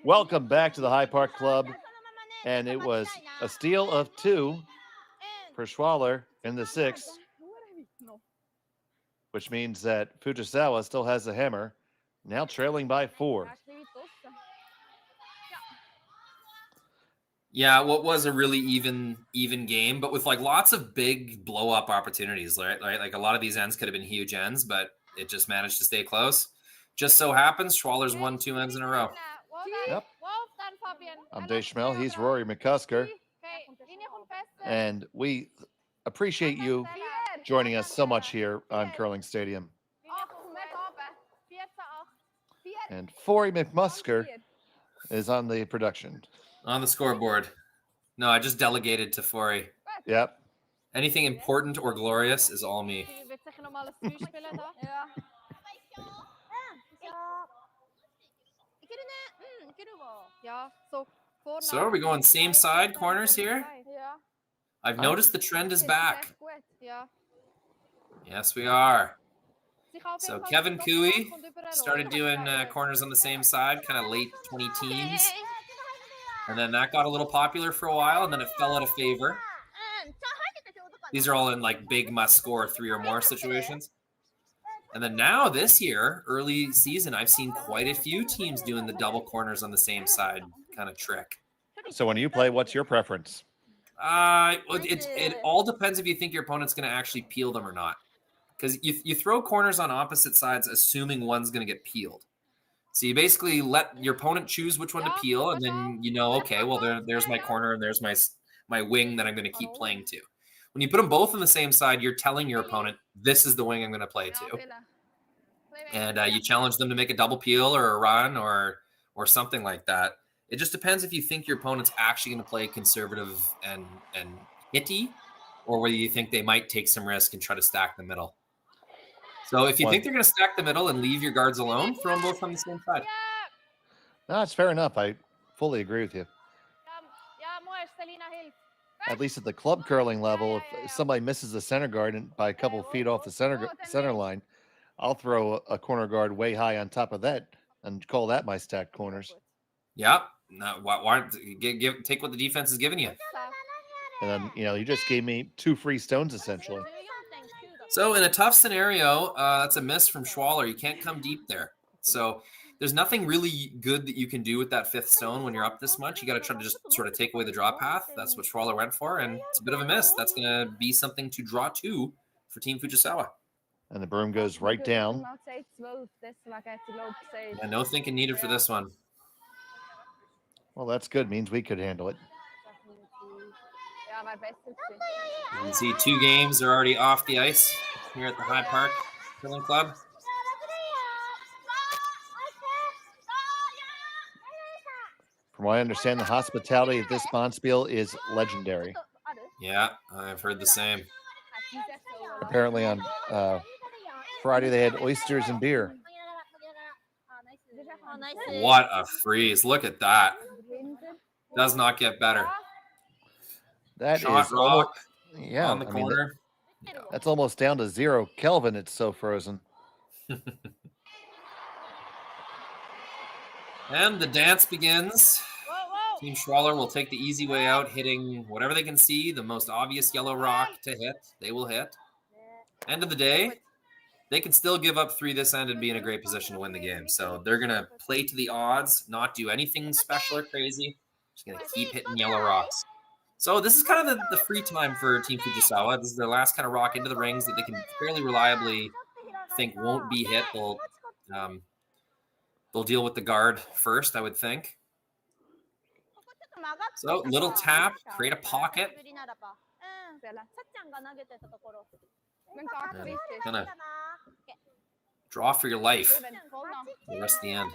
Welcome back to the High Park Club. And it was a steal of 2 for Schwaller in the 6th, which means that Fujisawa still has the hammer, now trailing by 4.
Yeah, what was a really even game, but with like lots of big blow up opportunities, right? Like a lot of these ends could have been huge ends, but it just managed to stay close. Just so happens Schwaller's won 2 ends in a row.
Yep. I'm Dave Schmel. He's Rory McCusker. And we appreciate you joining us so much here on Curling Stadium. And Forey McMusker is on the production.
On the scoreboard. No, I just delegated to Forey.
Yep.
Anything important or glorious is all me. So are we going same side corners here? I've noticed the trend is back. Yes, we are. So Kevin Cooey started doing corners on the same side, kind of late 20 teens. And then that got a little popular for a while, and then it fell out of favor. These are all in like big must score 3 or more situations. And then now this year, early season, I've seen quite a few teams doing the double corners on the same side kind of trick.
So when you play, what's your preference?
It all depends if you think your opponent's going to actually peel them or not. Because you throw corners on opposite sides assuming one's going to get peeled. So you basically let your opponent choose which one to peel, and then you know, okay, well, there's my corner, and there's my wing that I'm going to keep playing to. When you put them both on the same side, you're telling your opponent, this is the wing I'm going to play to. And you challenge them to make a double peel or a run or something like that. It just depends if you think your opponent's actually going to play conservative and hitty, or whether you think they might take some risk and try to stack the middle. So if you think they're going to stack the middle and leave your guards alone, throw them both on the same side.
No, that's fair enough. I fully agree with you. At least at the club curling level, if somebody misses the center guard and by a couple of feet off the center line, I'll throw a corner guard way high on top of that and call that my stacked corners.
Yeah. No, why take what the defense is giving you.
And then, you just gave me 2 free stones, essentially.
So in a tough scenario, that's a miss from Schwaller. You can't come deep there. So there's nothing really good that you can do with that 5th stone when you're up this much. You got to try to just sort of take away the draw path. That's what Schwaller went for, and it's a bit of a miss. That's going to be something to draw to for Team Fujisawa.
And the broom goes right down.
Yeah, no thinking needed for this one.
Well, that's good. Means we could handle it.
You can see 2 games are already off the ice here at the High Park Curling Club.
From what I understand, the hospitality at this bonspiel is legendary.
Yeah, I've heard the same.
Apparently on Friday they had oysters and beer.
What a freeze. Look at that. Does not get better.
That
Shot
is
rock
yeah,
on the corner.
That's almost down to 0 Kelvin. It's so frozen.
And the dance begins. Team Schwaller will take the easy way out, hitting whatever they can see, the most obvious yellow rock to hit. They will hit. End of the day, they can still give up 3 this end and be in a great position to win the game. So they're going to play to the odds, not do anything special or crazy. Just going to keep hitting yellow rocks. So this is kind of the free time for Team Fujisawa. This is their last kind of rock into the rings that they can fairly reliably think won't be hit. They'll deal with the guard first, I would think. So little tap, create a pocket. Kind of draw for your life for the rest of the end.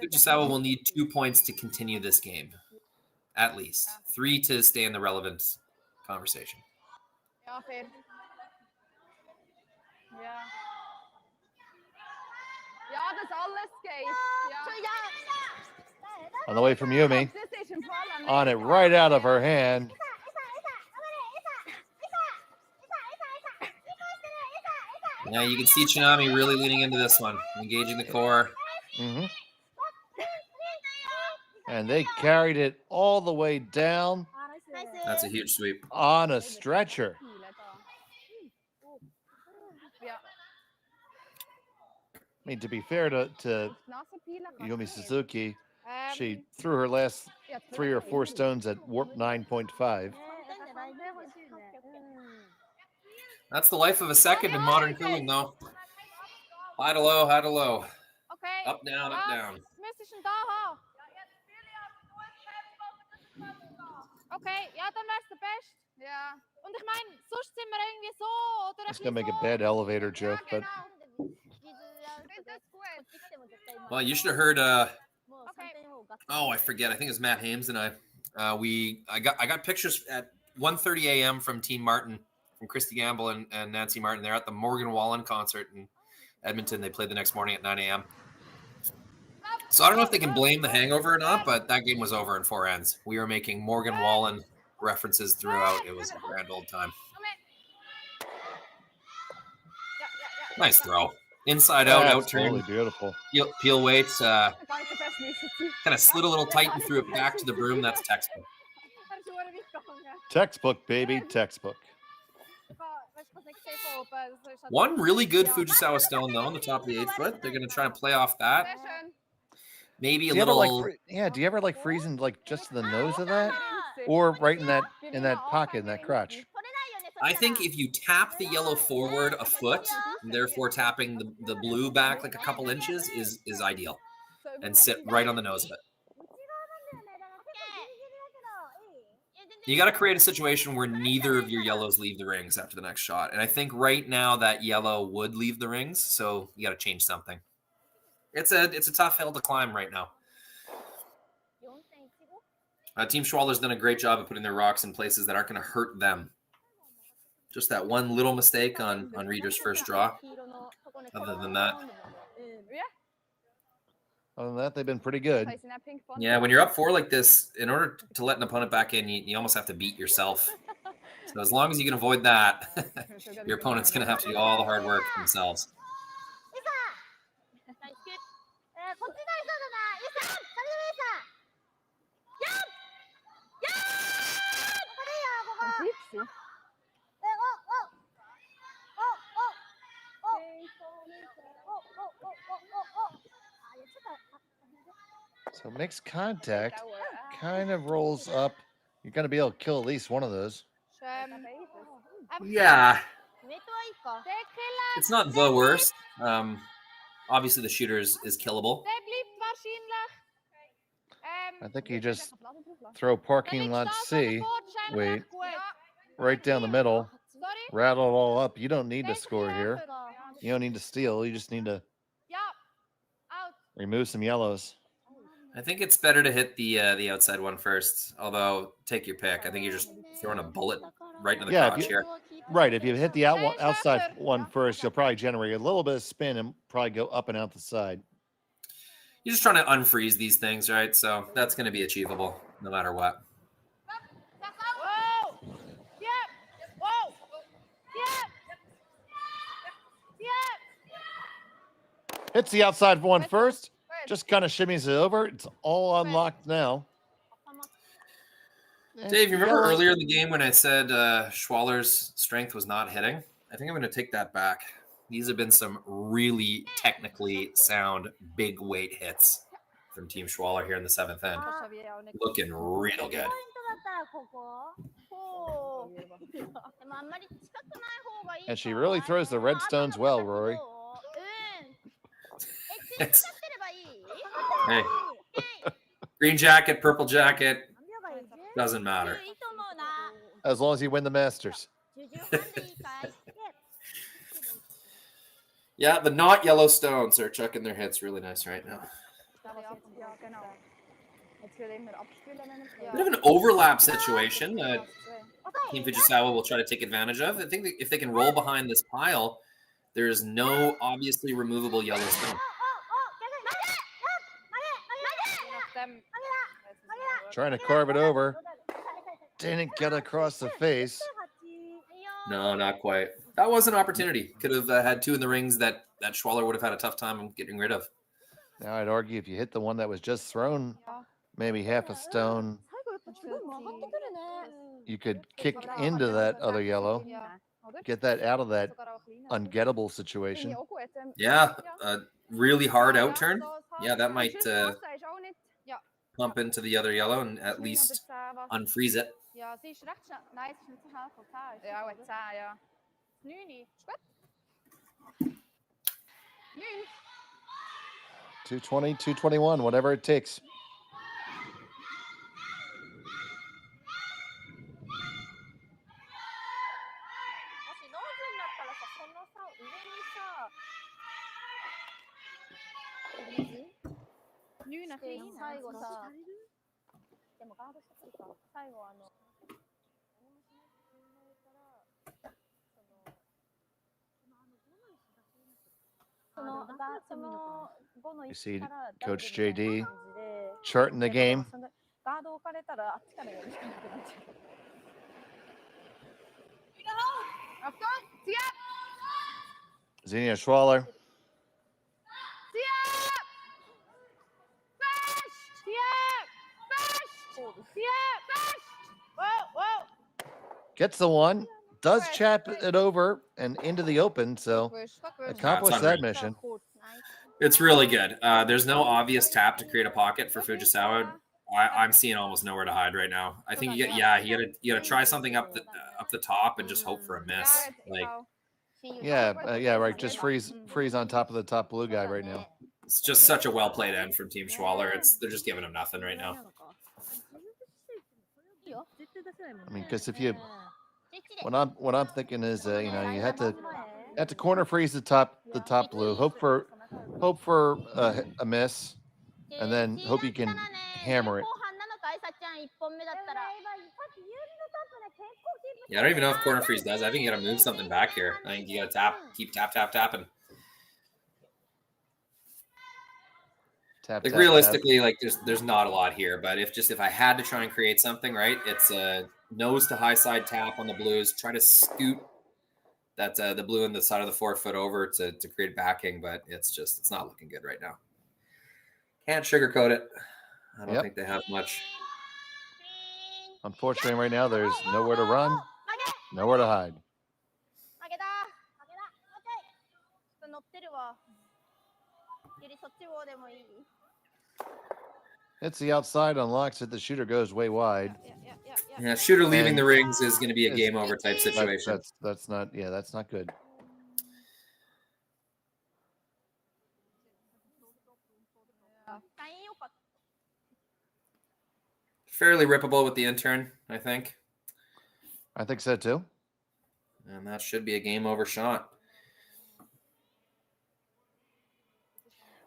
Fujisawa will need 2 points to continue this game, at least 3 to stay in the relevant conversation.
On the way from Yumi. On it right out of her hand.
Yeah, you can see Kitami really leaning into this one, engaging the core.
And they carried it all the way down.
That's a huge sweep.
On a stretcher. I mean, to be fair to Yumi Suzuki, she threw her last 3 or 4 stones at warp 9.5.
That's the life of a second in modern curling, though. High to low, high to low. Up, down, up, down.
Okay, ja, dann wär's der Best. Ja. Und ich meine, sonst sind wir irgendwie so oder
I was gonna make a bad elevator joke, but
well, you should have heard. Oh, I forget. I think it was Matt Hames and I. I got pictures at 1:30 a.m. from Team Martin, from Christy Gamble and Nancy Martin. They're at the Morgan Wallen concert in Edmonton. They played the next morning at 9 a.m. So I don't know if they can blame the hangover or not, but that game was over in 4 ends. We were making Morgan Wallen references throughout. It was a grand old time. Nice throw. Inside out, out turn.
Absolutely beautiful.
Peel weight. Kind of slid a little tight and threw it back to the broom. That's textbook.
Textbook, baby, textbook.
One really good Fujisawa stone, though, on the top of the 8th foot. They're going to try and play off that. Maybe a little.
Do you ever like freezing like just to the nose of that, or right in that pocket, in that crotch?
I think if you tap the yellow forward a foot, and therefore tapping the blue back like a couple inches is ideal, and sit right on the nose of it. You got to create a situation where neither of your yellows leave the rings after the next shot, and I think right now that yellow would leave the rings, so you got to change something. It's a tough hill to climb right now. Team Schwaller's done a great job of putting their rocks in places that aren't going to hurt them. Just that one little mistake on Reader's first draw. Other than that.
Other than that, they've been pretty good.
Yeah, when you're up 4 like this, in order to let an opponent back in, you almost have to beat yourself. So as long as you can avoid that, your opponent's going to have to do all the hard work themselves.
So makes contact, kind of rolls up. You're going to be able to kill at least one of those.
Yeah. It's not the worst. Obviously, the shooter is killable.
I think you just throw parking lot C, wait, right down the middle, rattle it all up. You don't need to score here. You don't need to steal. You just need to Remove some yellows.
I think it's better to hit the outside one first. Although, take your pick. I think you're just throwing a bullet right into the
Yeah,
crotch here.
right. If you hit the outside one first, you'll probably generate a little bit of spin and probably go up and out the side.
You're just trying to unfreeze these things, right? So that's going to be achievable no matter what.
Whoa! Yep! Whoa! Yep! Yep!
Hits the outside one first. Just kind of shimmies it over. It's all unlocked now.
Dave, you remember earlier in the game when I said Schwaller's strength was not hitting? I think I'm going to take that back. These have been some really technically sound big weight hits from Team Schwaller here in the 7th end. Looking real good.
And she really throws the red stones well, Rory.
Hey, green jacket, purple jacket, doesn't matter.
As long as you win the Masters.
Yeah, the not yellow stones are chucking their hits really nice right now. Bit of an overlap situation. Team Fujisawa will try to take advantage of. I think if they can roll behind this pile, there is no obviously removable yellow stone.
Trying to carve it over. Didn't get across the face.
No, not quite. That was an opportunity. Could have had two in the rings that Schwaller would have had a tough time getting rid of.
Now I'd argue if you hit the one that was just thrown, maybe half a stone, you could kick into that other yellow, get that out of that ungettable situation.
Yeah, a really hard out turn. Yeah, that might pump into the other yellow and at least unfreeze it.
220, 221, whatever it takes. You see Coach JD charting the game. Xenia Schwaller. Gets the one, does chap it over and into the open, so accomplished that mission.
It's really good. There's no obvious tap to create a pocket for Fujisawa. I'm seeing almost nowhere to hide right now. I think you gotta try something up the top and just hope for a miss. Like,
yeah, right. Just freeze on top of the top blue guy right now.
It's just such a well played end from Team Schwaller. They're just giving him nothing right now.
I mean, because if you, what I'm thinking is, you have to corner freeze the top blue, hope for a miss, and then hope you can hammer it.
Yeah, I don't even know if corner freeze does. I think you got to move something back here. I think you got to keep tapping.
Tap,
like
tap,
realistically,
tap.
like there's not a lot here, but if I had to try and create something, right, it's a nose to high side tap on the blues. Try to scoot that the blue in the side of the 4 foot over to create backing, but it's not looking good right now. Can't sugarcoat it. I don't think they have much.
Unfortunately, right now there's nowhere to run, nowhere to hide. It's the outside, unlocks it. The shooter goes way wide.
Yeah, shooter leaving the rings is going to be a game over type situation.
That's not good.
Fairly rippable with the intern, I think.
I think so too.
And that should be a game over shot.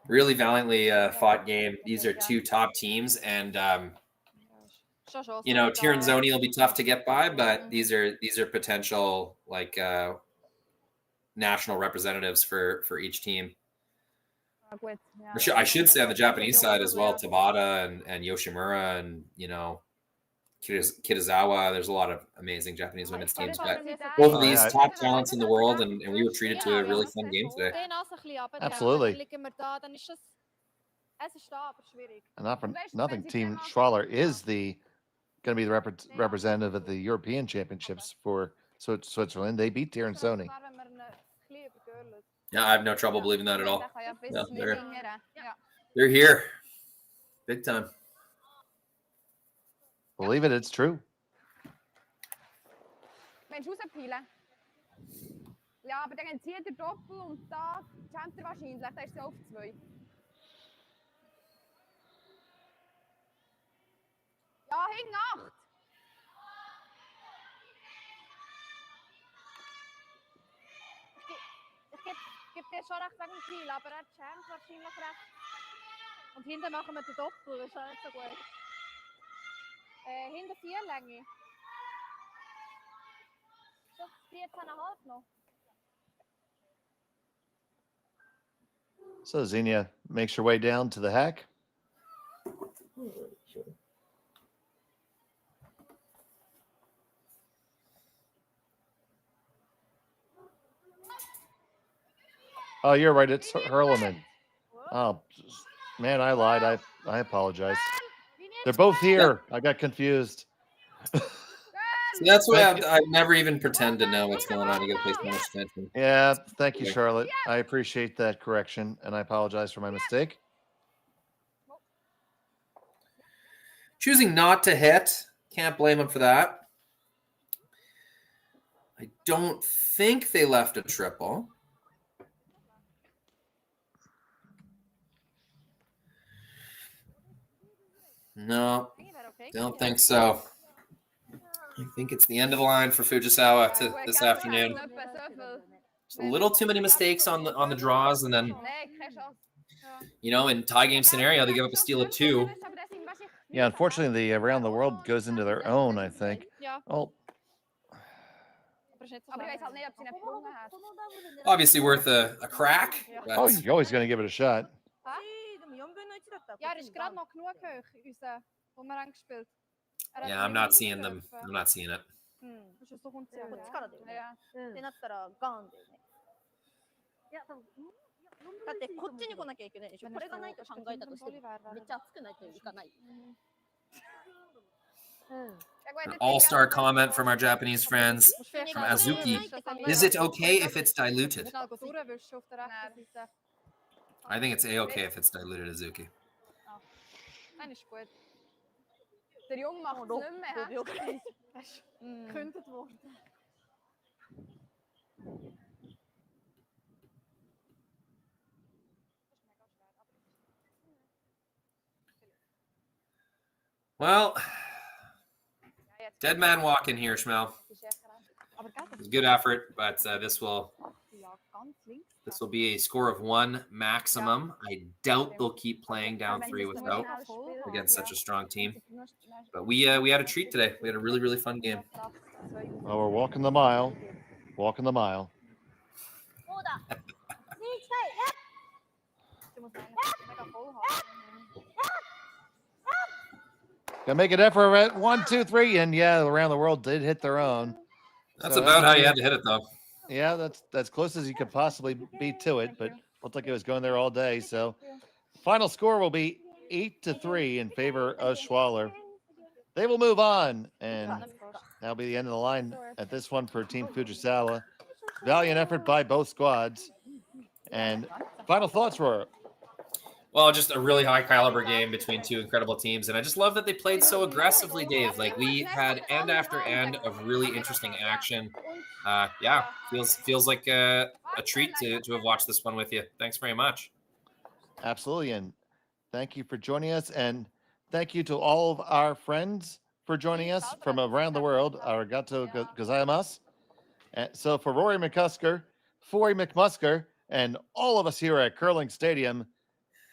Really valiantly fought game. These are two top teams, and Tiranzoni will be tough to get by, but these are potential like national representatives for each team. I should say on the Japanese side as well, Tabata and Yoshimura and Kitazawa. There's a lot of amazing Japanese women's teams, but both of these top talents in the world, and we were treated to a really fun game today.
Absolutely. And not for nothing, Team Schwaller is going to be the representative at the European Championships for Switzerland. They beat Tiranzoni.
Yeah, I have no trouble believing that at all. Yeah, they're here. Big time.
Believe it, it's true.
Mensch, rauspeilen. Ja, aber dann zieht der Doppel und da champt wahrscheinlich. Da ist sie auf 2. Ja, hing 8. Ich gebe dir schon recht wegen dem Ziel, aber er champt wahrscheinlich recht. Und hinten machen wir den Doppel, das ist auch nicht so gut. Hinter 4 Länge. Das 14,5 noch.
So Xenia makes her way down to the hack. Oh, you're right. It's Hurleman. Oh, man, I lied. I apologize. They're both here. I got confused.
That's why I never even pretend to know what's going on. You got to pay so much attention.
Yeah, thank you, Charlotte. I appreciate that correction, and I apologize for my mistake.
Choosing not to hit. Can't blame him for that. I don't think they left a triple. No, don't think so. I think it's the end of the line for Fujisawa this afternoon. Just a little too many mistakes on the draws, and then in tie game scenario they give up a steal of 2.
Yeah, unfortunately, the around the world goes into their own. I think. Oh,
obviously worth a crack.
Oh, you're always going to give it a shot.
Ja, er ist gerade noch genug hoch, unser Bumerang gespielt.
Yeah, I'm not seeing them. I'm not seeing it.
そう本当こっちからだよね。ってなったらガンでね。いや、多分だってこっちに来なきゃいけないでしょ。これがないと考えたとしてめっちゃ熱くないといかない。
An all-star comment from our Japanese friends from Azuki. Is it okay if it's diluted? I think it's A-okay if it's diluted, Azuki.
Nein, ist gut. Der Junge macht es nicht mehr. Könnte worden.
Well, dead man walking here, Schmel. It was a good effort, but this will be a score of 1 maximum. I doubt they'll keep playing down 3 without against such a strong team. But we had a treat today. We had a really, really fun game.
Well, we're walking the mile. Walking the mile. Gonna make an effort at 1, 2, 3, and yeah, around the world did hit their own.
That's about how you had to hit it, though.
Yeah, that's close as you could possibly be to it, but looked like it was going there all day. So, final score will be 8-3 in favor of Schwaller. They will move on, and that'll be the end of the line at this one for Team Fujisawa. Valiant effort by both squads. And final thoughts, Roar?
Well, just a really high caliber game between two incredible teams. And I just love that they played so aggressively, Dave. Like, we had end after end of really interesting action. Yeah, feels like a treat to have watched this one with you. Thanks very much.
Absolutely. And thank you for joining us. And thank you to all of our friends for joining us from around the world. Arigato gozaimasu. So for Rory McCusker, Foy McMusker, and all of us here at Curling Stadium,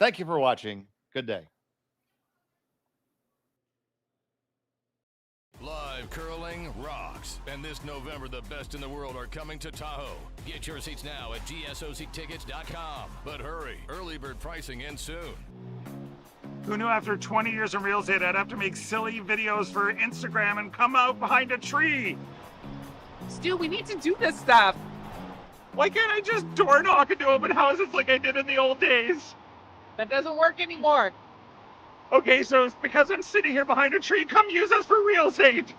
Thank you for watching. Good day.
Live curling rocks. And this November, the best in the world are coming to Tahoe. Get your seats now at GSOCtickets.com. But hurry, early bird pricing ends soon.
Who knew after 20 years in real estate I'd have to make silly videos for Instagram and come out behind a tree?
Stu, we need to do this stuff.
Why can't I just door knock into open houses like I did in the old days?
That doesn't work anymore.
Okay, so it's because I'm sitting here behind a tree. Come use us for real estate.